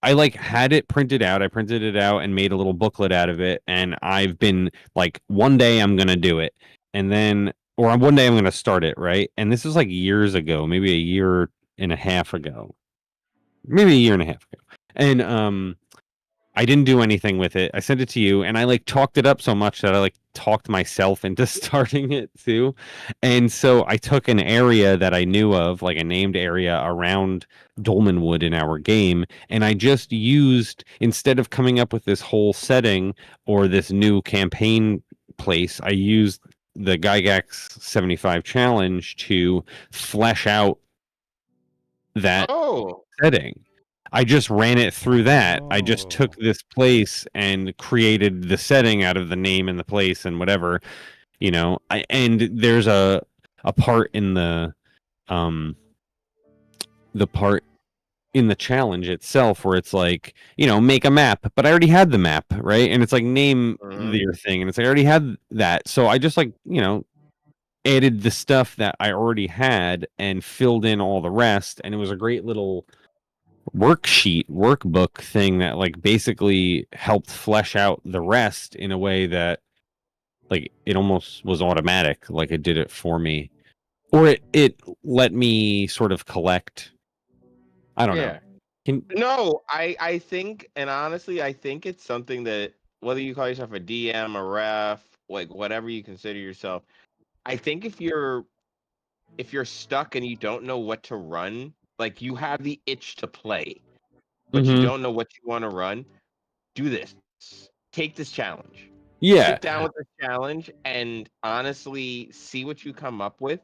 I like had it printed out. I printed it out and made a little booklet out of it, and I've been like, one day I'm gonna do it, and then, or one day I'm gonna start it, right? And this is like years ago, maybe a year and a half ago, maybe a year and a half ago, and I didn't do anything with it. I sent it to you, and I like talked it up so much that I like talked myself into starting it too. And so I took an area that I knew of, like a named area around Dolmenwood in our game, and I just used, instead of coming up with this whole setting or this new campaign place, I used the Gygax 75 challenge to flesh out that setting. I just ran it through that. I just took this place and created the setting out of the name and the place and whatever, you know. And there's a part in the part in the challenge itself where it's like, you know, make a map, but I already had the map, right? And it's like, name your thing, and it's like, I already had that, so I just, like, you know, added the stuff that I already had and filled in all the rest, and it was a great little workbook thing that like basically helped flesh out the rest in a way that like it almost was automatic, like it did it for me, or it let me sort of collect. I don't know. No, I think, and honestly, I think it's something that, whether you call yourself a DM, a ref, like whatever you consider yourself, I think if you're stuck and you don't know what to run, like you have the itch to play, but you don't know what you want to run, do this. Take this challenge. Yeah. Sit down with this challenge and honestly see what you come up with,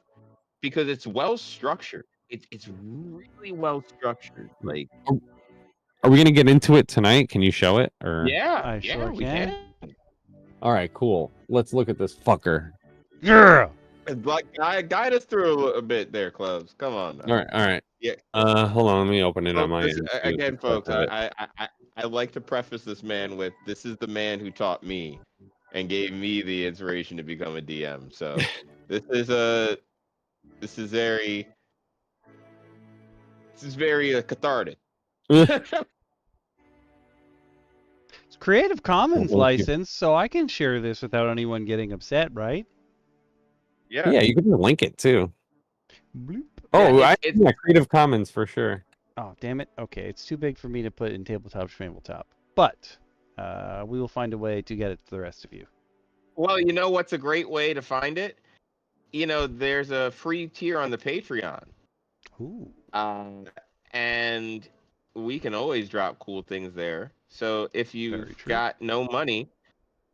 because it's well structured. It's really well structured. Like, are we gonna get into it tonight? Can you show it? Or I sure we can. All right, cool. Let's look at this fucker. Yeah. Like, guide us through a bit there, Clubs. Come on. All right. Yeah. Hold on. Let me open it on my end. Again, folks. I like to preface this man with, this is the man who taught me and gave me the inspiration to become a DM. So this is very cathartic. It's Creative Commons license, so I can share this without anyone getting upset, right? Yeah. Yeah, you can link it too. Bloop. Oh, Yeah, yeah, Creative Commons for sure. Oh, damn it. Okay, it's too big for me to put in tabletop schmabletop. But we will find a way to get it to the rest of you. Well, you know what's a great way to find it? There's a free tier on the Patreon. Ooh. And we can always drop cool things there. So if you've got no money,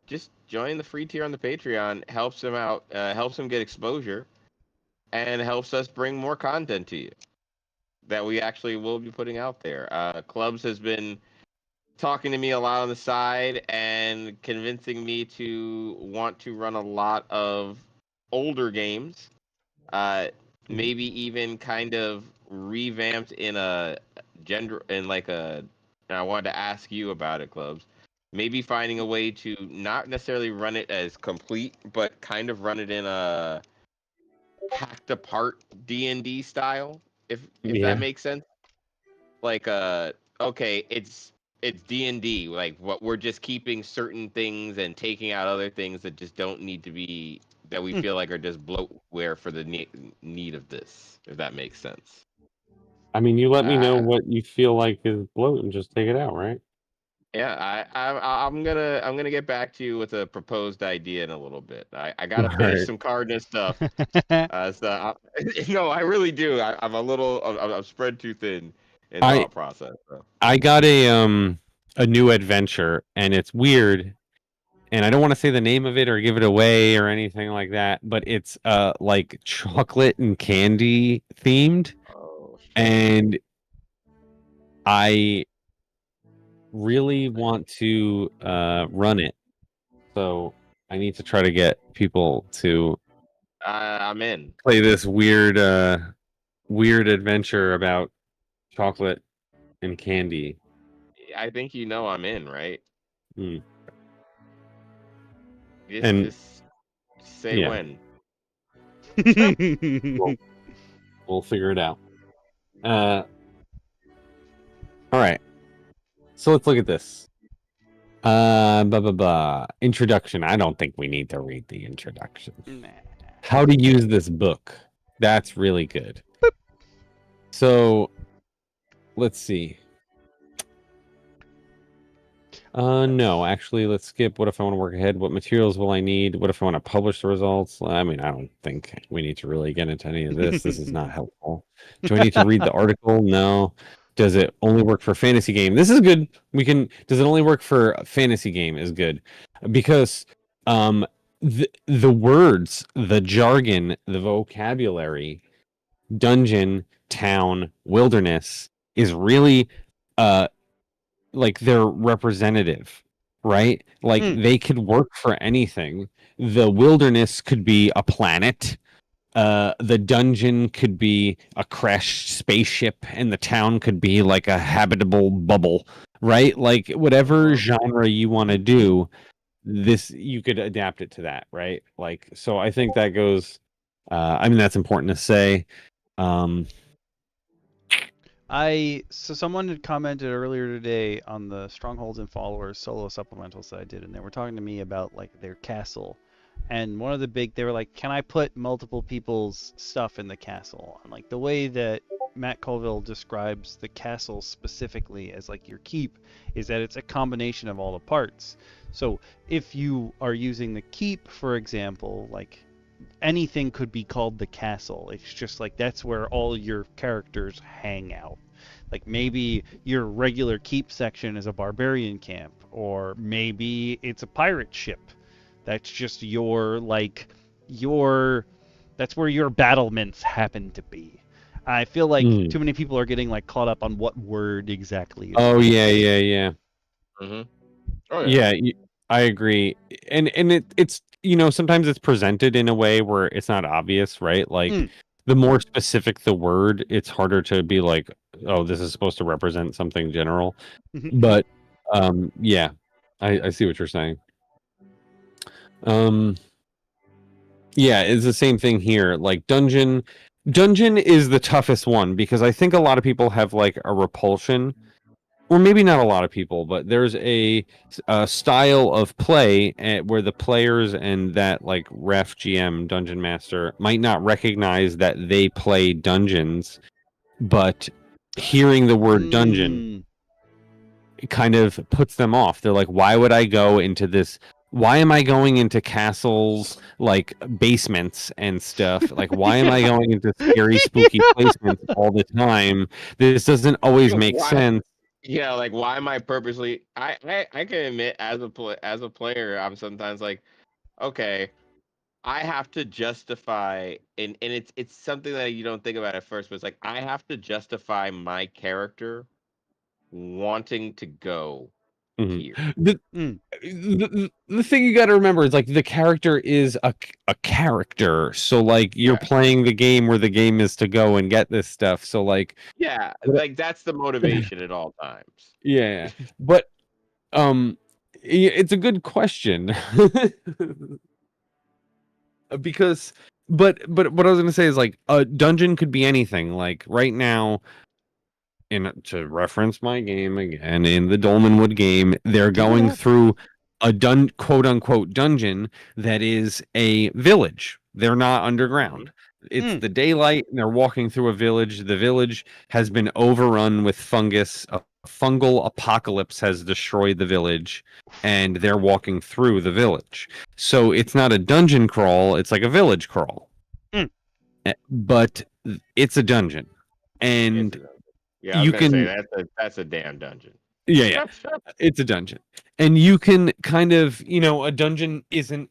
just join the free tier on the Patreon. Helps them out, helps them get exposure, and helps us bring more content to you that we actually will be putting out there. Clubs has been talking to me a lot on the side and convincing me to want to run a lot of older games. Maybe even kind of revamped in a gender in like a. And I wanted to ask you about it, Clubs. Maybe finding a way to not necessarily run it as complete, but kind of run it in a hacked apart D&D style, if that makes sense. Like okay, it's D&D, like what we're just keeping certain things and taking out other things that just don't need to be, that we feel like are just bloatware for the need of this, if that makes sense. I mean, you let me know what you feel like is bloat and just take it out, right? Yeah, I'm gonna get back to you with a proposed idea in a little bit. I gotta finish some Cardinal stuff. No, I really do. I'm spread too thin in thought process. So. I got a new adventure, and it's weird, and I don't want to say the name of it or give it away or anything like that, but it's like chocolate and candy themed, and I really want to run it, so I need to try to get people to I'm in. Play this weird adventure about chocolate and candy. I think I'm in, right? Hmm. Just say when. We'll figure it out. All right. So let's look at this. Introduction. I don't think we need to read the introduction. Nah. How to use this book. That's really good. Boop. So let's see. No, actually, let's skip. What if I want to work ahead? What materials will I need? What if I want to publish the results? I mean, I don't think we need to really get into any of this. This is not helpful. Do I need to read the article? No. Does it only work for fantasy game? This is good. Does it only work for a fantasy game? Is good. Because the words, the jargon, the vocabulary, dungeon, town, wilderness is really like they're representative, right? Like they could work for anything. The wilderness could be a planet. The dungeon could be a crashed spaceship, and the town could be like a habitable bubble, right? Like whatever genre you want to do, this you could adapt it to that, right? Like, so I think that goes. I mean, that's important to say. So someone had commented earlier today on the Strongholds and Followers solo supplementals that I did, and they were talking to me about like their castle. And one of they were like, can I put multiple people's stuff in the castle? And like the way that Matt Colville describes the castle specifically as like your keep is that it's a combination of all the parts. So if you are using the keep, for example, like anything could be called the castle. It's just like that's where all your characters hang out. Like maybe your regular keep section is a barbarian camp, or maybe it's a pirate ship. That's just that's where your battlements happen to be. I feel like too many people are getting like caught up on what word exactly. Oh yeah. Mm-hmm. Oh yeah. I agree, and it's sometimes it's presented in a way where it's not obvious, right? Like the more specific the word, it's harder to be like, oh, this is supposed to represent something general. But yeah, I see what you're saying. Yeah, it's the same thing here. Like dungeon is the toughest one because I think a lot of people have like a repulsion or maybe not a lot of people, but there's a style of play where the players and that like ref GM dungeon master might not recognize that they play dungeons, but hearing the word dungeon kind of puts them off. They're like, why would I go into this? Why am I going into castles, like basements and stuff? Like, why am I going into scary, spooky places all the time? This doesn't always make sense. Yeah, like why am I purposely? I can admit as a player, I'm sometimes like, okay, I have to justify, and it's something that you don't think about at first, but it's like I have to justify my character wanting to go here. The thing you got to remember is like the character is a character, so like you're playing the game where the game is to go and get this stuff. So like like that's the motivation at all times. Yeah, but it's a good question because but what I was gonna say is like a dungeon could be anything. Like right now, to reference my game again, in the Dolmenwood game, they're going through a quote unquote dungeon that is a village. They're not underground. It's the daylight, and they're walking through a village. The village has been overrun with fungus. A fungal apocalypse has destroyed the village, and they're walking through the village. So it's not a dungeon crawl, it's like a village crawl. But it's a dungeon. And yeah, you can say that's a damn dungeon. Yeah, it's a dungeon. And you can kind of, a dungeon isn't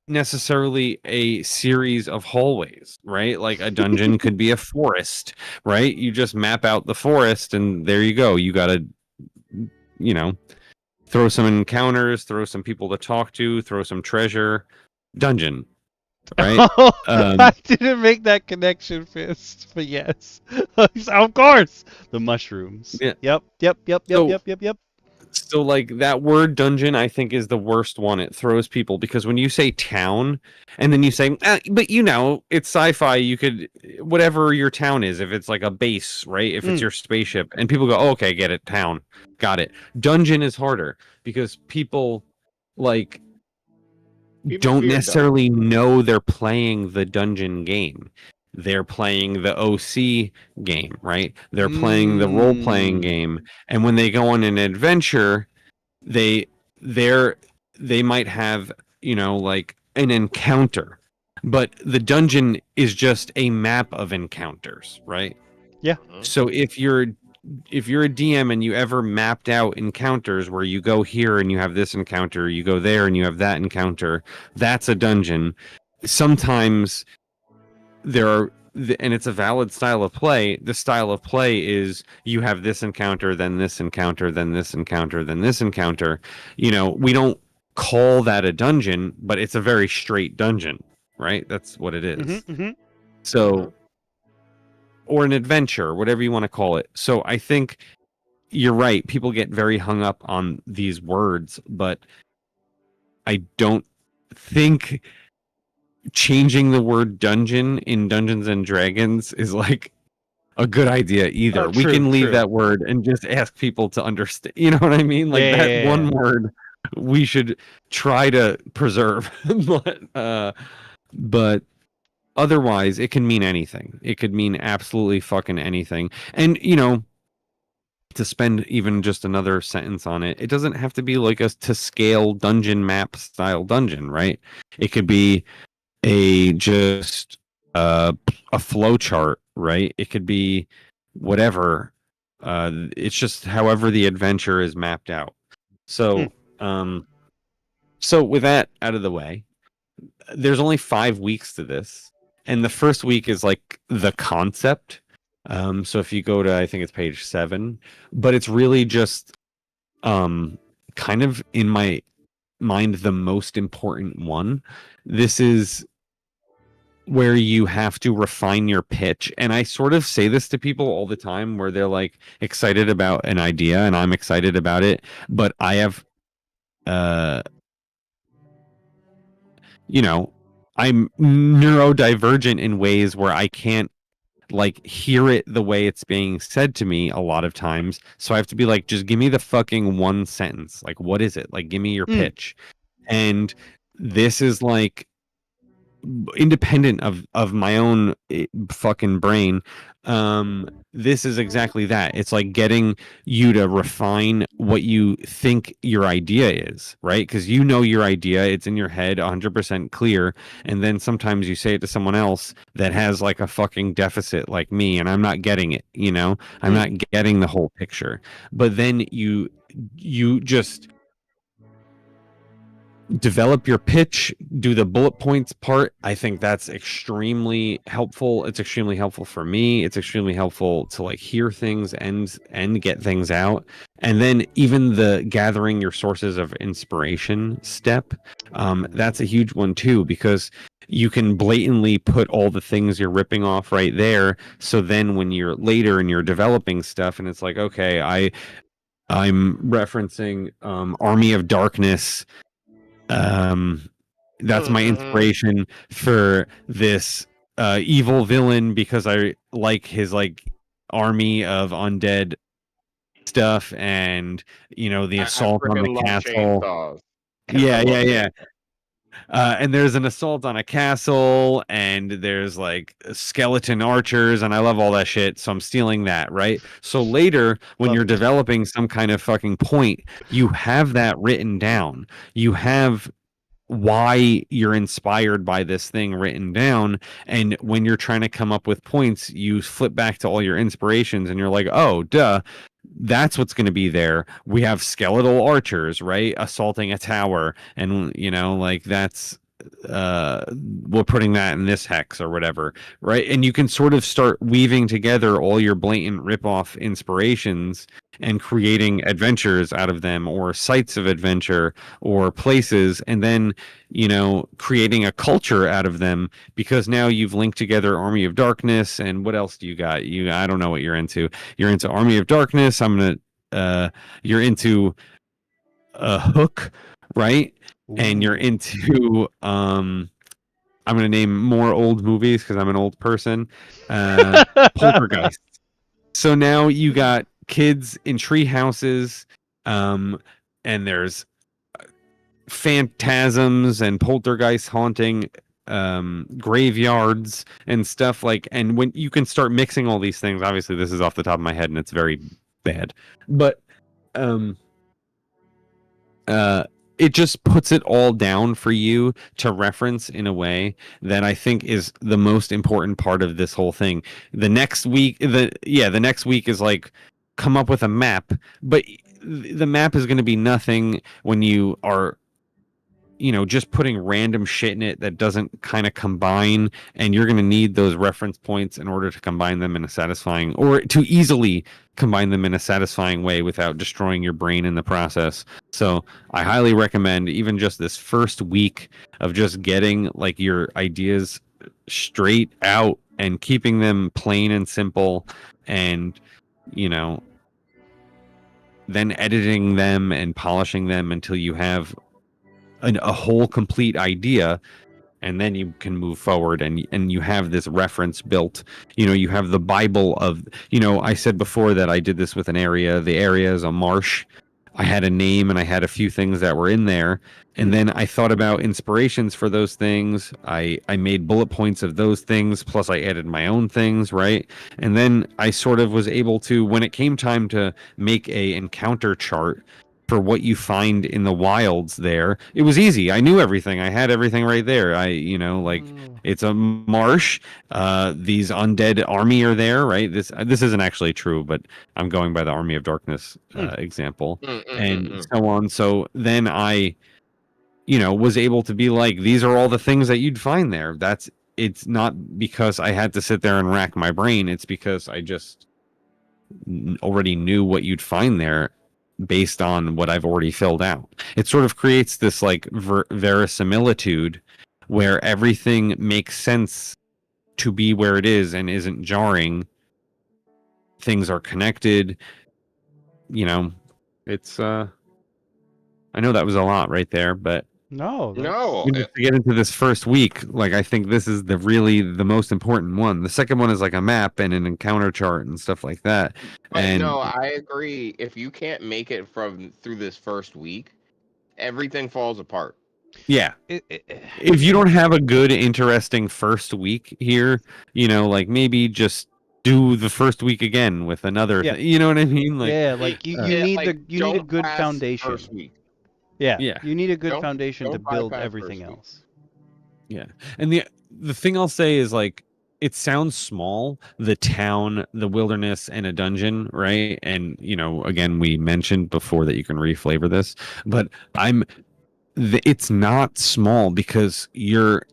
necessarily a series of hallways, right? Like a dungeon could be a forest, right? You just map out the forest and there you go. You got to, throw some encounters, throw some people to talk to, throw some treasure. Dungeon. Right? I didn't make that connection, Fist, but yes. Of course. The mushrooms. Yeah. Yep. So like that word dungeon, I think is the worst one. It throws people because when you say town and then you say, but it's sci-fi. You could, whatever your town is, if it's like a base, right? If it's your spaceship and people go, okay, get it. Town. Got it. Dungeon is harder because people don't necessarily know they're playing the dungeon game. They're playing the OC game, right? They're playing the role-playing game, and when they go on an adventure, they might have like an encounter, but the dungeon is just a map of encounters, right? Yeah. So if you're a DM and you ever mapped out encounters where you go here and you have this encounter, you go there and you have that encounter, that's a dungeon. Sometimes and it's a valid style of play. The style of play is you have this encounter, then this encounter, then this encounter, then this encounter. We don't call that a dungeon, but it's a very straight dungeon, right? That's what it is. So, or an adventure, whatever you want to call it. So I think you're right. People get very hung up on these words, but I don't think changing the word dungeon in Dungeons and Dragons is like a good idea either. We can leave that word and just ask people to understand. You know what I mean? Like one word we should try to preserve. But otherwise it can mean anything. It could mean absolutely fucking anything. And to spend even just another sentence on it, it doesn't have to be like a to scale dungeon map style dungeon, right? It could be a flow chart, right? It could be whatever. It's just however the adventure is mapped out. So so with that out of the way, there's only 5 weeks to this, and the first week is like the concept. So if you go to, I think it's page 7, but it's really just kind of in my mind the most important one. This is where you have to refine your pitch. And I sort of say this to people all the time where they're like excited about an idea and I'm excited about it, but I have I'm neurodivergent in ways where I can't like hear it the way it's being said to me a lot of times. So I have to be like, just give me the fucking one sentence. Like, what is it? Like, give me your pitch. And this is like independent of my own fucking brain. This is exactly that. It's like getting you to refine what you think your idea is, right? Because you know your idea, it's in your head 100% clear, and then sometimes you say it to someone else that has like a fucking deficit like me, and I'm not getting it, you know? I'm not getting the whole picture. But then you just develop your pitch, do the bullet points part. I think that's extremely helpful. It's extremely helpful for me. It's extremely helpful to like hear things and get things out. And then even the gathering your sources of inspiration step, that's a huge one too, because you can blatantly put all the things you're ripping off right there. So then when you're later and you're developing stuff and it's like, okay, I'm referencing Army of Darkness. That's my inspiration for this evil villain because I like his like army of undead stuff, and you know the assault on the castle. Yeah. And there's an assault on a castle, and there's like skeleton archers, and I love all that shit, so I'm stealing that, right? So later, when you're developing some kind of fucking point, you have that written down. You have why you're inspired by this thing written down, and when you're trying to come up with points, you flip back to all your inspirations, and you're like, oh, duh. That's what's going to be there. We have skeletal archers, right? Assaulting a tower. And, you know, like that's, we're putting that in this hex or whatever, right? And you can sort of start weaving together all your blatant rip-off inspirations and creating adventures out of them, or sites of adventure, or places, and then, you know, creating a culture out of them, because now you've linked together Army of Darkness, and what else do you got? I don't know what you're into. You're into Army of Darkness. You're into Hook, right? Ooh. And you're into I'm gonna name more old movies because I'm an old person. Poltergeist. So now you got kids in tree houses, and there's phantasms and poltergeists haunting graveyards and stuff like. And when you can start mixing all these things, obviously this is off the top of my head and it's very bad, but it just puts it all down for you to reference in a way that I think is the most important part of this whole thing. The next week is like, come up with a map, but the map is going to be nothing when you are, you know, just putting random shit in it that doesn't kind of combine, and you're going to need those reference points in order to combine them in a satisfying, or to easily combine them in a satisfying way without destroying your brain in the process. So I highly recommend even just this first week of just getting like your ideas straight out and keeping them plain and simple, and, you know, then editing them and polishing them until you have a whole complete idea, and then you can move forward, and you have this reference built. You know, you have the Bible of, you know, I said before that I did this with an area. The area is a marsh. I had a name and I had a few things that were in there, and then I thought about inspirations for those things. I made bullet points of those things, plus I added my own things, right? And then I sort of was able to, when it came time to make a encounter chart for what you find in the wilds there, it was easy. I knew everything. I had everything right there. It's a marsh. These undead army are there, right? This isn't actually true, but I'm going by the Army of Darkness example, and so on. So then I, you know, was able to be like, these are all the things that you'd find there. It's not because I had to sit there and rack my brain. It's because I just already knew what you'd find there based on what I've already filled out. It sort of creates this like verisimilitude where everything makes sense to be where it is and isn't jarring. Things are connected. You know, it's I know that was a lot right there, but No. No. To get into this first week, like I think this is the most important one. The second one is like a map and an encounter chart and stuff like that. But And no, I agree. If you can't make it through this first week, everything falls apart. yeah, if you don't have a good, interesting first week here, like maybe just do the first week again with another. Yeah. You know what I mean? Like, like you need a good foundation. First week. Yeah, you need a good foundation to don't build bypass everything first week. else. Yeah, and the thing I'll say is like it sounds small, the town, the wilderness, and a dungeon, right? And again, we mentioned before that you can reflavor this, but it's not small because you're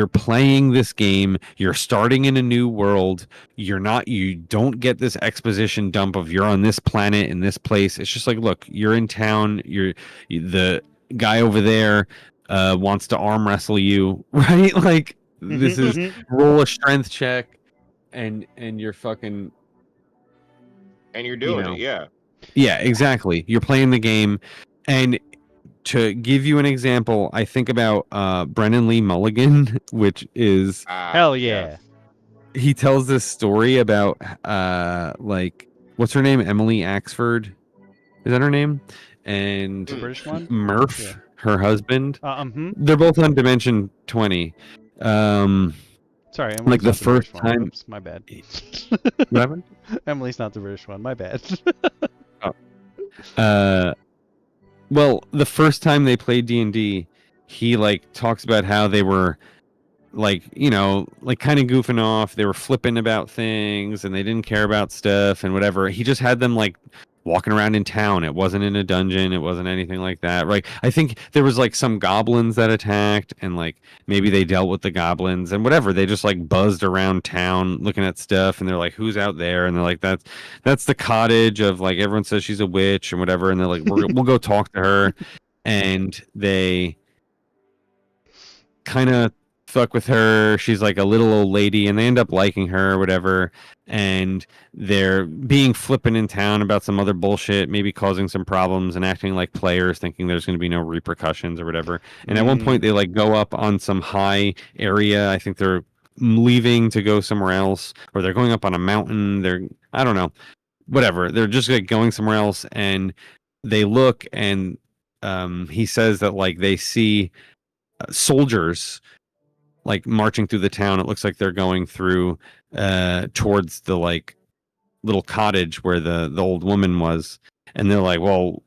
playing this game, you're starting in a new world, you don't get this exposition dump of you're on this planet in this place. It's just like, look, you're in town, the guy over there wants to arm wrestle you, right? Like this is roll a strength check and you're fucking and you're doing it. Yeah, exactly. You're playing the game. And to give you an example, I think about Brennan Lee Mulligan, which is hell yeah. He tells this story about like what's her name, Emily Axford, is that her name? And the British one, Murph, her husband. They're both on Dimension 20. Sorry, Emily's like the not first British time. One. Oops, my bad. What happened? Emily's not the British one. My bad. Well, the first time they played D&D, he like talks about how they were like, like kind of goofing off. They were flipping about things and they didn't care about stuff and whatever. He just had them like walking around in town. It wasn't in a dungeon. It wasn't anything like that. Right. I think there was like some goblins that attacked and like maybe they dealt with the goblins and whatever. They just like buzzed around town looking at stuff and they're like, who's out there? And they're like, that's the cottage of like, everyone says she's a witch and whatever. And they're like, we'll go talk to her. And they kind of fuck with her. She's like a little old lady and they end up liking her or whatever. And they're being flippant in town about some other bullshit, maybe causing some problems and acting like players, thinking there's going to be no repercussions or whatever. And at one point they like go up on some high area. I think they're leaving to go somewhere else, or they're going up on a mountain. I don't know, whatever. They're just like going somewhere else and they look and he says that like they see soldiers like marching through the town. It looks like they're going through towards the like little cottage where the old woman was, and they're like, well,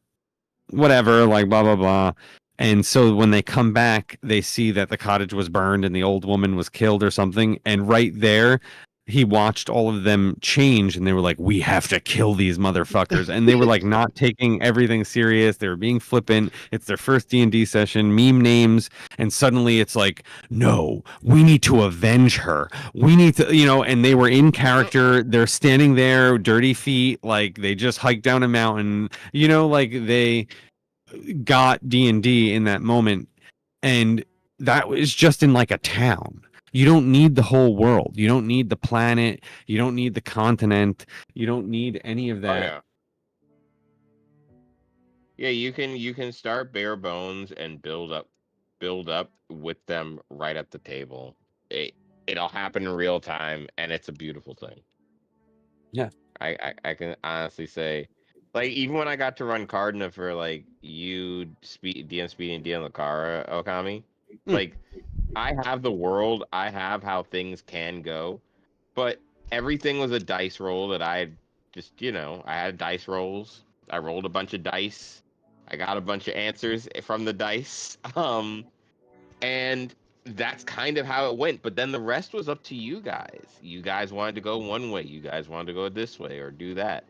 whatever, like blah blah blah. And so when they come back, they see that the cottage was burned and the old woman was killed or something. And right there, he watched all of them change and they were like, we have to kill these motherfuckers. And they were like not taking everything serious. They were being flippant. It's their first D&D session, meme names. And suddenly it's like, no, we need to avenge her. We need to, and they were in character. They're standing there, dirty feet. Like they just hiked down a mountain, like they got D&D in that moment. And that was just in like a town. You don't need the whole world. You don't need the planet. You don't need the continent. You don't need any of that. Yeah, you can start bare bones and build up with them right at the table. It'll happen in real time and it's a beautiful thing. Yeah. I can honestly say, like, even when I got to run Cardinal for like DM Speedy and DM Lucara Okami, like I have the world, I have how things can go, but everything was a dice roll that I just, I had dice rolls. I rolled a bunch of dice. I got a bunch of answers from the dice. And that's kind of how it went. But then the rest was up to you guys. You guys wanted to go one way. You guys wanted to go this way or do that.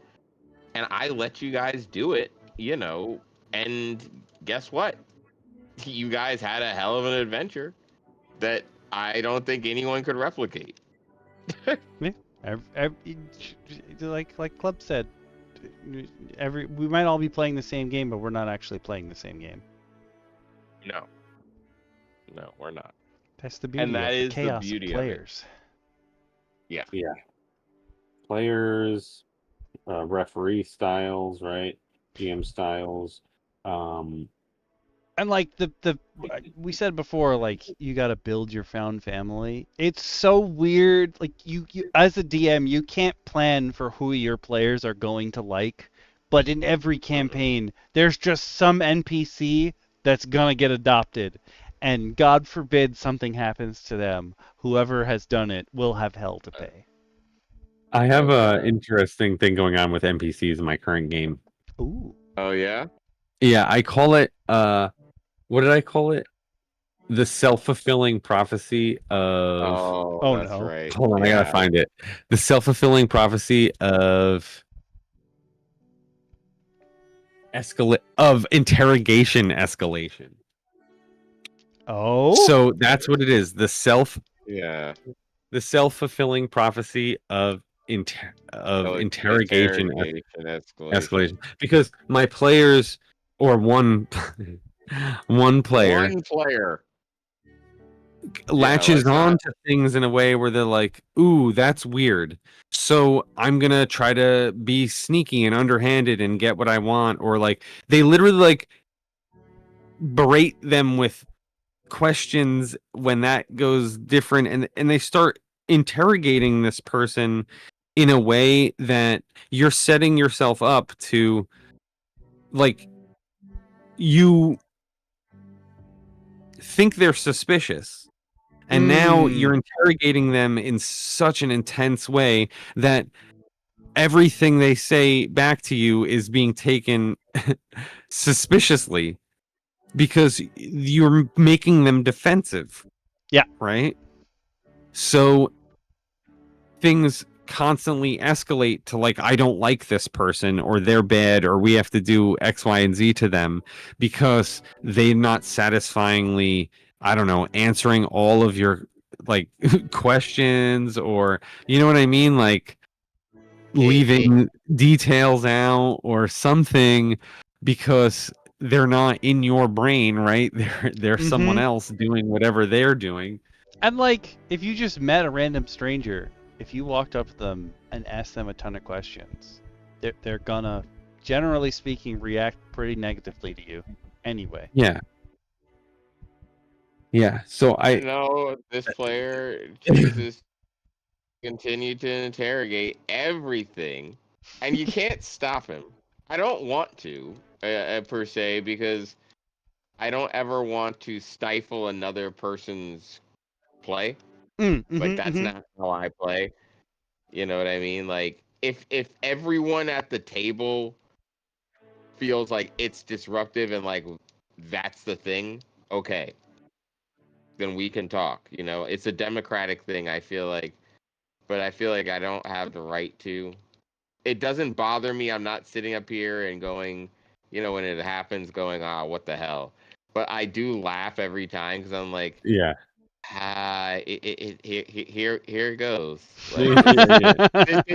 And I let you guys do it, and guess what? You guys had a hell of an adventure that I don't think anyone could replicate. Like Club said, we might all be playing the same game, but we're not actually playing the same game. No, we're not. That's the beauty. And that is the chaos the beauty of players. Yeah. Players, referee styles, right? GM styles. And like the we said before, like you got to build your found family. It's so weird. Like you as a DM, you can't plan for who your players are going to like, but in every campaign, there's just some NPC that's gonna get adopted, and God forbid something happens to them. Whoever has done it will have hell to pay. I have a interesting thing going on with NPCs in my current game. Ooh. Oh yeah. Yeah, I call it what did I call it? The self-fulfilling prophecy of Oh, that's no. right. Hold on, I gotta find it. The self-fulfilling prophecy of interrogation escalation. Oh. So that's what it is. The self-fulfilling prophecy of interrogation escalation. Because my players, or one player latches on to things in a way where they're like, ooh, that's weird. So I'm gonna try to be sneaky and underhanded and get what I want, or like they literally like berate them with questions when that goes different, and they start interrogating this person in a way that you're setting yourself up to, like, you think they're suspicious, and now you're interrogating them in such an intense way that everything they say back to you is being taken suspiciously because you're making them defensive. Yeah. Right? So things constantly escalate to like, I don't like this person, or they're bad, or we have to do X, Y, and Z to them because they're not satisfyingly, I don't know, answering all of your like questions, or you know what I mean? Like leaving details out or something because they're not in your brain, right? They're someone else doing whatever they're doing. And like, if you just met a random stranger, if you walked up to them and asked them a ton of questions, they're gonna, generally speaking, react pretty negatively to you anyway. Yeah. So I know this player chooses to continue to interrogate everything, and you can't stop him. I don't want to, per se, because I don't ever want to stifle another person's play. Like that's not how I play. You know what I mean? Like if everyone at the table feels like it's disruptive and like that's the thing, okay, then we can talk. You know, it's a democratic thing, I feel like, but I feel like I don't have the right to. It doesn't bother me. I'm not sitting up here and going, you know, when it happens, going, ah, what the hell. But I do laugh every time because I'm like, yeah. Here it goes. Like,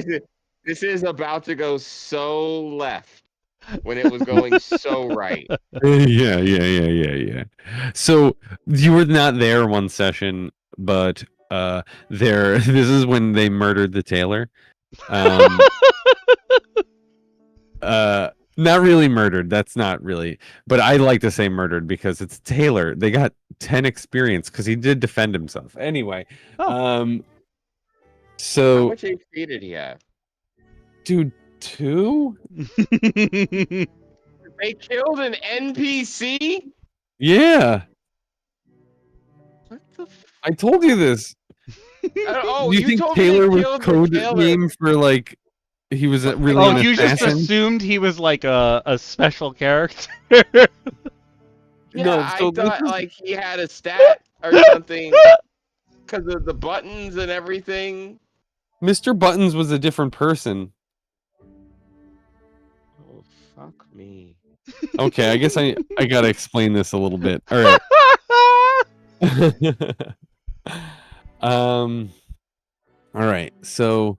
this is about to go so left when it was going so right. Yeah. So you were not there one session, but this is when they murdered the tailor. Not really murdered. That's not really, but I like to say murdered because it's Taylor. They got 10 experience because he did defend himself. Anyway, so how much HP did he have? Dude, 2? They killed an NPC? Yeah. What the I told you this. Oh, you think told Taylor me was code name for like he was really an you assassin? just assumed he was like a special character? Yeah, no, so I thought like he had a stat or something because of the buttons and everything. Mr. Buttons was a different person. Oh, fuck me. Okay, I guess I gotta explain this a little bit. All right. All right. So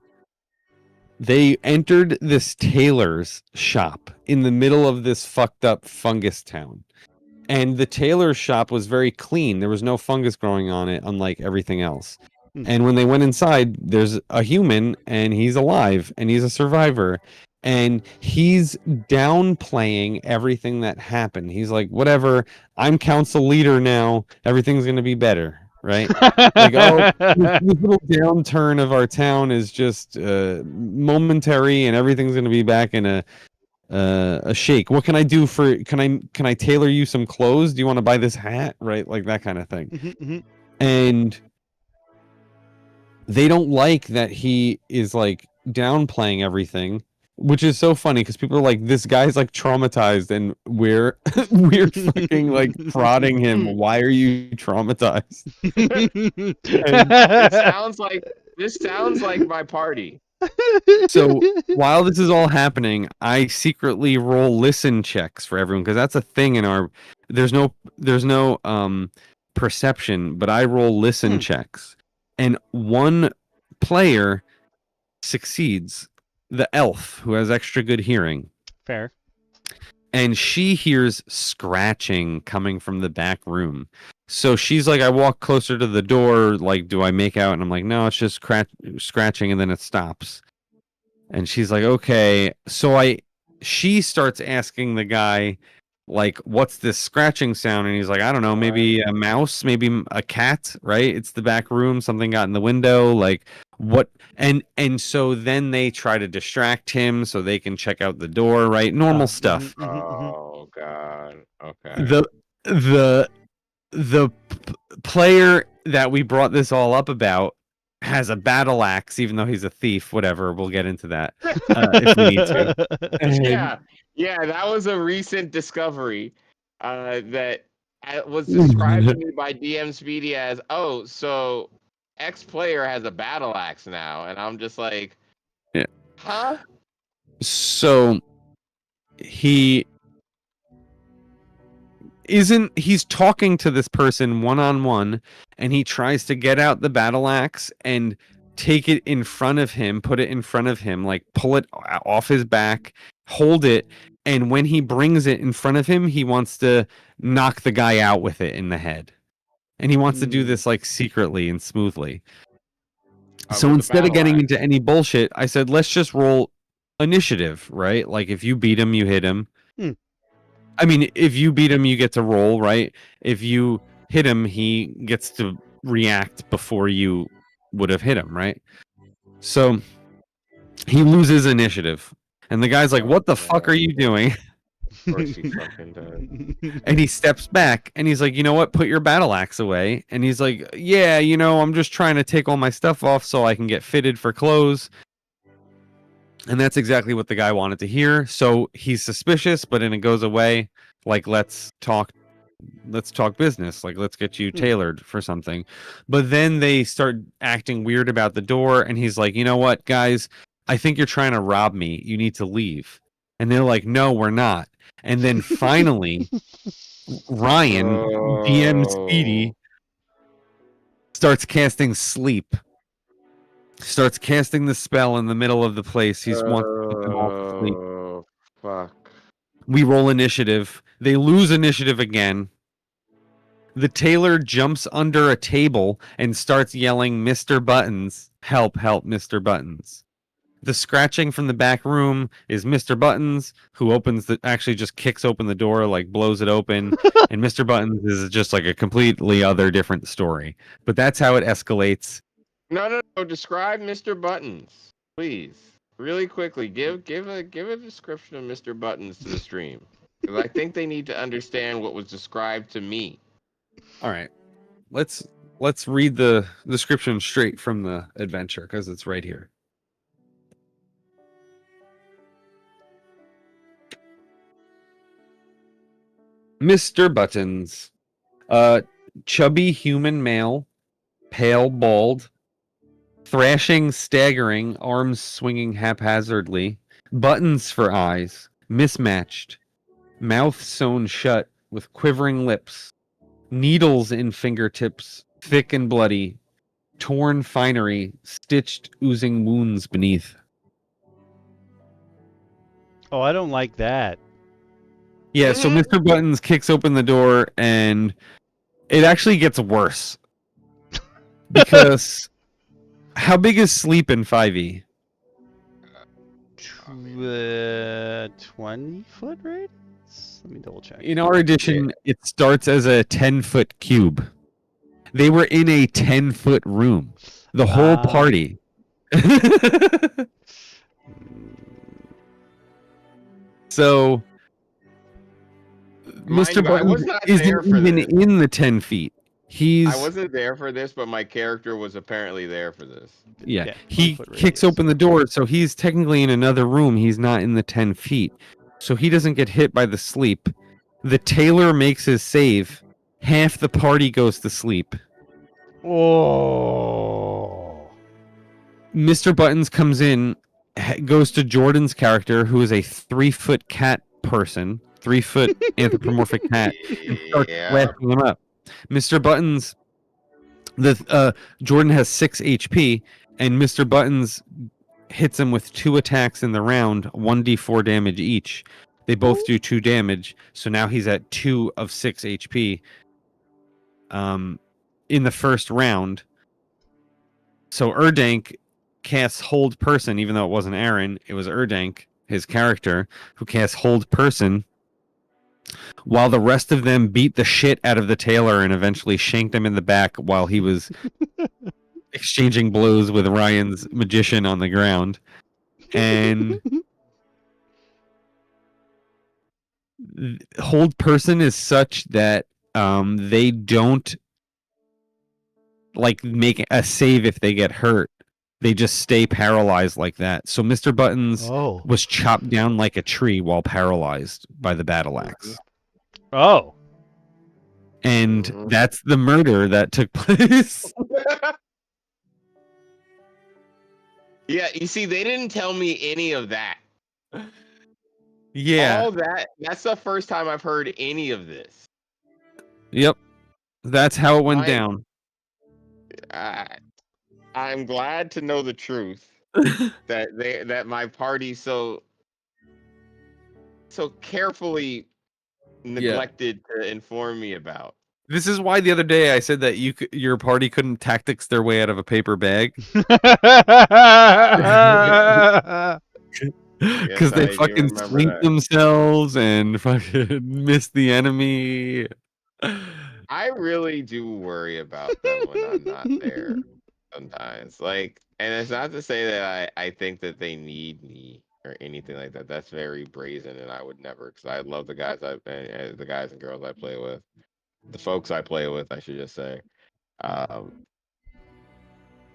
they entered this tailor's shop in the middle of this fucked up fungus town. And the tailor's shop was very clean. There was no fungus growing on it, unlike everything else. And when they went inside, there's a human, and he's alive, and he's a survivor. and he's downplaying everything that happened. He's like, whatever, I'm council leader now, everything's going to be better, right? Like, oh, this little downturn of our town is just momentary, and everything's going to be back in a shake. What can I do for? Can I tailor you some clothes? Do you want to buy this hat? Right, like that kind of thing. And they don't like that he is like downplaying everything, which is so funny because people are like, this guy's like traumatized, and we're fucking like prodding him. Why are you traumatized? This sounds like my party. So while this is all happening, I secretly roll listen checks for everyone because that's a thing in our. There's no perception, but I roll listen checks, and one player succeeds. The elf who has extra good hearing. Fair. And she hears scratching coming from the back room. So she's like, I walk closer to the door, like, do I make out? And I'm like, no, it's just scratching, and then it stops. And she's like, okay. So she starts asking the guy, like, what's this scratching sound? And he's like, I don't know, maybe a mouse, maybe a cat, right? It's the back room, something got in the window, like what? And so then they try to distract him so they can check out the door, right? Normal stuff. Oh God. Okay. The player that we brought this all up about has a battle axe, even though he's a thief. Whatever, we'll get into that if we need to. Yeah, that was a recent discovery that was described to me by DM Speedy as, oh, so X player has a battle axe now, and I'm just like, yeah, huh? So he's talking to this person one-on-one, and he tries to get out the battle axe and take it in front of him, put it in front of him, like pull it off his back, hold it, and when he brings it in front of him, he wants to knock the guy out with it in the head. And he wants to do this like secretly and smoothly. So instead of getting into any bullshit, I said, let's just roll initiative, right? Like if you beat him, you hit him. I mean, if you beat him, you get to roll, right? If you hit him, he gets to react before you would have hit him, right? So he loses initiative. And the guy's like, what the fuck are you doing? Of course he fucking does. And he steps back and he's like, you know what? Put your battle axe away. And he's like, yeah, you know, I'm just trying to take all my stuff off so I can get fitted for clothes. And that's exactly what the guy wanted to hear. So he's suspicious, but then it goes away. Like, let's talk business. Like, let's get you tailored for something. But then they start acting weird about the door. And he's like, you know what, guys? I think you're trying to rob me. You need to leave. And they're like, no, we're not. And then finally, Ryan, DM Speedy, starts casting sleep. Starts casting the spell in the middle of the place. He's wants to put them all to sleep. Oh, fuck. We roll initiative. They lose initiative again. The tailor jumps under a table and starts yelling, Mr. Buttons, help, help, Mr. Buttons. The scratching from the back room is Mr. Buttons, who actually just kicks open the door, like blows it open. And Mr. Buttons is just like a completely other different story. But that's how it escalates. No. Describe Mr. Buttons, please. Really quickly. Give a description of Mr. Buttons to the stream. Because I think they need to understand what was described to me. All right. Let's read the description straight from the adventure, because it's right here. Mr. Buttons, chubby human male, pale, bald, thrashing, staggering, arms swinging haphazardly, buttons for eyes, mismatched, mouth sewn shut with quivering lips, needles in fingertips, thick and bloody, torn finery, stitched, oozing wounds beneath. Oh, I don't like that. Yeah, so Mr. Buttons kicks open the door, and it actually gets worse. Because how big is sleep in 5e? 20-foot radius? Let me double check. In our edition, it starts as a 10-foot cube. They were in a 10-foot room. The whole party. So, Mr. Buttons isn't even in the 10 feet. I wasn't there for this, but my character was apparently there for this. Yeah, he kicks open the door, so he's technically in another room. He's not in the 10 feet. So he doesn't get hit by the sleep. The tailor makes his save. Half the party goes to sleep. Oh. Mr. Buttons comes in, goes to Jordan's character, who is a 3-foot cat person, 3-foot anthropomorphic cat, and starts laughing him up. Mr. Buttons, Jordan has 6 HP, and Mr. Buttons hits him with 2 attacks in the round, 1d4 damage each. They both do 2 damage, so now he's at 2 of 6 HP. In the first round. So Erdank casts Hold Person, even though it wasn't Aaron, it was Erdank, his character, who casts Hold Person, while the rest of them beat the shit out of the tailor and eventually shanked him in the back while he was exchanging blows with Ryan's magician on the ground. And Hold Person is such that they don't like make a save if they get hurt. They just stay paralyzed like that. So Mr. Buttons was chopped down like a tree while paralyzed by the battle axe. Oh. And that's the murder that took place. Yeah, you see, they didn't tell me any of that. Yeah. All that's the first time I've heard any of this. Yep. That's how it went down. I'm glad to know the truth that my party so carefully neglected to inform me about. This is why the other day I said that your party couldn't tactics their way out of a paper bag. Because they fucking slink themselves and fucking miss the enemy. I really do worry about them when I'm not there sometimes. Like, and it's not to say that I think that they need me or anything like that. That's very brazen, and I would never, because I love the guys the guys and girls I play with, the folks I play with, I should just say.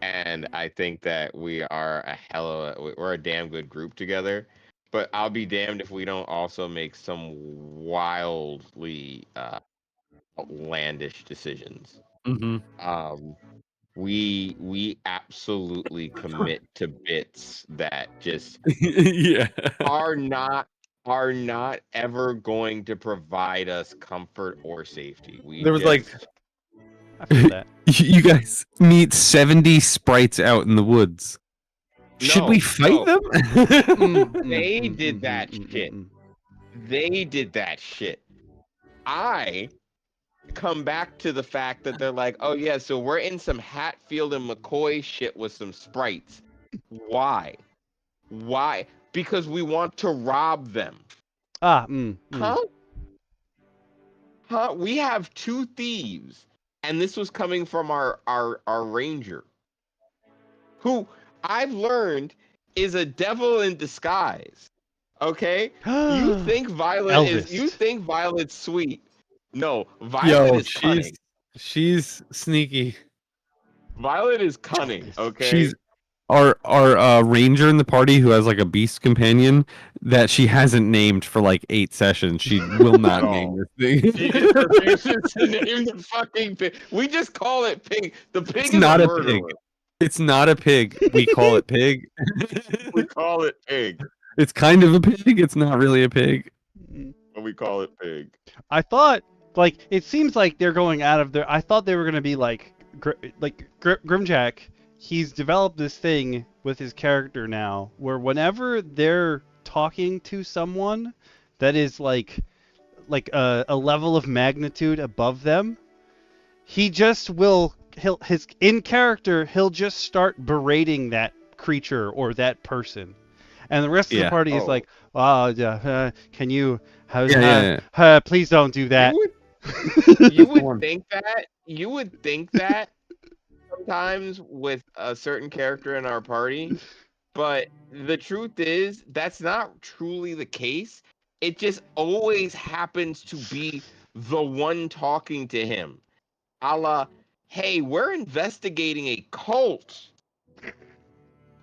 And I think that we're a damn good group together. But I'll be damned if we don't also make some wildly outlandish decisions. Mm-hmm. We absolutely commit to bits that just are not ever going to provide us comfort or safety. I feel that. You guys meet 70 sprites out in the woods. Should we fight them? They did that shit. They did that shit. I come back to the fact that they're like, oh yeah, so we're in some Hatfield and McCoy shit with some sprites. Why? Because we want to rob them. Huh? We have 2 thieves, and this was coming from our ranger, who I've learned is a devil in disguise. Okay? You think Violet's sweet. No, Violet is cunning. She's sneaky. Violet is cunning, okay? She's our ranger in the party who has like a beast companion that she hasn't named for like 8 sessions. She will not name this thing. She just refuses to name the fucking pig. We just call it pig. The pig is not a pig. It's not a pig. We call it pig. We call it pig. It's kind of a pig. It's not really a pig. But we call it pig. I thought, like, it seems like they're going out of their. I thought they were gonna be like Grimjack. He's developed this thing with his character now, where whenever they're talking to someone that is like a level of magnitude above them, he just will. He'll just start berating that creature or that person. and the rest of the party is like, "Oh, yeah, can you? Please don't do that." You would think that. You would think that sometimes with a certain character in our party, but the truth is that's not truly the case. It just always happens to be the one talking to him. A la, hey, we're investigating a cult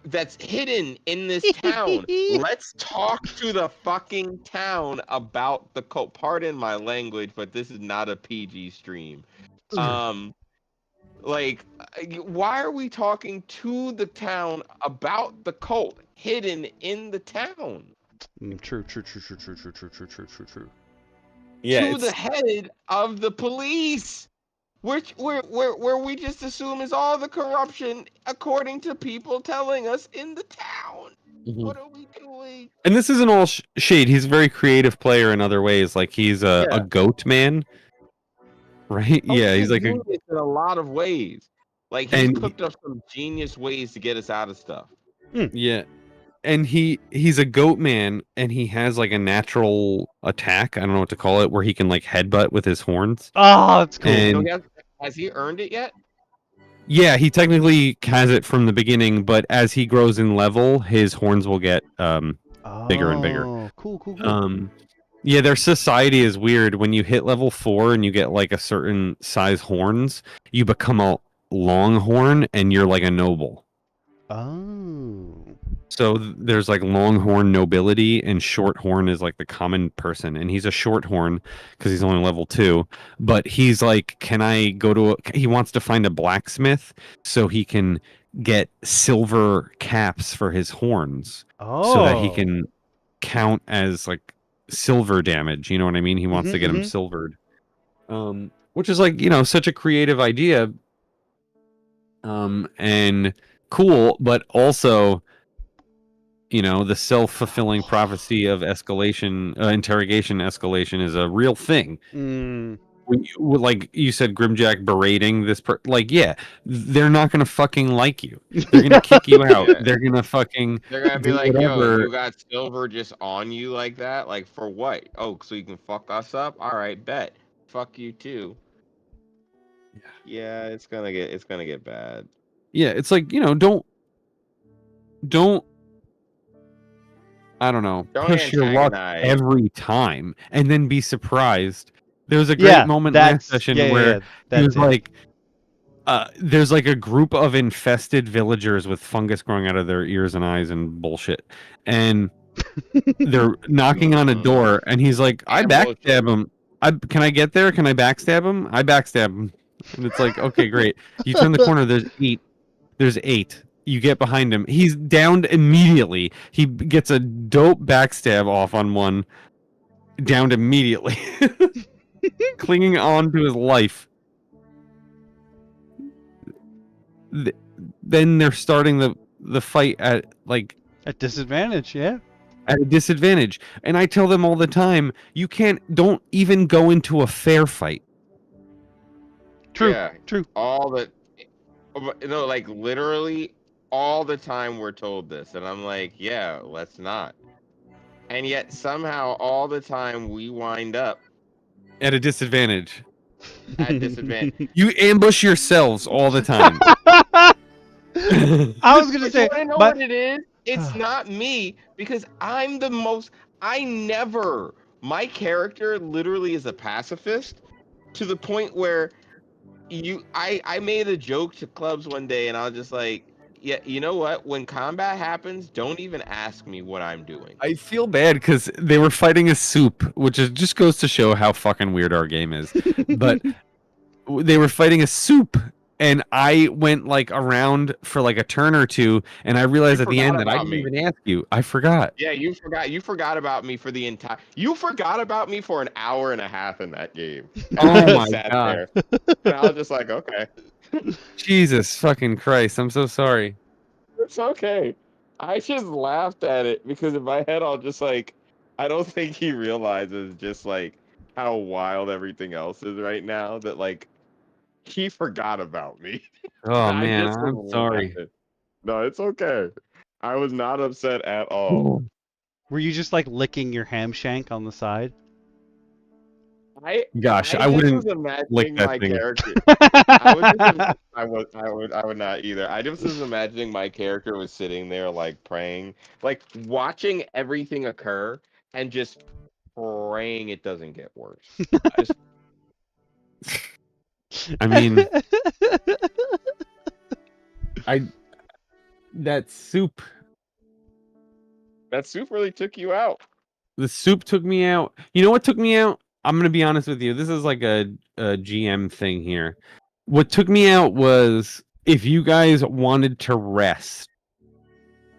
that's hidden in this town. Let's talk to the fucking town about the cult. Pardon my language, but this is not a PG stream. Like, why are we talking to the town about the cult hidden in the town? True. Yeah, to the head of the police, which where we just assume is all the corruption according to people telling us in the town. Mm-hmm. What are we doing? And this isn't all shade. He's a very creative player in other ways. Like he's a goat man, right? Oh, yeah, he's like in a lot of ways. Like he's cooked up some genius ways to get us out of stuff. Yeah. And he's a goat man, and he has like a natural attack. I don't know what to call it, where he can like headbutt with his horns. Oh, that's cool. And, has he earned it yet? Yeah, he technically has it from the beginning, but as he grows in level, his horns will get bigger and bigger. Cool. Yeah, their society is weird. When you hit level 4 and you get like a certain size horns, you become a longhorn, and you're like a noble. Oh. So there's like longhorn nobility, and shorthorn is like the common person, and he's a shorthorn because he's only level 2. But he's like, can I go to? He wants to find a blacksmith so he can get silver caps for his horns, so that he can count as like silver damage. You know what I mean? He wants to get him silvered, which is like such a creative idea, and cool, but also. The self-fulfilling prophecy of escalation, interrogation escalation is a real thing. Like you said, Grimjack berating this they're not gonna fucking like you. They're gonna kick you out. Yeah. They're gonna be like, whatever. Yo, you got silver just on you like that? Like for what? Oh, so you can fuck us up? All right, bet. Fuck you too. Yeah, it's gonna get bad. Yeah, it's like don't. I don't know. Push your luck every time, and then be surprised. There was a great moment last session where he was like, "There's like a group of infested villagers with fungus growing out of their ears and eyes and bullshit, and they're knocking on a door." And he's like, "I backstab him. Can I get there? Can I backstab him? I backstab him." And it's like, okay, great. You turn the corner. There's 8. You get behind him. He's downed immediately. He gets a dope backstab off on one. Downed immediately. Clinging on to his life. Then they're starting the fight at disadvantage, yeah. At a disadvantage. And I tell them all the time, don't even go into a fair fight. True. Yeah, true. Like literally all the time we're told this, and I'm like, yeah, let's not. And yet somehow all the time we wind up at a disadvantage. You ambush yourselves all the time. I was gonna say, I know what it is. It's not me, because I'm the most. My character literally is a pacifist to the point where I made a joke to clubs one day, and I was just like, yeah, you know what? When combat happens, don't even ask me what I'm doing. I feel bad because they were fighting a soup, which just goes to show how fucking weird our game is. But they were fighting a soup, and I went like around for like a turn or two, and I realized at the end that I didn't even ask you. I forgot. Yeah, you forgot. You forgot about me for the entire. You forgot about me for an hour and a half in that game. Oh my god! And I was just like, okay. Jesus fucking Christ! I'm so sorry. It's okay. I just laughed at it because in my head, I'm just like, I don't think he realizes just like how wild everything else is right now. That like he forgot about me. Oh man, I'm sorry. No, it's okay. I was not upset at all. Were you just like licking your ham shank on the side? Gosh, I just wouldn't was lick imagining that my thing. character. I would just, I would not either. I just was imagining my character was sitting there like praying, like watching everything occur and just praying it doesn't get worse. Just I mean, that soup. that soup really took you out. The soup took me out. You know what took me out? I'm gonna be honest with you. This is like a GM thing here. What took me out was if you guys wanted to rest,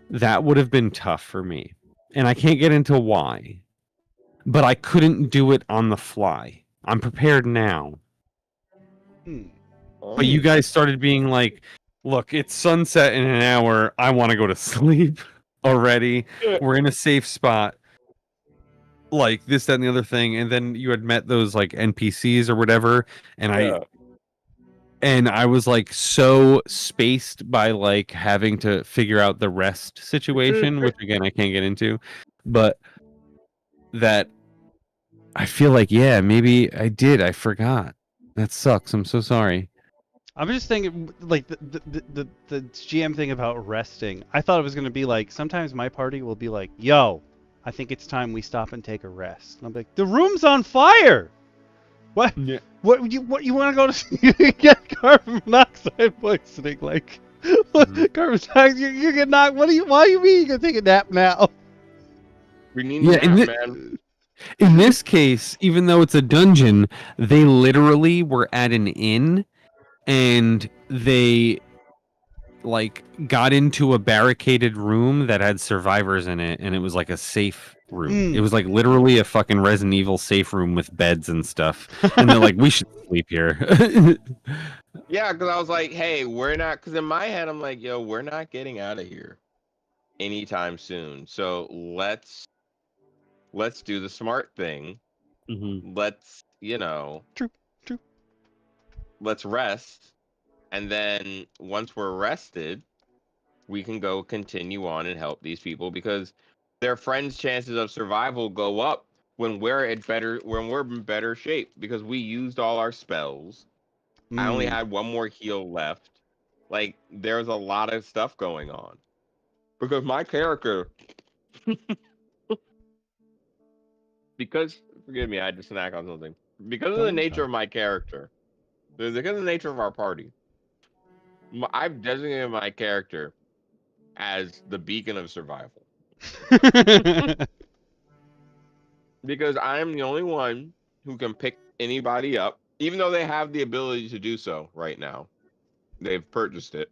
that would have been tough for me. And I can't get into why. But I couldn't do it on the fly. I'm prepared now. But you guys started being like, look, it's sunset in an hour. I want to go to sleep already. We're in a safe spot. Like this, that, and the other thing. And then you had met those like NPCs or whatever. And I was like so spaced by like having to figure out the rest situation, which again I can't get into. But that I feel like, yeah, maybe I did. I forgot. That sucks. I'm so sorry. I'm just thinking, like, the GM thing about resting. I thought it was going to be like, sometimes my party will be like, yo, I think it's time we stop and take a rest. And I'm like, the room's on fire! What? Yeah. What you want to go to get carbon monoxide poisoning? Like, carbon monoxide, you get knocked. Why do you mean you can take a nap now? We need a nap, man. In this case, even though it's a dungeon, they literally were at an inn and they like got into a barricaded room that had survivors in it, and it was like a safe room. It was like literally a fucking Resident Evil safe room with beds and stuff. And they're like, we should sleep here. Yeah, because I was like, hey, we're not, because in my head, I'm like, yo, we're not getting out of here anytime soon. So let's do the smart thing. Let's, True. Let's rest. And then once we're rested, we can go continue on and help these people because their friends' chances of survival go up when we're in better shape because we used all our spells. I only had one more heal left. Like, there's a lot of stuff going on. Because my character forgive me, I had to snack on something. Because of the nature of my character, because of the nature of our party, I've designated my character as the beacon of survival. Because I'm the only one who can pick anybody up, even though they have the ability to do so right now. They've purchased it.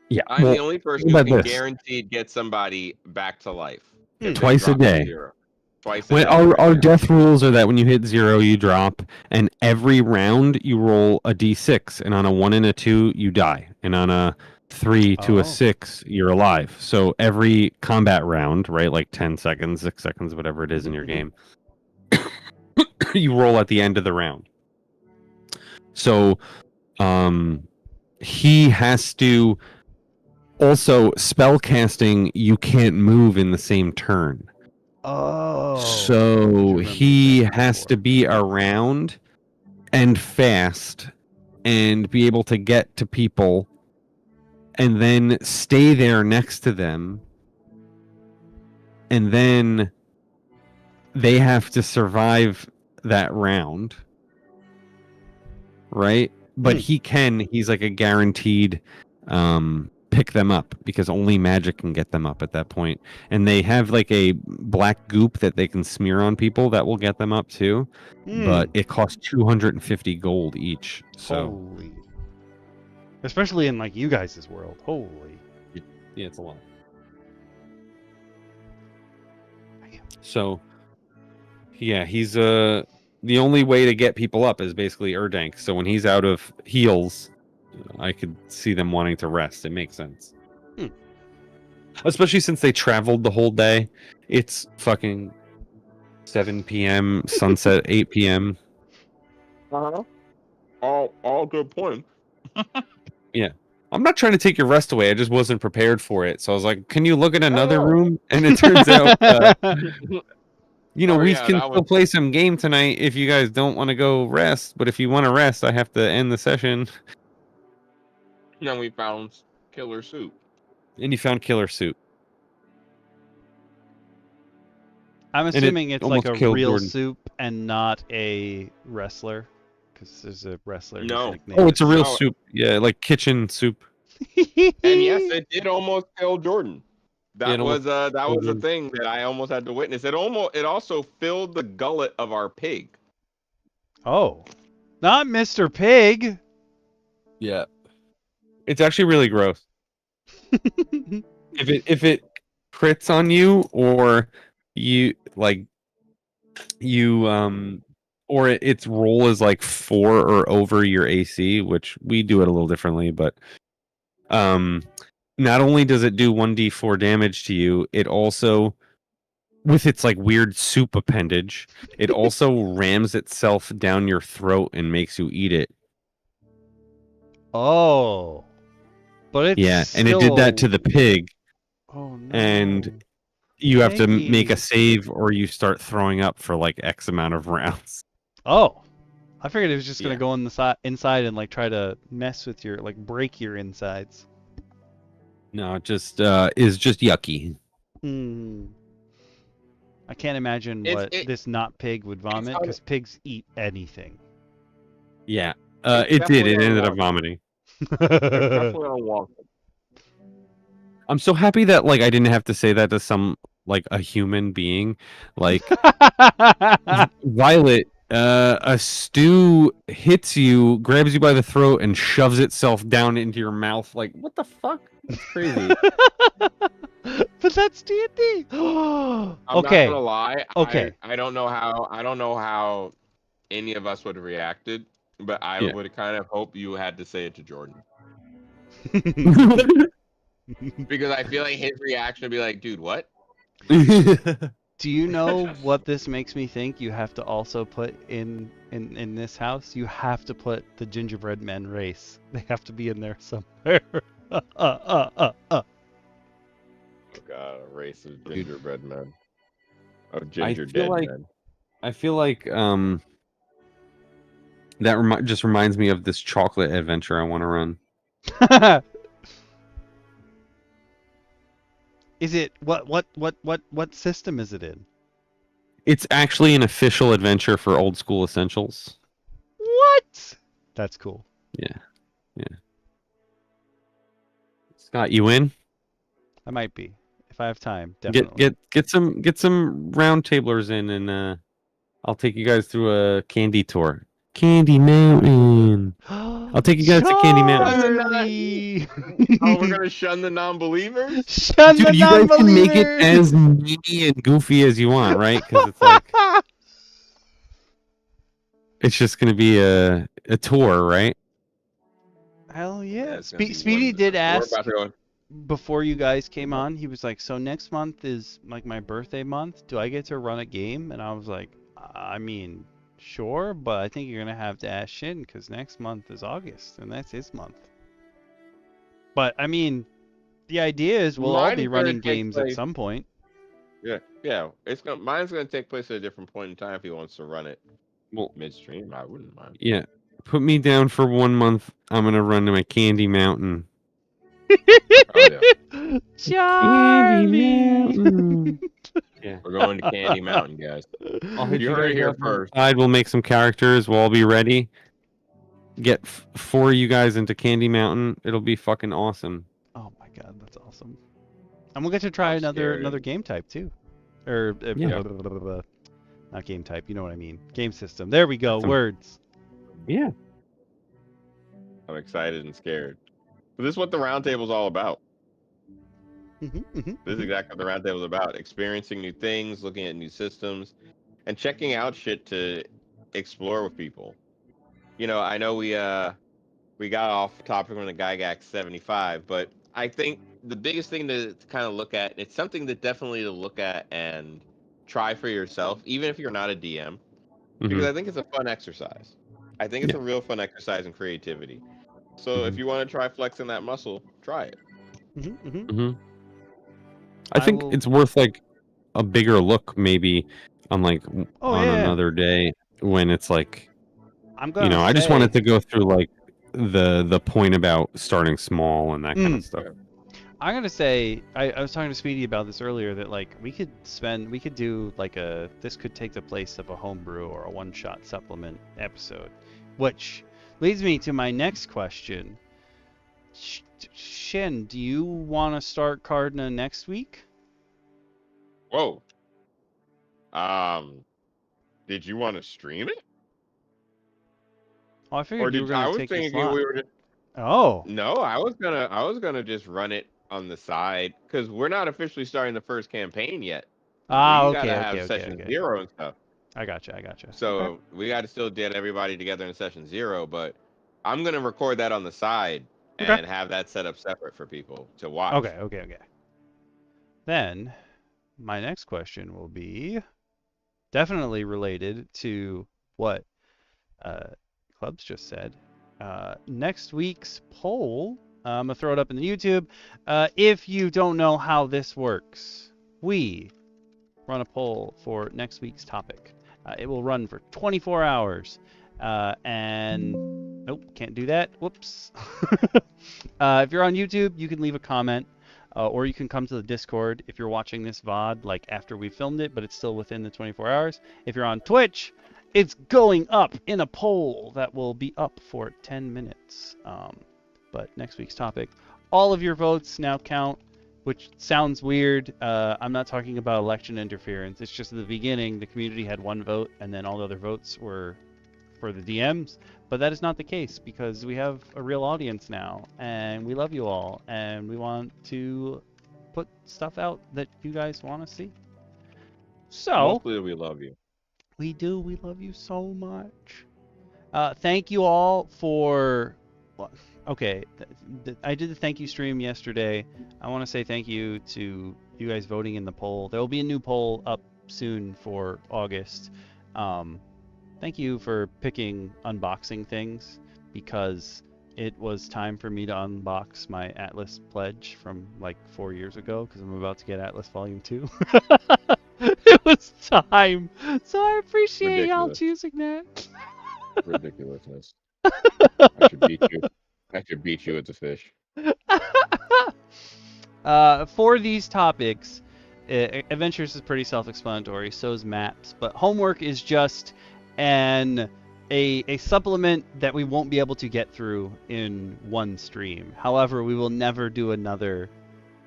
Yeah, I'm the only person who can guaranteed get somebody back to life. Twice a day. Twice a day. Our death rules are that when you hit 0, you drop, and every round you roll a d6, and on a 1 and a 2, you die, and on a 3 to a 6, you're alive. So every combat round, right, like 10 seconds, 6 seconds, whatever it is in your game, you roll at the end of the round. So he has to also spell casting, you can't move in the same turn. So he has to be around and fast and be able to get to people and then stay there next to them. And then they have to survive that round. Right? But he's like a guaranteed pick them up because only magic can get them up at that point. And they have like a black goop that they can smear on people that will get them up too. But it costs 250 gold each. So holy. Especially in like you guys' world. Holy. Yeah, it's a lot. So yeah, he's the only way to get people up is basically Erdank. So when he's out of heals, I could see them wanting to rest. It makes sense. Especially since they traveled the whole day. It's fucking 7 p.m., sunset 8 p.m. All good points. Yeah. I'm not trying to take your rest away. I just wasn't prepared for it. So I was like, can you look at another room? And it turns out, we can still play some game tonight if you guys don't want to go rest. But if you want to rest, I have to end the session. And we found killer soup. And you found killer soup. I'm assuming it's like a real Jordan. soup and not a wrestler, because there's a wrestler. No. Oh, it's a real soup. Yeah, like kitchen soup. And yes, it did almost kill Jordan. That was a thing that I almost had to witness. It also filled the gullet of our pig. Oh, not Mr. Pig. Yeah, it's actually really gross. if it crits on you or or its roll is like 4 or over your AC, which we do it a little differently, but not only does it do 1d4 damage to you, it also, with its like weird soup appendage, it also rams itself down your throat and makes you eat it. Oh, but it's and it did that to the pig. Oh no! And you have to make a save, or you start throwing up for like X amount of rounds. Oh, I figured it was just gonna go in the inside and like try to mess with your break your insides. No, it just is just yucky. I can't imagine what this not pig would vomit, because pigs eat anything. Yeah, it did. It ended up vomiting. I'm so happy that I didn't have to say that to some a human being. Violet, a stew hits you, grabs you by the throat, and shoves itself down into your mouth. What the fuck? That's crazy. But that's D&D. I'm not gonna lie. Okay. I don't know how any of us would have reacted, but I would kind of hope you had to say it to Jordan. Because I feel like his reaction would be like, dude, what? Do you know what this makes me think? You have to also put in this house, you have to put the gingerbread men race. They have to be in there somewhere. Oh god, a race of gingerbread men. Of ginger dead men. I feel like that just reminds me of this chocolate adventure I want to run. Is it what system is it in? It's actually an official adventure for Old School Essentials. What? That's cool. Yeah. Scott, you in? I might be. If I have time, definitely. Get some roundtablers in, and I'll take you guys through a candy tour. Candy Mountain. I'll take you guys to Candy Mountain. Oh, we're gonna shun the non-believers? Shun the non-believers! You guys can make it as meaty and goofy as you want, right? Because it's it's just gonna be a tour, right? Hell yeah. Speedy did ask before you guys came on. He was like, so next month is my birthday month. Do I get to run a game? And I was like, I mean, sure, but I think you're going to have to ask Shin, because next month is August, and that's his month. But, I mean, the idea is we'll all be running games at some point. Yeah. Mine's going to take place at a different point in time if he wants to run it midstream. I wouldn't mind. Yeah. Put me down for 1 month. I'm going to run to my Candy Mountain. Charlie! Yeah. We're going to Candy Mountain, guys. I'll hit you right here first. We'll make some characters. We'll all be ready. Get 4 of you guys into Candy Mountain. It'll be fucking awesome. Oh my god, that's awesome. And we'll get to try another game type too. Or not game type, you know what I mean. Game system. There we go. Words. Yeah. I'm excited and scared. But this is what the roundtable is all about. This is exactly what the roundtable is about. Experiencing new things, looking at new systems, and checking out shit to explore with people. I know we got off topic on the Gygax 75, but I think the biggest thing to kind of look at, it's something that definitely to look at and try for yourself, even if you're not a DM, because I think it's a fun exercise. I think it's a real fun exercise in creativity. So if you want to try flexing that muscle, try it. I think it's worth like a bigger look maybe on like another day when it's like I just wanted to go through like the point about starting small and that kind of stuff. I'm gonna say I was talking to Speedy about this earlier that like we could do like this could take the place of a homebrew or a one-shot supplement episode, which leads me to my next question. Shin, do you want to start Cardna next week? Whoa. Did you want to stream it? Oh, I figured you were gonna take the slot. We were just... Oh. No, I was gonna just run it on the side because we're not officially starting the first campaign yet. Ah, we gotta have session 0 and stuff. I gotcha. So we got to still get everybody together in session 0, but I'm gonna record that on the side and have that set up separate for people to watch. Okay. Then my next question will be definitely related to what Clubs just said. Next week's poll, I'm going to throw it up in the YouTube. If you don't know how this works, we run a poll for next week's topic. It will run for 24 hours. And nope, can't do that. Whoops. If you're on YouTube, you can leave a comment. Or you can come to the Discord if you're watching this VOD like after we filmed it, but it's still within the 24 hours. If you're on Twitch, it's going up in a poll that will be up for 10 minutes. But next week's topic, all of your votes now count, which sounds weird. I'm not talking about election interference. It's just at the beginning, the community had 1 vote, and then all the other votes were for the DMs. But that is not the case because we have a real audience now, and we love you all, and we want to put stuff out that you guys want to see. So mostly we love you. We do. We love you so much. Thank you all for... Okay, I did the thank you stream yesterday. I want to say thank you to you guys voting in the poll. There will be a new poll up soon for August. Thank you for picking unboxing things because it was time for me to unbox my Atlas pledge from like 4 years ago because I'm about to get Atlas Volume 2. It was time. So I appreciate y'all choosing that. Ridiculousness. I should beat you at the fish. For these topics, Adventures is pretty self-explanatory, so is Maps, but homework is just a supplement that we won't be able to get through in one stream. However, we will never do another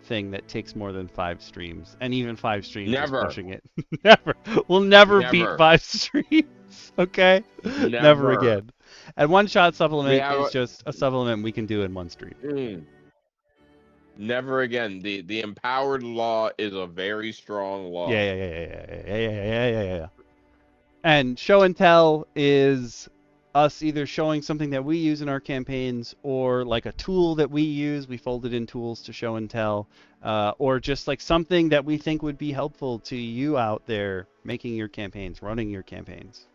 thing that takes more than 5 streams, and even 5 streams is pushing it. Never. We'll never beat 5 streams. Okay? Never again. And one-shot supplement is just a supplement we can do in one stream. Never again. The empowered law is a very strong law. Yeah. And show and tell is us either showing something that we use in our campaigns or like a tool that we use. We folded in tools to show and tell, or just like something that we think would be helpful to you out there making your campaigns, running your campaigns.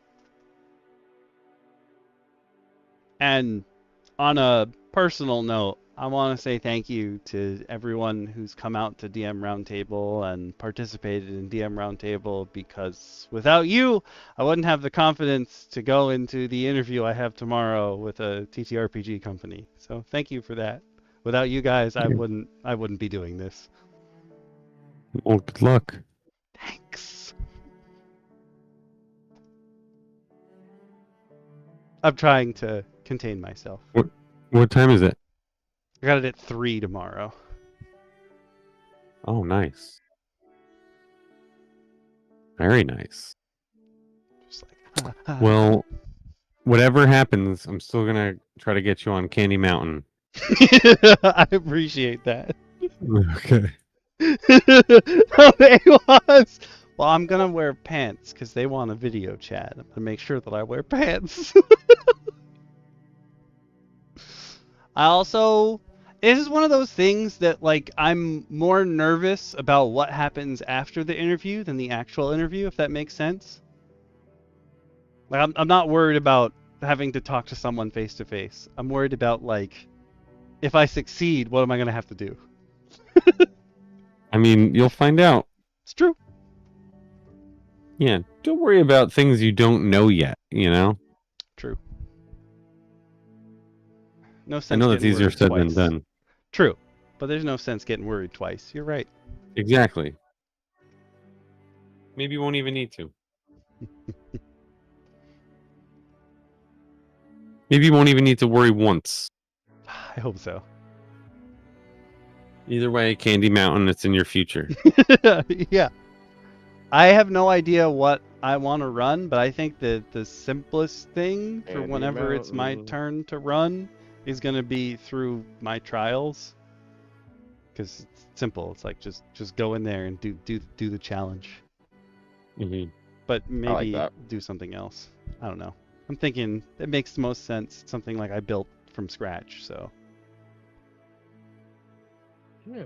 And on a personal note, I want to say thank you to everyone who's come out to DM Roundtable and participated in DM Roundtable, because without you, I wouldn't have the confidence to go into the interview I have tomorrow with a TTRPG company. So thank you for that. Without you guys, I wouldn't be doing this. Well, good luck. Thanks. I'm trying to contain myself. What time is it? I got it at 3 tomorrow. Oh, nice. Very nice. Just like, well, whatever happens, I'm still gonna try to get you on Candy Mountain. I appreciate that. Okay. Well, I'm gonna wear pants because they want a video chat. I'm gonna make sure that I wear pants. This is one of those things that, like, I'm more nervous about what happens after the interview than the actual interview, if that makes sense. Like, I'm not worried about having to talk to someone face to face. I'm worried about like, if I succeed, what am I gonna have to do? I mean, you'll find out. It's true. Yeah, don't worry about things you don't know yet, you know? True. No sense I know that's getting easier worried said twice. than done. True. But there's no sense getting worried twice. You're right. Exactly. Maybe you won't even need to. Maybe you won't even need to worry once. I hope so. Either way, Candy Mountain, it's in your future. Yeah. I have no idea what I want to run, but I think that the simplest thing for Candy whenever it's my Mountain. turn to run is going to be through my trials. Because it's simple. It's like just go in there and do the challenge. Mm-hmm. But maybe that. do something else. I don't know. I'm thinking it makes the most sense. Something like I built from scratch. So Yeah.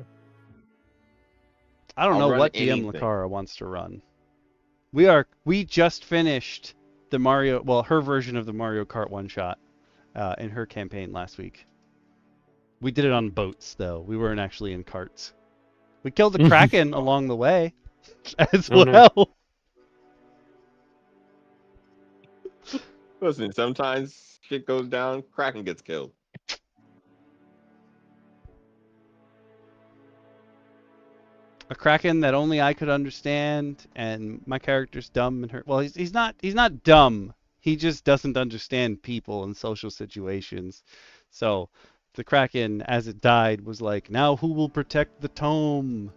I don't I'll know run what DM anything. Lakara wants to run. We just finished the her version of the Mario Kart one shot in her campaign last week. We did it on boats though. We weren't actually in carts. We killed the Kraken along the way as Oh, no. well. Listen, sometimes shit goes down, Kraken gets killed. A Kraken that only I could understand, and my character's dumb and hurt. Well, he's not dumb. He just doesn't understand people and social situations. So the Kraken, as it died, was like, now who will protect the tome?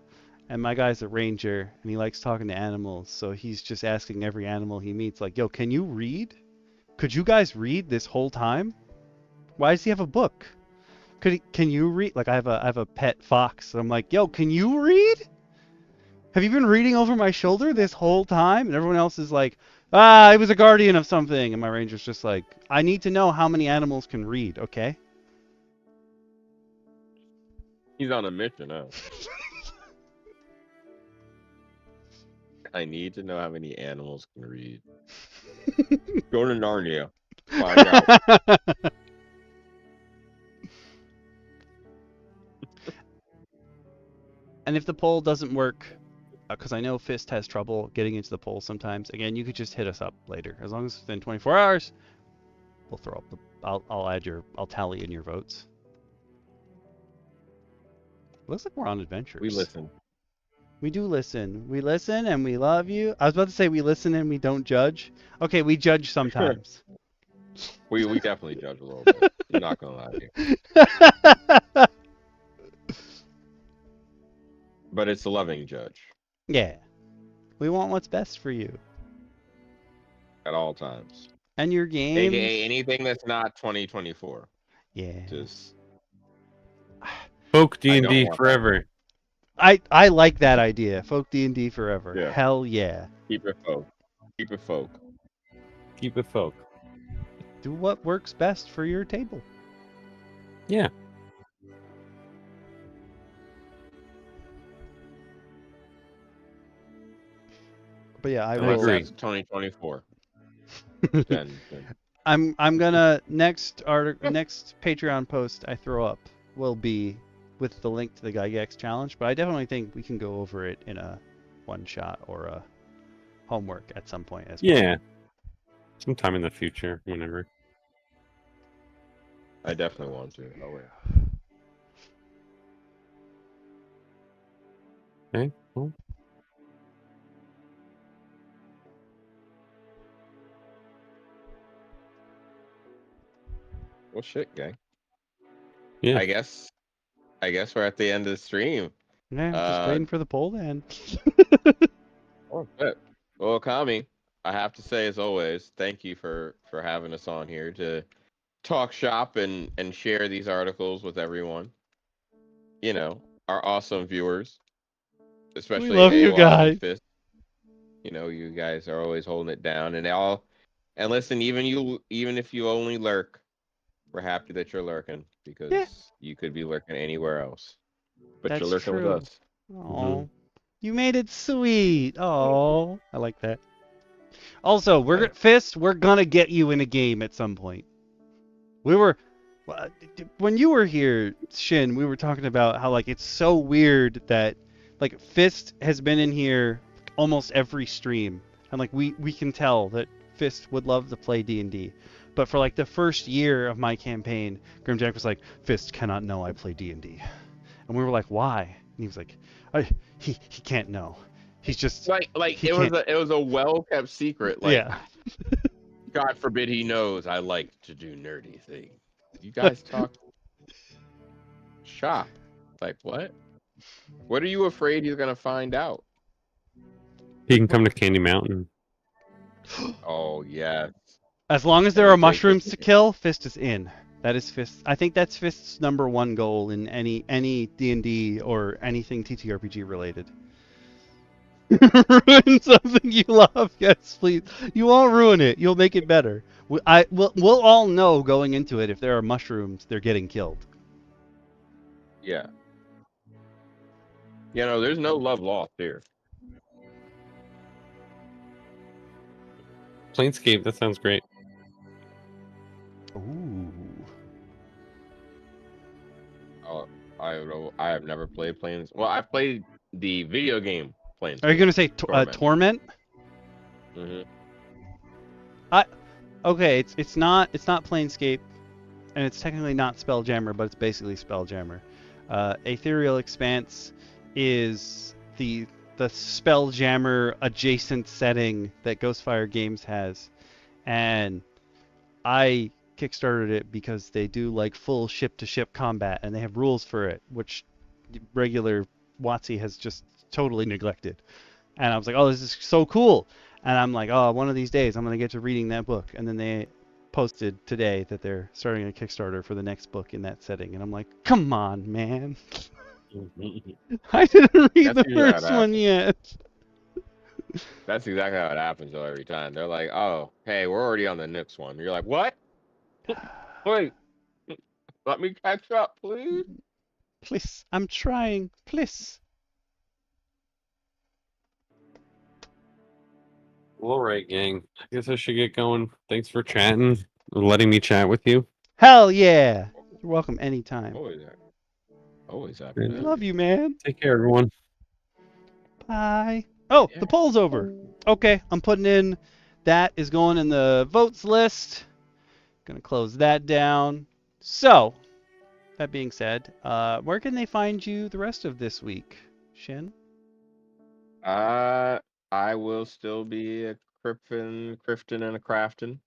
And my guy's a ranger, and he likes talking to animals. So he's just asking every animal he meets, like, yo, can you read? Could you guys read this whole time? Why does he have a book? Can you read? Like, I have a pet fox. And I'm like, yo, can you read? Have you been reading over my shoulder this whole time? And everyone else is like, I was a guardian of something. And my ranger's just like, I need to know how many animals can read, okay? He's on a mission, huh? I need to know how many animals can read. Go to Narnia. Find out. And if the poll doesn't work, because I know Fist has trouble getting into the poll sometimes, again, you could just hit us up later. As long as within 24 hours, we'll throw up I'll tally in your votes. Looks like we're on adventures. We listen. We do listen. We listen and we love you. I was about to say we listen and we don't judge. Okay, we judge sometimes. We definitely judge a little bit. I'm not gonna lie to you. But it's a loving judge. Yeah. We want what's best for you. At all times. And your games. AKA anything that's not 2024. Yeah. Just Folk D&D forever. I like that idea. Folk D&D forever. Yeah. Hell yeah. keep it folk. Keep it folk. Keep it folk. Do what works best for your table. Yeah. But yeah, I Unless will. that's 2024. then. I'm gonna next Patreon post I throw up will be with the link to the Gygax challenge, but I definitely think we can go over it in a one shot or a homework at some point as well. Yeah. Sometime in the future, whenever. I definitely want to. Oh yeah. Okay, cool. Well shit, gang. Yeah. I guess we're at the end of the stream. Yeah, just waiting for the poll then. Oh shit. Well, Kami, I have to say as always, thank you for having us on here to talk shop and share these articles with everyone. You know, our awesome viewers. Especially We love you AWOS guys. and Fist. You know, you guys are always holding it down, and listen, even if you only lurk, we're happy that you're lurking because you could be lurking anywhere else, but That's you're lurking true. with us. Oh, you made it sweet. Oh, I like that. Also, Fist, we're gonna get you in a game at some point. We were, when you were here, Shin, we were talking about how like it's so weird that like Fist has been in here almost every stream, and like we can tell that Fist would love to play D&D. But for like the first year of my campaign, Grimjack was like, Fist cannot know I play D&D. And we were like, why? And he was like, he can't know. He's just like it was a well kept secret. Like, yeah. God forbid he knows I like to do nerdy things. You guys talk shop. Like what? What are you afraid he's gonna find out? He can come to Candy Mountain. Oh yeah. As long as there are mushrooms to kill, Fist is in. That is Fist. I think that's Fist's #1 goal in any D&D or anything TTRPG related. Ruin something you love, yes, please. You won't ruin it. You'll make it better. We'll all know going into it if there are mushrooms, they're getting killed. Yeah. You know, there's no love lost here. Planescape, that sounds great. Ooh. Oh, I have never played Planes. Well, I've played the video game Planes. Are you gonna say Torment? Mm-hmm. Okay, it's not Planescape, and it's technically not Spelljammer, but it's basically Spelljammer. Ethereal Expanse is the Spelljammer adjacent setting that Ghostfire Games has, and I kickstarted it because they do like full ship-to-ship combat, and they have rules for it, which regular WotC has just totally neglected. And I was like, oh, this is so cool. And I'm like, oh, one of these days I'm going to get to reading that book. And then they posted today that they're starting a Kickstarter for the next book in that setting. And I'm like, come on, man. I didn't read the first one yet. That's exactly how it happens, though, every time. They're like, oh, hey, we're already on the next one. You're like, what? Wait, let me catch up, please. Please, I'm trying. Please. All right, gang. I guess I should get going. Thanks for chatting, letting me chat with you. Hell yeah. You're welcome anytime. Always happy. Love you, man. Take care, everyone. Bye. Oh, yeah. The poll's over. Okay, I'm putting in. That is going in the votes list. Gonna close that down. So, that being said, where can they find you the rest of this week, Shin? I will still be a crafting and a crafting,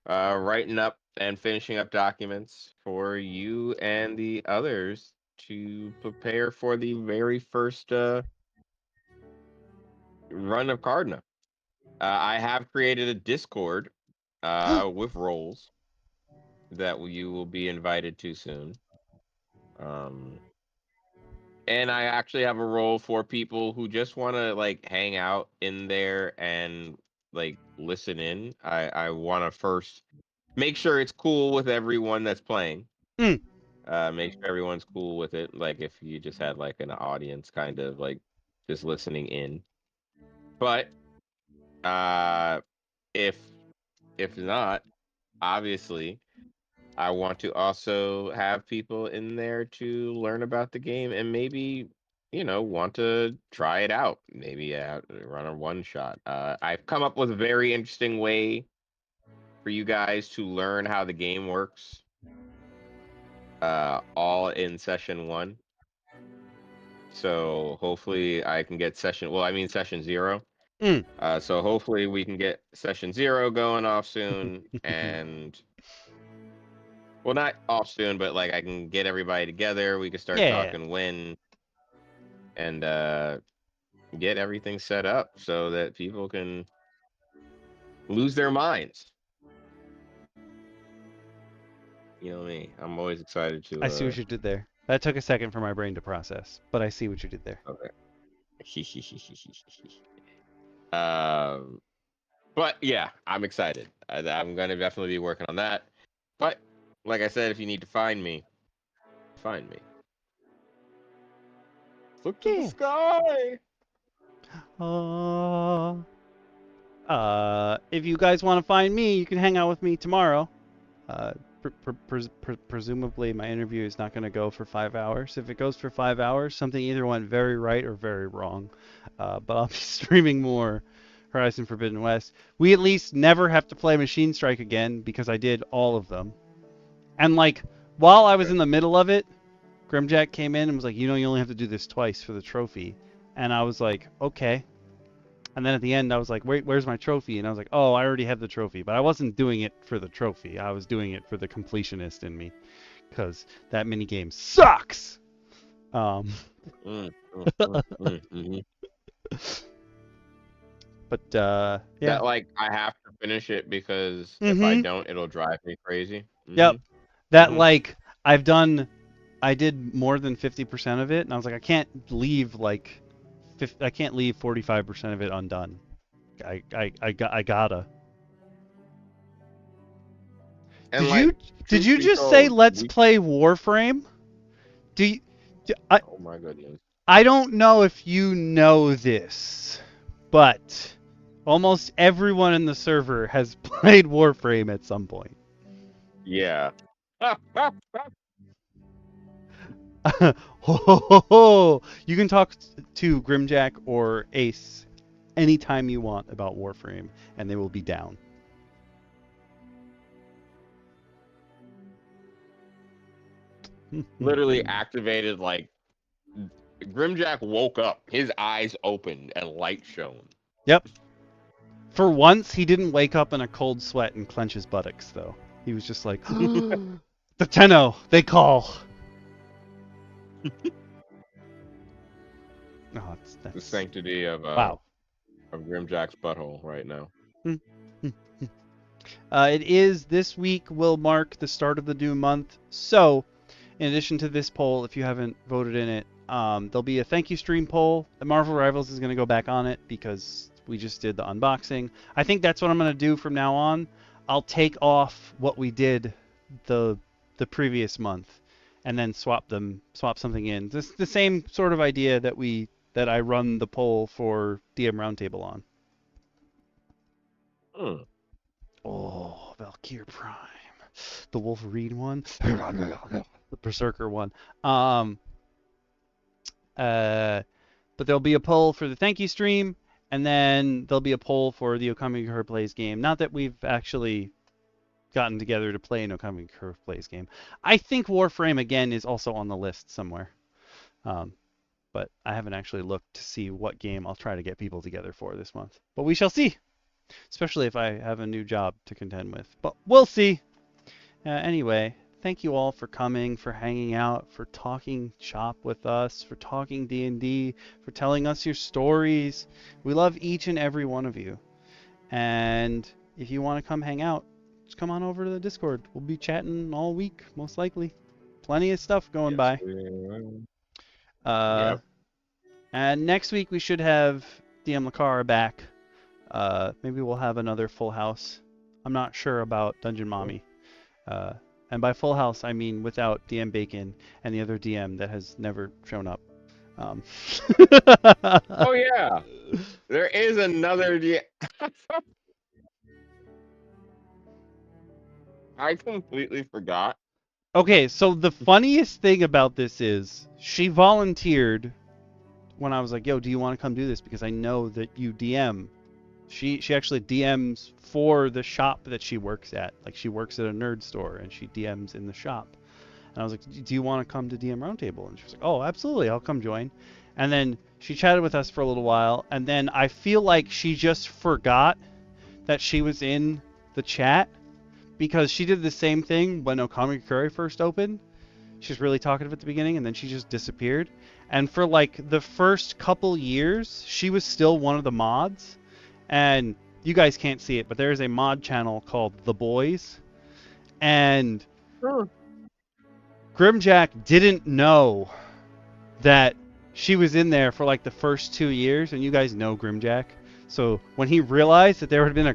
writing up and finishing up documents for you and the others to prepare for the very first run of Cardna. I have created a Discord with roles that you will be invited to soon. And I actually have a role for people who just want to like hang out in there and like listen in. I want to first make sure it's cool with everyone that's playing. Make sure everyone's cool with it. Like if you just had like an audience kind of like just listening in. But if not, obviously I want to also have people in there to learn about the game and maybe, want to try it out. Maybe run a one shot. I've come up with a very interesting way for you guys to learn how the game works. All in session 1. So hopefully I can get session 0. So hopefully we can get session 0 going off soon and well, not off soon, but like I can get everybody together. We can start talking when and get everything set up so that people can lose their minds. You know me. I'm always excited to. I see what you did there. That took a second for my brain to process, but I see what you did there. Okay. But yeah, I'm excited. I'm gonna definitely be working on that. But like I said, if you need to find me, find me. Look to the sky. If you guys want to find me, you can hang out with me tomorrow. Presumably, my interview is not going to go for 5 hours. If it goes for 5 hours, something either went very right or very wrong. But I'll be streaming more Horizon Forbidden West. We at least never have to play Machine Strike again because I did all of them. And like, while I was in the middle of it, Grimjack came in and was like, you know, you only have to do this twice for the trophy. And I was like, okay. And then at the end, I was like, wait, where's my trophy? And I was like, oh, I already have the trophy. But I wasn't doing it for the trophy. I was doing it for the completionist in me. Because that minigame sucks! But, yeah. That, like, I have to finish it because if I don't, it'll drive me crazy. Yep. That, like, I did more than 50% of it. And I was like, I can't leave, like... I can't leave 45% of it undone. I gotta. And did you just say let's play Warframe? Oh my goodness. I don't know if you know this, but almost everyone in the server has played Warframe at some point. Yeah. You can talk to Grimjack or Ace anytime you want about Warframe, and they will be down. Literally activated, like, Grimjack woke up, his eyes opened, and light shone. Yep. For once, he didn't wake up in a cold sweat and clench his buttocks, though. He was just like, the Tenno, they call. That's the sanctity of Grimjack's butthole right now. It is this week will mark the start of the new month. So, in addition to this poll, if you haven't voted in it, there'll be a thank you stream poll. Marvel Rivals is going to go back on it because we just did the unboxing. I think that's what I'm going to do from now on. I'll take off what we did the previous month and then swap something in. This the same sort of idea that I run the poll for DM Roundtable on. Oh, Valkyrie Prime, the Wolverine one, the Berserker one. But there'll be a poll for the thank you stream, and then there'll be a poll for the Okami Her Plays game. Not that we've actually gotten together to play an Okami Her Plays game. I think Warframe again is also on the list somewhere. But I haven't actually looked to see what game I'll try to get people together for this month. But we shall see. Especially if I have a new job to contend with. But we'll see. Anyway, thank you all for coming, for hanging out, for talking shop with us, for talking D&D, for telling us your stories. We love each and every one of you. And if you want to come hang out, just come on over to the Discord. We'll be chatting all week, most likely. Plenty of stuff going by. Yep. And next week we should have DM Lakara back. Maybe we'll have another full house. I'm not sure about Dungeon Mommy. And by full house, I mean without DM Bacon and the other DM that has never shown up. Oh yeah, there is another DM. I completely forgot. Okay, so the funniest thing about this is she volunteered when I was like, yo, do you want to come do this? Because I know that you DM. She actually DMs for the shop that she works at. Like, she works at a nerd store, and she DMs in the shop. And I was like, do you want to come to DM Roundtable? And she was like, oh, absolutely, I'll come join. And then she chatted with us for a little while, and then I feel like she just forgot that she was in the chat, because she did the same thing when Okami Curry first opened. She was really talkative at the beginning, and then she just disappeared. And for like the first couple years, she was still one of the mods. And you guys can't see it, but there is a mod channel called The Boys. And Grimjack didn't know that she was in there for like the first 2 years, and you guys know Grimjack. So when he realized that there had been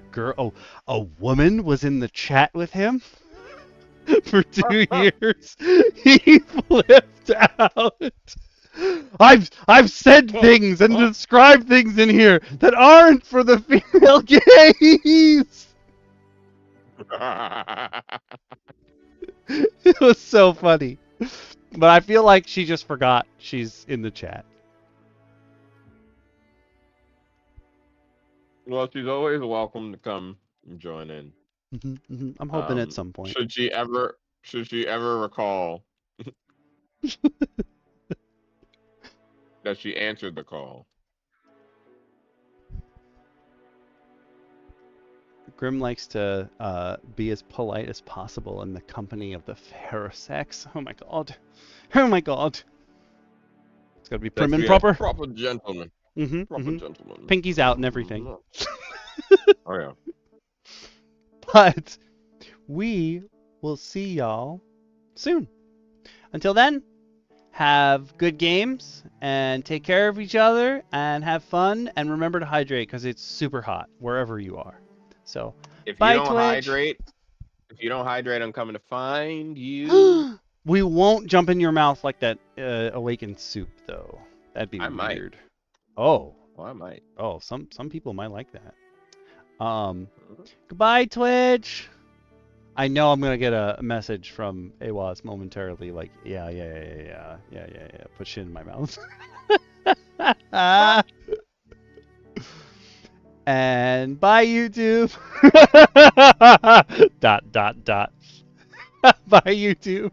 a woman was in the chat with him for 2 years, he flipped out. I've said things and described things in here that aren't for the female gaze. It was so funny. But I feel like she just forgot she's in the chat. Well, she's always welcome to come and join in. I'm hoping at some point. Should she ever recall that she answered the call? Grim likes to be as polite as possible in the company of the fairer sex. Oh my god. Oh my god. It's gotta be prim and proper. Proper gentleman. Proper gentleman. Pinky's out and everything. Oh yeah. But we will see y'all soon. Until then, have good games and take care of each other and have fun and remember to hydrate because it's super hot wherever you are. So, if bye, you don't Twitch. hydrate, I'm coming to find you. We won't jump in your mouth like that awakened soup though. That'd be weird. Might. Oh. Well, I might. Oh, some people might like that. Goodbye, Twitch. I know I'm gonna get a message from Awaz momentarily, like, yeah. Put shit in my mouth. And bye, YouTube. ... Bye, YouTube.